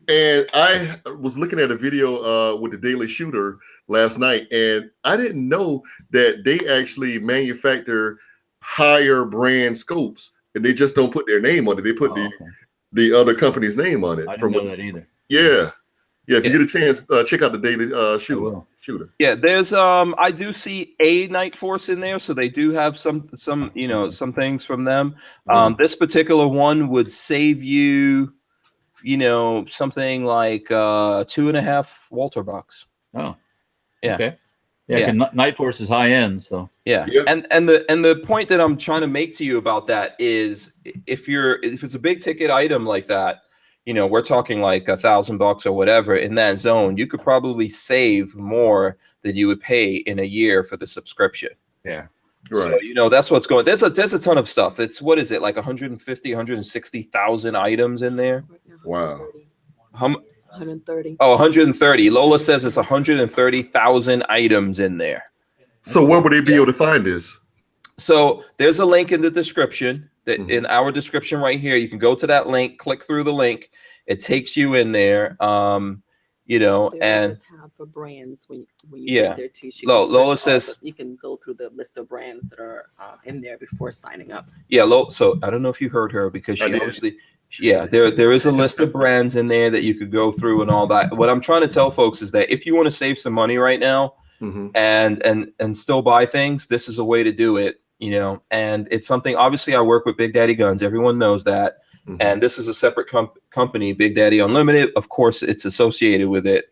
And I was looking at a video with the Daily Shooter last night, and I didn't know that they actually manufacture higher brand scopes, and they just don't put their name on it. They put the other company's name on it. I didn't know that either. Yeah. If you get a chance, check out the Daily Shooter. Yeah, there's I do see a Night Force in there, so they do have some things from them. This particular one would save you, something like 2.5 Walther bucks. Oh, yeah. Okay. Yeah. Night Force is high end, so yeah. And the point that I'm trying to make to you about that is if it's a big ticket item like that, we're talking like $1,000 or whatever in that zone, you could probably save more than you would pay in a year for the subscription. Yeah. Right. So, that's what's going. There's a ton of stuff. It's what is it, like 160,000 items in there? Wow. 130. Oh, 130. Lola says it's 130,000 items in there. So where would they be able to find this? So there's a link in the description in our description right here. You can go to that link, click through the link. It takes you in there. There's and a tab for brands when you get there too. Lola says you can go through the list of brands that are in there before signing up. Yeah, so I don't know if you heard her because she obviously, there is a list of brands in there that you could go through and all that. What I'm trying to tell folks is that if you want to save some money right now and still buy things, this is a way to do it. And it's something. Obviously, I work with Big Daddy Guns. Everyone knows that. And this is a separate company, Big Daddy Unlimited. Of course, it's associated with it.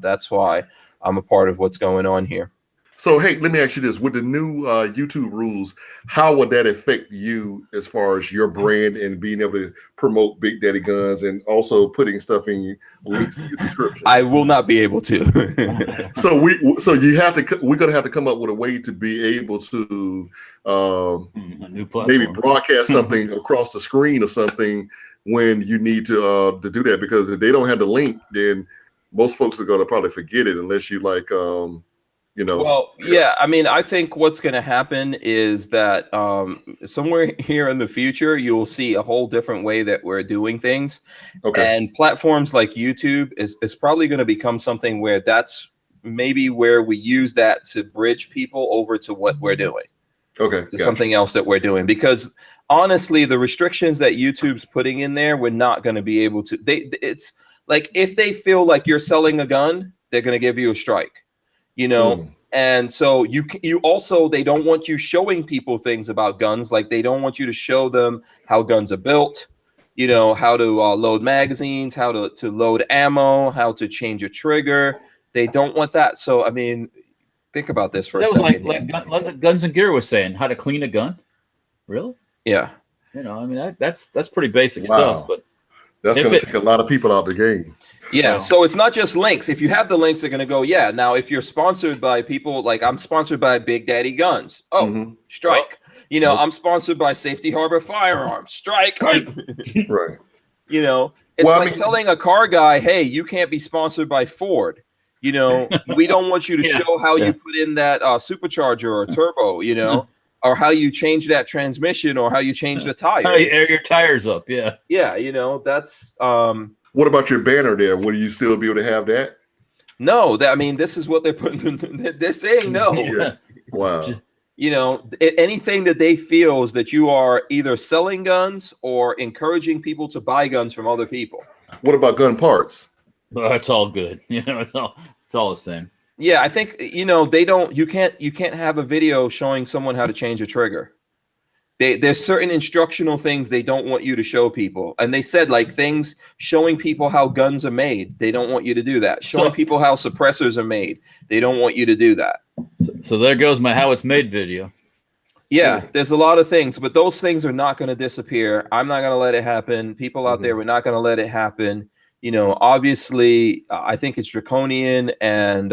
That's why I'm a part of what's going on here. So, hey, let me ask you this. With the new YouTube rules, how would that affect you as far as your brand and being able to promote Big Daddy Guns and also putting stuff in links in your description? I will not be able to. So we're going to have to come up with a way to be able to maybe broadcast something across the screen or something when you need to do that, because if they don't have the link, then most folks are going to probably forget it unless you Well, yeah. I mean, I think what's going to happen is that somewhere here in the future, you will see a whole different way that we're doing things. Okay. And platforms like YouTube is probably going to become something where that's maybe where we use that to bridge people over to what we're doing. Okay. There's something else that we're doing, because honestly, the restrictions that YouTube's putting in there, we're not going to be able to. It's like if they feel like you're selling a gun, they're going to give you a strike, you know. And so you also, they don't want you showing people things about guns. Like they don't want you to show them how guns are built, you know, how to load magazines, how to load ammo, how to change a trigger. They don't want that. So I mean, think about this for a second. Like Guns and Gear was saying, how to clean a gun. Really? Yeah. You know, I mean, that's pretty basic stuff, but that's going to take a lot of people out the game. Yeah. Wow. So it's not just links. If you have the links, they're going to go, yeah. Now, if you're sponsored by people, like I'm sponsored by Big Daddy Guns. Oh, strike. You know, I'm sponsored by Safety Harbor Firearms. Strike. Right. You know, it's telling a car guy, hey, you can't be sponsored by Ford. You know, we don't want you to show how you put in that supercharger or turbo, you know, or how you change that transmission or how you change the tire. How you air your tires up. Yeah. Yeah. You know, that's. What about your banner there? Will you still be able to have that? No, I mean, this is what they're putting. They're saying no. Yeah. Wow. You know, anything that they feel is that you are either selling guns or encouraging people to buy guns from other people. What about gun parts? Well, that's all good. You know, it's all the same. Yeah, I think, you know, you can't have a video showing someone how to change a trigger. There's certain instructional things they don't want you to show people. And they said like things showing people how guns are made. They don't want you to do that. Showing people how suppressors are made. They don't want you to do that. So there goes my how it's made video. Yeah, there's a lot of things, but those things are not going to disappear. I'm not going to let it happen. People out there, we're not going to let it happen. You know, obviously, I think it's draconian, and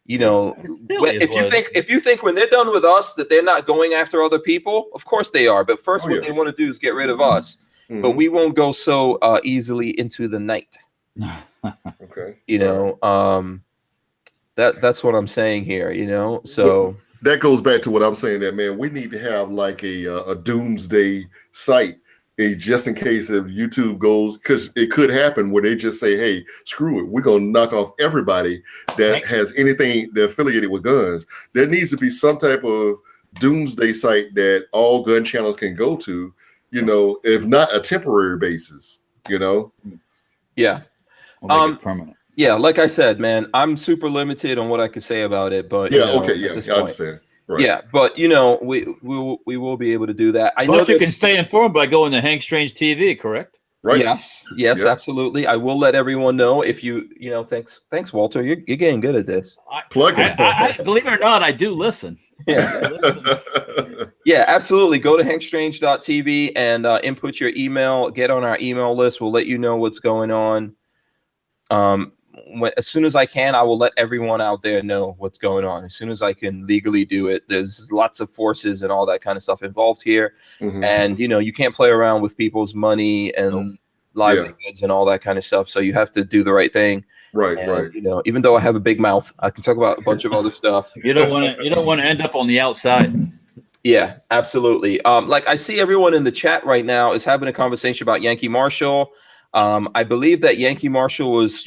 you know, if you think when they're done with us that they're not going after other people, of course they are. But first, what they want to do is get rid of us. But we won't go so easily into the night. Okay. You know, that's what I'm saying here. You know, so that goes back to what I'm saying. That man, we need to have like a doomsday site. Just in case if YouTube goes, because it could happen where they just say, hey, screw it, we're going to knock off everybody that has anything that affiliated with guns. There needs to be some type of doomsday site that all gun channels can go to, you know, if not a temporary basis, you know? Yeah. We'll make it permanent. Yeah, like I said, man, I'm super limited on what I could say about it, but yeah, you know, okay, yeah, I understand. Right. Yeah, but you know, we will be able to do that. I know you can stay informed by going to Hank Strange TV, correct? Right. Yes, absolutely. I will let everyone know if you know. Thanks, Walter. You're getting good at this. Plug it. I believe it or not, I do listen. Yeah, yeah, absolutely. Go to hankstrange.tv and input your email. Get on our email list. We'll let you know what's going on. As soon as I can, I will let everyone out there know what's going on. As soon as I can legally do it, there's lots of forces and all that kind of stuff involved here. And, you know, you can't play around with people's money and livelihoods and all that kind of stuff. So you have to do the right thing. Right. You know, even though I have a big mouth, I can talk about a bunch of other stuff. You don't want to end up on the outside. Yeah, absolutely. Like I see everyone in the chat right now is having a conversation about Yankee Marshall. I believe that Yankee Marshall was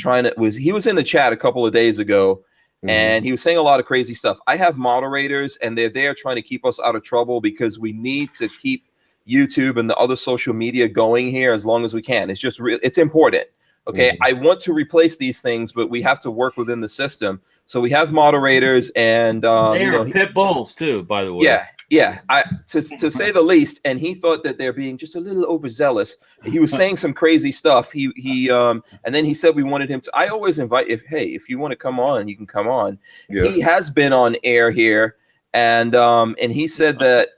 he was in the chat a couple of days ago, and he was saying a lot of crazy stuff. I have moderators, and they're there trying to keep us out of trouble because we need to keep YouTube and the other social media going here as long as we can. It's just it's important. Okay, I want to replace these things, but we have to work within the system. So we have moderators, and they are pit bulls too, by the way. Yeah, to say the least. And he thought that they're being just a little overzealous. He was saying some crazy stuff. And then he said we wanted him to. I always invite if you want to come on, you can come on. Yeah. He has been on air here, and he said that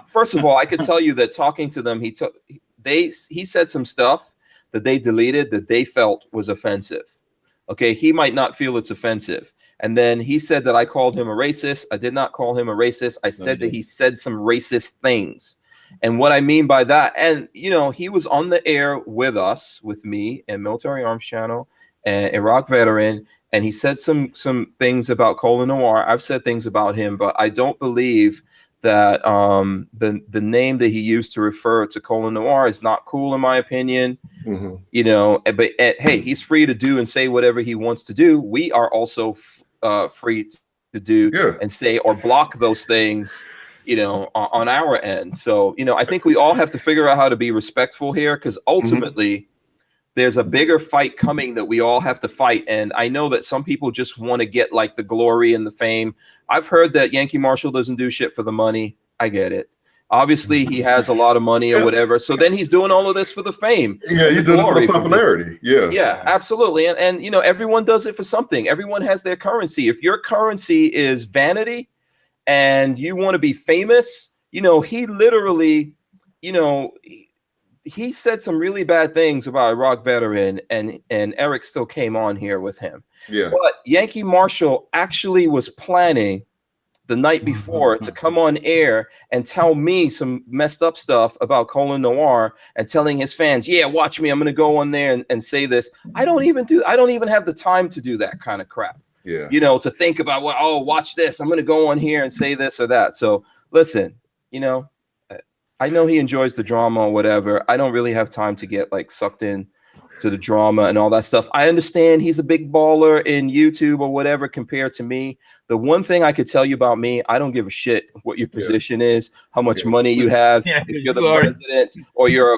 first of all, I could tell you that talking to them, he said some stuff that they deleted that they felt was offensive. Okay, he might not feel it's offensive. And then he said that I called him a racist. I did not call him a racist. I said that he said some racist things. And what I mean by that, and, you know, he was on the air with us, with me and Military Arms Channel and Iraq Veteran. And he said some things about Colin Noir. I've said things about him, but I don't believe that the name that he used to refer to Colin Noir is not cool, in my opinion. You know, but hey, he's free to do and say whatever he wants to do. We are also free to do and say or block those things on our end. So, I think we all have to figure out how to be respectful here, because ultimately there's a bigger fight coming that we all have to fight. And I know that some people just want to get like the glory and the fame. I've heard that Yankee Marshall doesn't do shit for the money. I get it. Obviously, he has a lot of money or whatever. So then he's doing all of this for the fame. Yeah, he's doing it for the popularity. Yeah, absolutely. And everyone does it for something. Everyone has their currency. If your currency is vanity and you want to be famous, he literally, he said some really bad things about a Iraq veteran, and Eric still came on here with him. Yeah. But Yankee Marshall actually was planning the night before to come on air and tell me some messed up stuff about Colin Noir, and telling his fans, yeah, watch me, I'm going to go on there and say this. I don't even have the time to do that kind of crap. Yeah. To think about, watch this, I'm going to go on here and say this or that. So listen, I know he enjoys the drama or whatever. I don't really have time to get like sucked in to the drama and all that stuff. I understand he's a big baller in YouTube or whatever compared to me. The one thing I could tell you about me, I don't give a shit what your position is, how much money you have, if you're the president or you're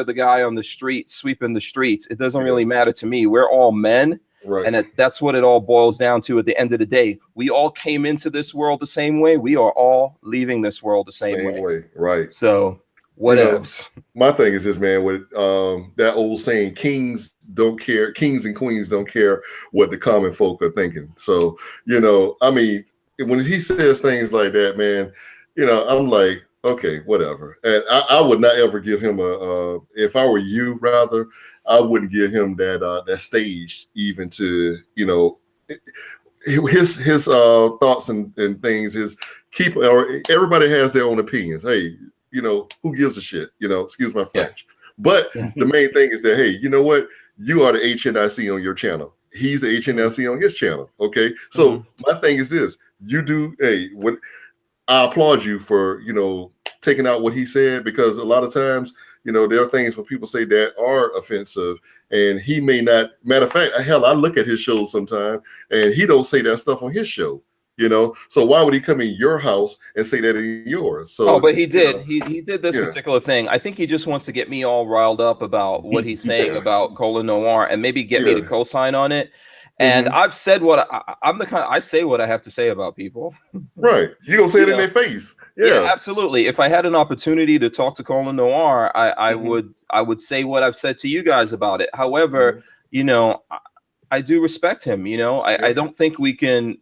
the guy on the street sweeping the streets. It doesn't really matter to me. We're all men. Right. And that's what it all boils down to at the end of the day. We all came into this world the same way. We are all leaving this world the same way. Right. So what else? My thing is this, man, with that old saying, kings and queens don't care what the common folk are thinking. So, when he says things like that, man, I'm like, okay, whatever. And I would not ever give him if I were you, rather, I wouldn't give him that stage even to, his thoughts and things is everybody has their own opinions. Hey, who gives a shit? Excuse my French. But the main thing is that, hey, you know what? You are the HNIC on your channel. He's the HNIC on his channel. Okay. So my thing is this: I applaud you for, taking out what he said, because a lot of times, there are things when people say that are offensive, and he may not. Matter of fact, hell, I look at his shows sometimes, and he don't say that stuff on his show. So why would he come in your house and say that in yours? So, but he did. He did this particular thing. I think he just wants to get me all riled up about what he's saying about Colin Noir, and maybe get me to co-sign on it. And I've said I'm the kind. I say what I have to say about people. Right, you gonna say it in their face. Yeah, absolutely. If I had an opportunity to talk to Colin Noir, I would say what I've said to you guys about it. However, I do respect him. I don't think we can.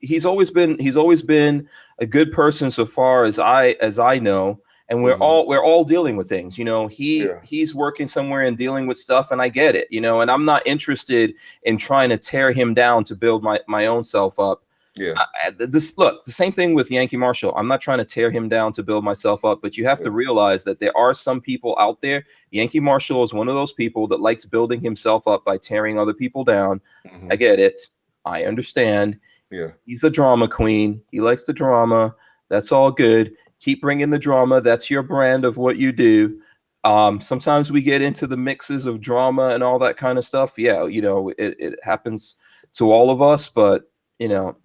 He's always been a good person so far as I know, and we're all dealing with things. He's working somewhere and dealing with stuff, and I get it. And I'm not interested in trying to tear him down to build my own self up. The same thing with Yankee Marshall. I'm not trying to tear him down to build myself up, but you have to realize that there are some people out there. Yankee Marshall is one of those people that likes building himself up by tearing other people down. I get it. I understand. Yeah. He's a drama queen. He likes the drama. That's all good. Keep bringing the drama. That's your brand of what you do. Sometimes we get into the mixes of drama and all that kind of stuff. Yeah, it happens to all of us, but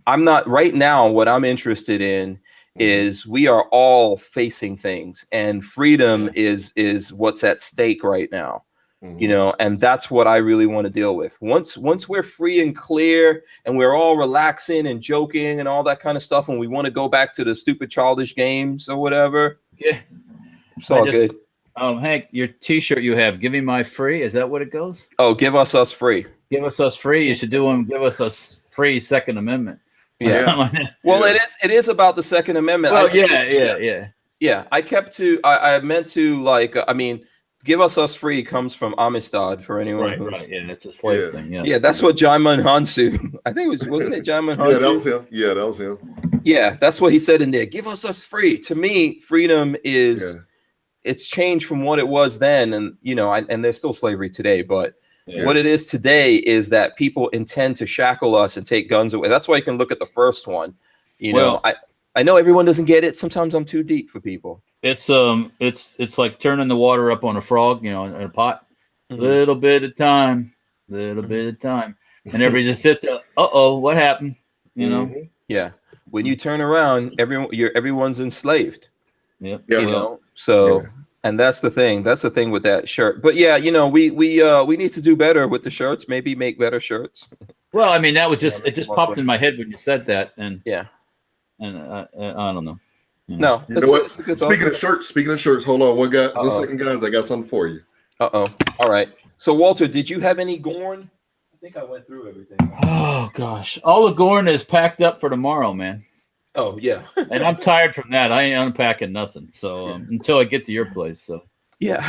I'm not right now. What I'm interested in is we are all facing things, and freedom is what's at stake right now. And that's what I really want to deal with. Once we're free and clear, and we're all relaxing and joking and all that kind of stuff, and we want to go back to the stupid childish games or whatever. Yeah, it's all good. Hank, your T-shirt you have, "Give me my free." Is that what it goes? Oh, give us free. Give us free. You should do them. Give us free Second Amendment. Yeah. Well, it is about the Second Amendment. Well, yeah. I meant to give us free comes from Amistad for anyone. Right. Yeah, it's a slave thing. Yeah. Yeah, that's what Jaimin Hansu. I think wasn't it Jaimin Hansu? Yeah, that was him. Yeah, that's what he said in there. Give us free. To me, freedom is it's changed from what it was then, and and there's still slavery today, but what it is today is that people intend to shackle us and take guns away. That's why you can look at the first one. I know everyone doesn't get it. Sometimes I'm too deep for people. It's like turning the water up on a frog, in a pot. Little bit of time, and everybody just sits there. What happened? Yeah. when you turn around, everyone's enslaved. Yep. Yeah. You know, so. Yeah. And that's the thing. That's the thing with that shirt. But yeah, you know, we need to do better with the shirts. Maybe make better shirts. Well, I mean, that was Yeah, it just more popped fun. in my head when you said that, and Yeah. I don't know. No. You know what? it's a good Speaking of shirts, hold on. One Uh-oh. second, guys. I got something for you. Uh-oh. All right. So Walter, did you have any Gorn? I think I went through everything. Oh gosh, all the Gorn is packed up for tomorrow, man. Oh yeah. And I'm tired from that. I ain't unpacking nothing. So until I get to your place, so Yeah.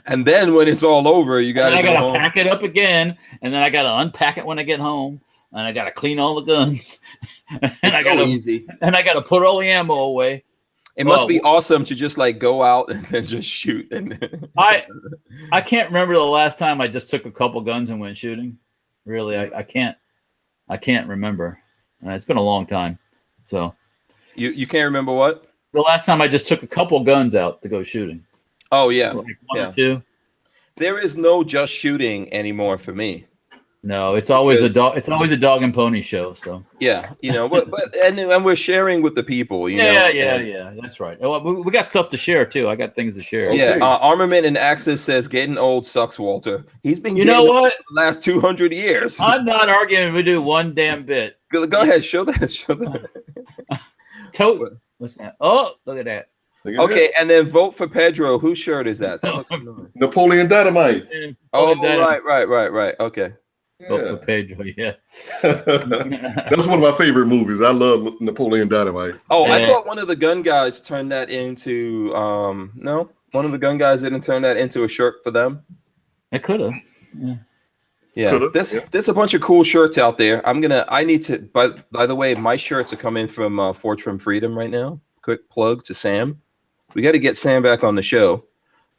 And then when it's all over, you and gotta I go gotta home. pack it up again, and then I gotta unpack it when I get home, and I gotta clean all the guns, and It's I so gotta easy. and I gotta put all the ammo away. It must be awesome to just like go out and then just shoot. And I can't remember the last time I just took a couple guns and went shooting. Really, I can't remember. It's been a long time. So you can't remember what? the last time I just took a couple guns out to go shooting. Oh yeah. Like one Yeah. or two. There is no just shooting anymore for me. No, it's always Because- a dog. It's always a dog and pony show. So Yeah, you know, but and we're sharing with the people, you know. yeah. That's right. Well, we got stuff to share too. I got things to share. Okay. Yeah, Armament and Axis says getting old sucks, Walter. He's been You getting know old what? for the last 200 years. I'm not arguing. We do one damn bit. Go ahead, show that. What's that? Oh, look at that. Look at Okay, and then vote for Pedro. Whose shirt is that? That looks annoying. that. Napoleon Dynamite. Oh, Look at that. right. Okay. Vote for Yeah. Pedro. Yeah. That's one of my favorite movies. I love Napoleon Dynamite. Oh, I Yeah. thought one of the gun guys turned that into no, one of the gun guys didn't turn that into a shirt for them. It could have. Yeah, Could've, there's a bunch of cool shirts out there. I need to. By the way, my shirts are coming from Fort Trim Freedom right now. Quick plug to Sam. We got to get Sam back on the show,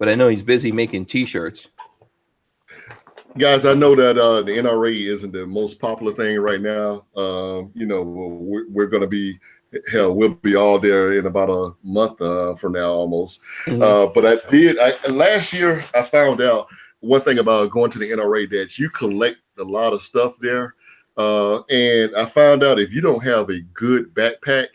but I know he's busy making T-shirts. Guys, I know that the NRA isn't the most popular thing right now. You know, we're going to be, hell, we'll be all there in about a month from now almost. Mhm. But last year I found out one thing about going to the NRA, that you collect a lot of stuff there. And I found out if you don't have a good backpack,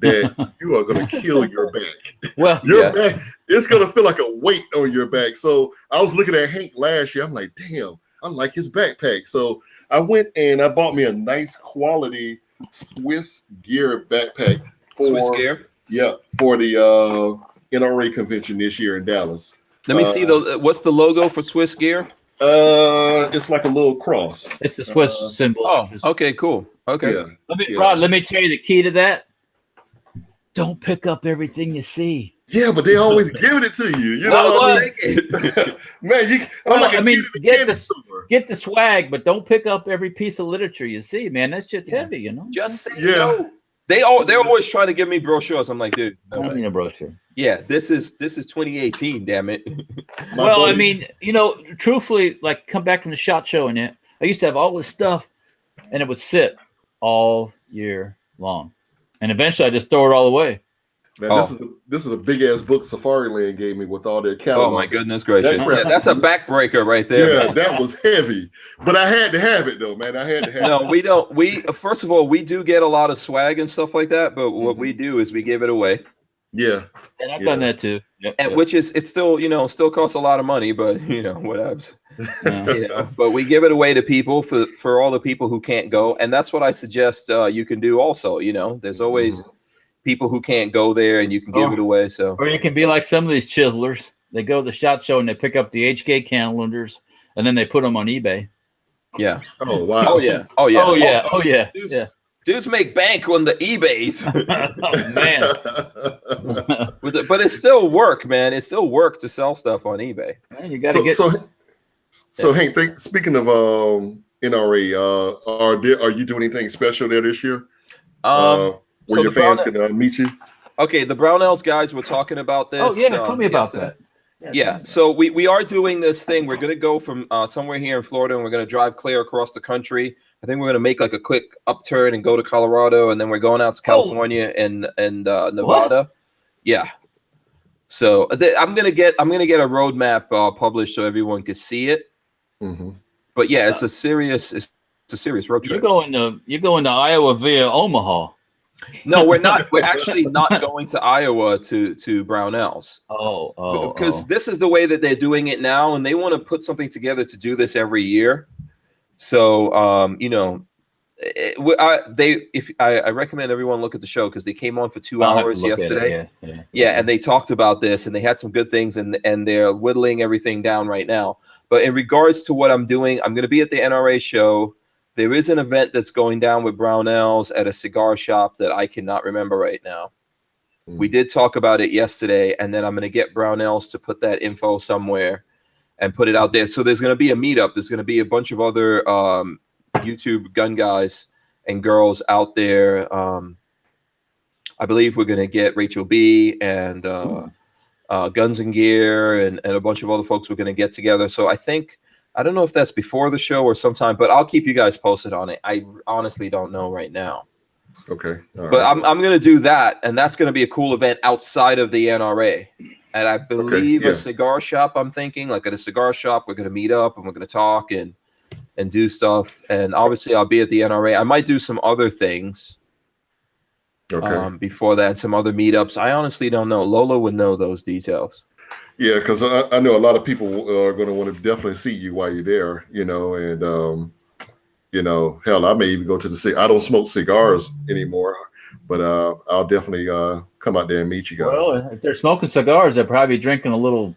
that you are going to kill your back. Well, Your back, it's going to feel like a weight on your back. So I was looking at Hank last year. I'm like, damn, I like his backpack. So I went and I bought me a nice quality Swiss Gear backpack Swiss Gear. Yeah, for the NRA convention this year in Dallas. Let me see what's the logo for Swiss Gear? It's like a little cross. it's the Swiss symbol. Oh, okay, cool. Okay. Yeah. Rod, let me tell you the key to that. Don't pick up everything you see. Yeah, but they always giving it to you. You know No, what I I'll mean? take it. Man, I'm Well, like a I mean, kid in a get candy the- store. Get the swag, but don't pick up every piece of literature you see, man. That's just heavy, you know. Just say Yeah. no. They're always trying to give me brochures. I'm like, dude, I no don't way. need a brochure. Yeah, this is 2018. Damn it. My Well, I buddy- mean, you know, truthfully, like come back from the SHOT Show and I used to have all this stuff, and it would sit all year long, and eventually I just throw it all away. Man, Oh. this is a big ass book Safari Land gave me with all their catalog. Oh my goodness gracious. That crap- Yeah, that's a backbreaker right there. Yeah, man. that was heavy, but I had to have it though, man. I had to have No, it. we don't. We first of all, we do get a lot of swag and stuff like that, but what we do is we give it away, Yeah, And I've Yeah. done that too. Yep, and yep. which is it's still still costs a lot of money, but whatever. Yeah. But we give it away to people for all the people who can't go, and that's what I suggest you can do. Also, there's always people who can't go there, and you can give it away. So Or you can be like some of these chiselers. They go to the SHOT Show and they pick up the HK calendars and then they put them on eBay. yeah. Oh wow. Oh yeah. Oh yeah. Oh yeah. Oh yeah. Dudes, Yeah. dudes make bank on the eBays. Oh man. But it's still work, man. It's still work to sell stuff on eBay. Man, you got to so, get. so Hank, speaking of NRA, are you doing anything special there this year? Where so your the fans Brown- can meet you? Okay, the Brownells guys were talking about this. Oh yeah, tell me about yesterday. that. Yeah, so we are doing this thing. We're going to go from somewhere here in Florida, and we're going to drive clear across the country. I think we're going to make like a quick upturn and go to Colorado, and then we're going out to California and Nevada. What? Yeah. So I'm gonna get a roadmap published so everyone can see it. Mm-hmm. But yeah, it's a serious road You're trip. going to Iowa via Omaha. No, we're not. We're actually not going to Iowa to Brownells. Because This is the way that they're doing it now, and they want to put something together to do this every year. So, you know, I recommend everyone look at the show because they came on for 2 hours yesterday. Yeah, and they talked about this, and they had some good things, and they're whittling everything down right now. But in regards to what I'm doing, I'm going to be at the NRA show. There is an event that's going down with Barnauls at a cigar shop that I cannot remember right now. We did talk about it yesterday, and then I'm going to get Barnauls to put that info somewhere and put it out there. So there's going to be a meetup. There's going to be a bunch of other YouTube gun guys and girls out there. I believe we're going to get Rachel B. and Guns and Gear and a bunch of other folks we're going to get together. So I don't know if that's before the show or sometime, but I'll keep you guys posted on it. I honestly don't know right now. Okay. All but right. I'm going to do that, and that's going to be a cool event outside of the NRA. And I believe a cigar shop, I'm thinking, like at a cigar shop, we're going to meet up and we're going to talk and do stuff. And obviously I'll be at the NRA. I might do some other things before that, some other meetups. I honestly don't know. Lola would know those details. Yeah, because I know a lot of people are going to want to definitely see you while you're there, you know, and, you know, hell, I may even go to the I don't smoke cigars anymore, but I'll definitely come out there and meet you guys. Well, if they're smoking cigars, they're probably drinking a little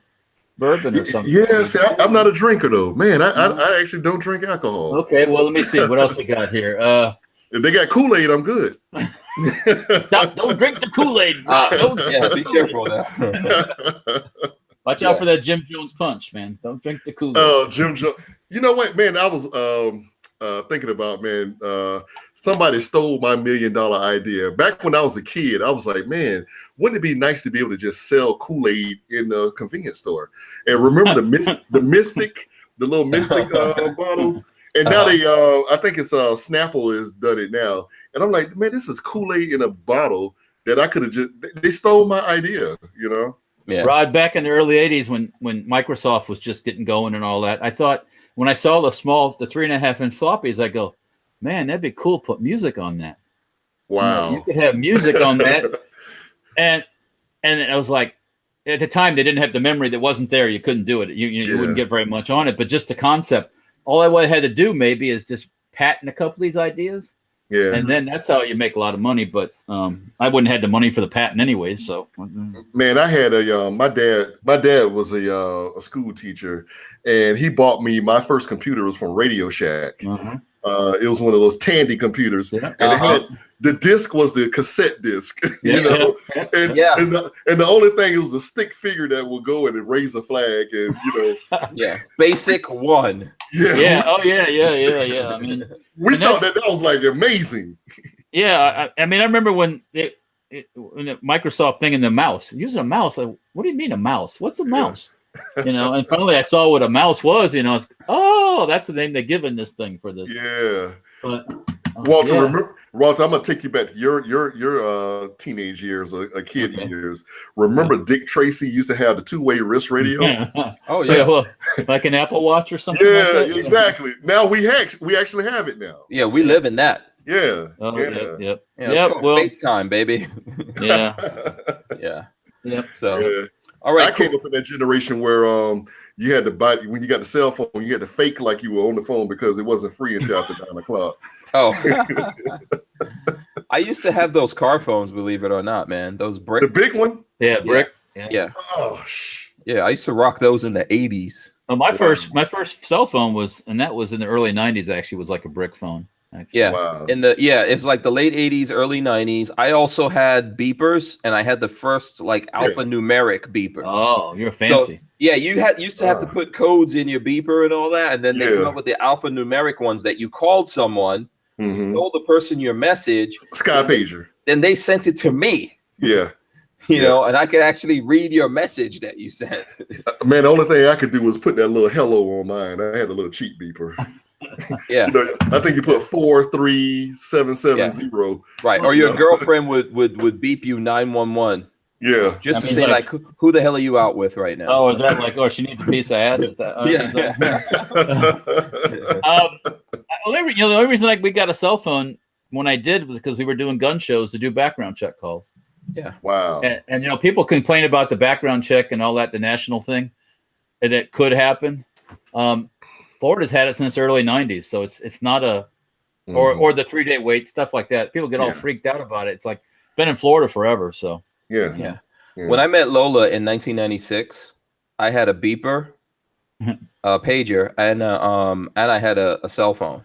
bourbon or something. Yeah, see, I'm not a drinker, though. Man, I actually don't drink alcohol. Okay, well, let me see. What else we got here? If they got Kool-Aid, I'm good. Don't drink the Kool-Aid. Yeah, be careful now. Watch out for that Jim Jones punch, man. Don't drink the Kool-Aid. Oh, Jim Jones. You know what, man? I was thinking about, man, somebody stole my $1 million idea. Back when I was a kid, I was like, man, wouldn't it be nice to be able to just sell Kool-Aid in a convenience store? And remember the Mystic, the little Mystic bottles? And now I think it's Snapple has done it now. And I'm like, man, this is Kool-Aid in a bottle that I could have they stole my idea, you know? Yeah. Rod, back in the early 80s when Microsoft was just getting going and all that, I thought when I saw the 3.5-inch floppies, I go, man, that'd be cool to put music on that. Wow. You could have music on that. And I was like, at the time, they didn't have the memory that wasn't there. You couldn't do it. You wouldn't get very much on it. But just the concept, all I would have had to do maybe is just patent a couple of these ideas. Yeah. And then that's how you make a lot of money. But I wouldn't have had the money for the patent anyways. So, man, I had my dad was a school teacher, and he bought me my first computer was from Radio Shack. Uh-huh. It was one of those Tandy computers, and it had, the disc was the cassette disc, you know, and the only thing it was a stick figure that would go and raise a flag, and you know, basic one. Oh yeah. I mean, we thought that was like amazing. Yeah, I mean, I remember when the Microsoft thing in the mouse, using a mouse. Like, what do you mean a mouse? What's a mouse? You know, and finally I saw what a mouse was. You know, that's the name they're giving this thing for this. Yeah. But Walter, remember, Walter, I'm gonna take you back to your teenage years, a kid years. Remember, Dick Tracy used to have the two-way wrist radio. Oh yeah, well, like an Apple Watch or something. Yeah, like that. Exactly. Now we actually have it now. Yeah, we live in that. Yeah. Yep. Well, FaceTime, baby. Yeah. Yep. So. Yeah. All right, I came up in that generation where you had to buy, when you got the cell phone, you had to fake like you were on the phone because it wasn't free until after 9 o'clock. Oh, I used to have those car phones, believe it or not, man. Those brick. The big one? Yeah, brick. Yeah. Oh, yeah. I used to rock those in the 80s. My first cell phone was in the early 90s. Actually, was like a brick phone. Actually. Yeah. Wow. It's like the late 80s, early 90s. I also had beepers, and I had the first like alphanumeric beepers. Oh, you're fancy. So, yeah, you used to have to put codes in your beeper and all that, and then they came up with the alphanumeric ones that you called someone, told the person your message, Sky Pager. Then they sent it to me. Yeah. You know, and I could actually read your message that you sent. Man, the only thing I could do was put that little hello on mine. I had a little cheap beeper. Yeah. I think you put 43770. Right. Or your girlfriend would beep you 911. Yeah. Just to say like who the hell are you out with right now? Oh, is that like, she needs a piece of ass? The only reason we got a cell phone when I did was because we were doing gun shows to do background check calls. Wow. And you know, people complain about the background check and all that, the national thing, and it could happen. Florida's had it since the early 90s, so it's not a or the 3-day wait, stuff like that. People get all freaked out about it. It's like been in Florida forever. So Yeah. When I met Lola in 1996, I had a beeper, a pager, and I had a cell phone.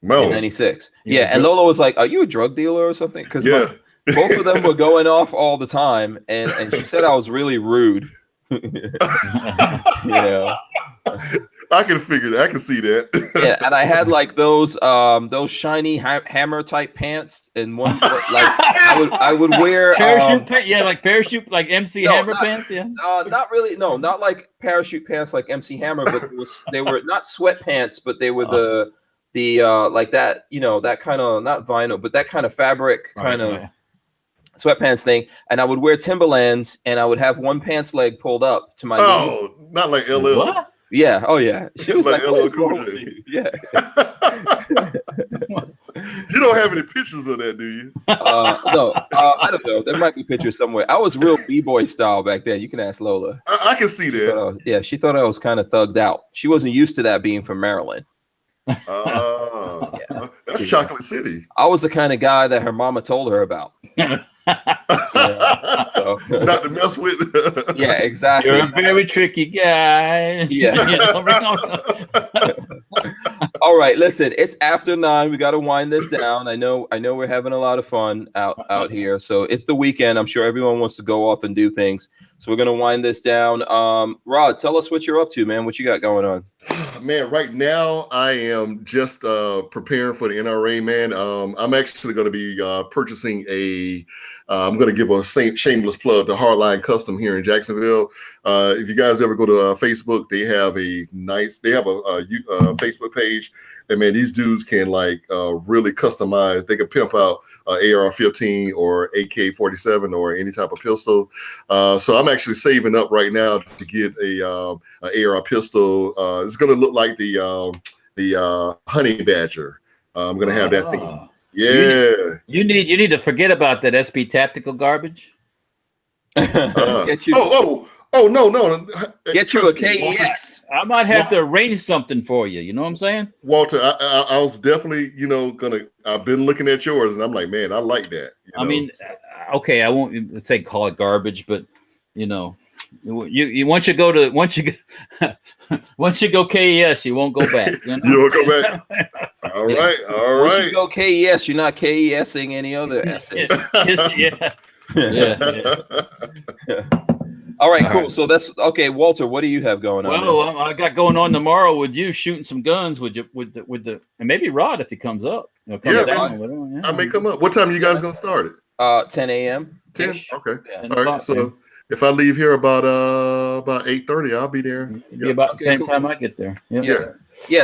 No. In 96. Yeah, and Lola was like, "Are you a drug dealer or something?" Because both of them were going off all the time, and she said I was really rude. Yeah. I can figure that. I can see that. Yeah, and I had like those shiny hammer type pants, and one like I would wear parachute pants, like parachute, like MC Hammer pants, not really, no, not like parachute pants like MC Hammer, but they were not sweatpants, but they were the like that, you know, that kind of not vinyl, but that kind of fabric kind of sweatpants thing, and I would wear Timberlands, and I would have one pants leg pulled up to my knee. Not like LL. What? Yeah. Oh yeah. She was like LL Cool J. Yeah. You don't have any pictures of that, do you? No. I don't know. There might be pictures somewhere. I was real b-boy style back then. You can ask Lola. I can see that. She thought I was kind of thugged out. She wasn't used to that being from Maryland. That's Chocolate City. I was the kind of guy that her mama told her about. Not to mess with. Yeah, exactly. You're a very tricky guy. Yeah. All right, listen, it's after 9. We got to wind this down. I know we're having a lot of fun out here. So it's the weekend. I'm sure everyone wants to go off and do things. So we're going to wind this down. Rod, tell us what you're up to, man. What you got going on? Man, right now I am just preparing for the NRA, man. I'm actually going to be purchasing I'm going to give a shameless plug to Hardline Custom here in Jacksonville. If you guys ever go to Facebook, they have a Facebook page, and man, these dudes can like really customize. They can pimp out AR-15 or AK-47 or any type of pistol. So I'm actually saving up right now to get a AR pistol. It's going to look like the Honey Badger. I'm going to have that thing. Yeah. You need to forget about that SP tactical garbage. Get you. No. Get you a KES. I might have to arrange something for you. You know what I'm saying? Walter, I was definitely, I've been looking at yours and I'm like, man, I like that. I mean, okay, I won't say call it garbage, but you once you go KES, you won't go back. You won't go back. All right. Once you go KES, you're not KESing any other essays. Yeah. All right, cool. So that's okay. Walter, what do you have going on? Well, I got going on tomorrow with you shooting some guns with the and maybe Rod if he comes up. I may come up. What time are you guys gonna start it? 10 a.m. 10. Okay. Yeah. All right. So if I leave here about 8:30, I'll be there. It'll be about the same time I get there. Yeah.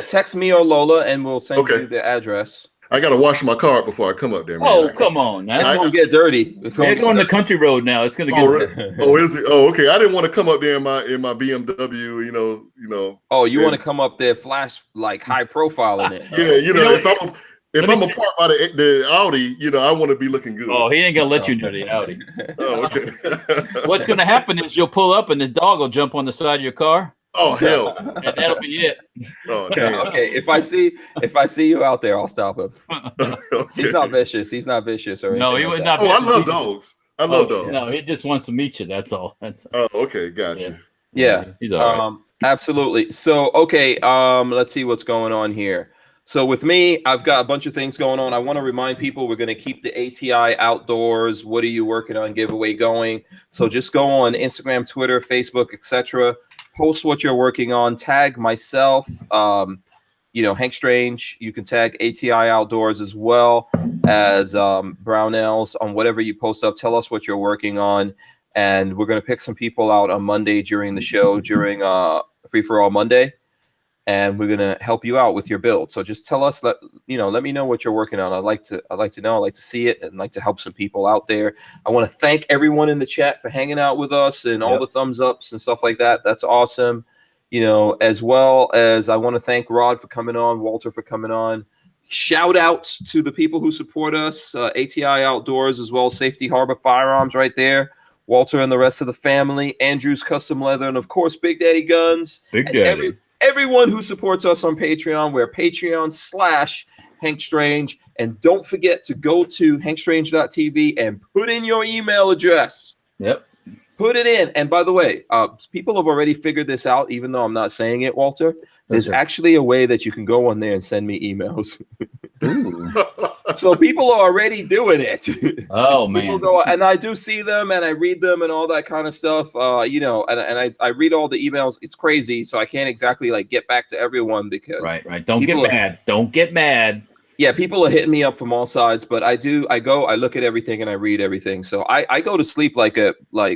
Text me or Lola, and we'll send you the address. I gotta wash my car before I come up there, man. Oh, come on. It's gonna get dirty. We're going the country road now. It's gonna get dirty. Oh, is it? Oh, okay. I didn't want to come up there in my BMW, you know. Oh, you want to come up there flash like high profile in it. Yeah, if I'm a part by the Audi, I want to be looking good. Oh, he ain't gonna let you near the Audi. Oh, okay. What's gonna happen is you'll pull up and the dog will jump on the side of your car. Oh hell! And that'll be it. Oh, damn. Okay, if I see you out there, I'll stop him. Okay. He's not vicious. He's not vicious or anything. No, he would not. Oh, I love dogs. I love dogs. No, he just wants to meet you. That's all. Oh, okay, gotcha. Yeah. He's all right. Absolutely. So, okay, let's see what's going on here. So with me, I've got a bunch of things going on. I want to remind people we're going to keep the ATI outdoors. What are you working on giveaway going? So just go on Instagram, Twitter, Facebook, etc. Post what you're working on. Tag myself, Hank Strange. You can tag ATI Outdoors as well as Barnauls on whatever you post up. Tell us what you're working on, and we're going to pick some people out on Monday during the show during Free for All Monday. And we're gonna help you out with your build. So just tell us, let me know what you're working on. I'd like to know. I'd like to see it, and like to help some people out there. I want to thank everyone in the chat for hanging out with us and all the thumbs ups and stuff like that. That's awesome. As well as I want to thank Rod for coming on, Walter for coming on. Shout out to the people who support us, ATI Outdoors, as well as Safety Harbor Firearms right there. Walter and the rest of the family, Andrew's Custom Leather, and of course, Big Daddy Guns. Big And Daddy. everyone who supports us on Patreon, we're Patreon/Hank Strange. And don't forget to go to hankstrange.tv and put in your email address. Yep. Put it in. And by the way, people have already figured this out, even though I'm not saying it, Walter. There's actually a way that you can go on there and send me emails. So people are already doing it. Oh, People man. go, and I do see them and I read them and all that kind of stuff. And I read all the emails. It's crazy. So I can't exactly like get back to everyone because Right. Don't get mad. Don't get mad. yeah, people are hitting me up from all sides, but I look at everything and I read everything. So I go to sleep like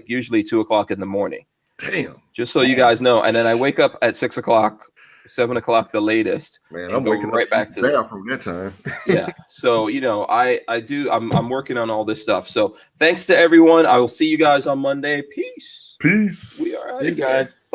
usually 2 o'clock in the morning. Damn. Just so you guys know. And then I wake up at 6 o'clock, 7 o'clock, the latest. Man, I'm waking right up back to down from that time. yeah. So, I'm working on all this stuff. So thanks to everyone. I will see you guys on Monday. Peace. Peace. We are out See you of here. guys.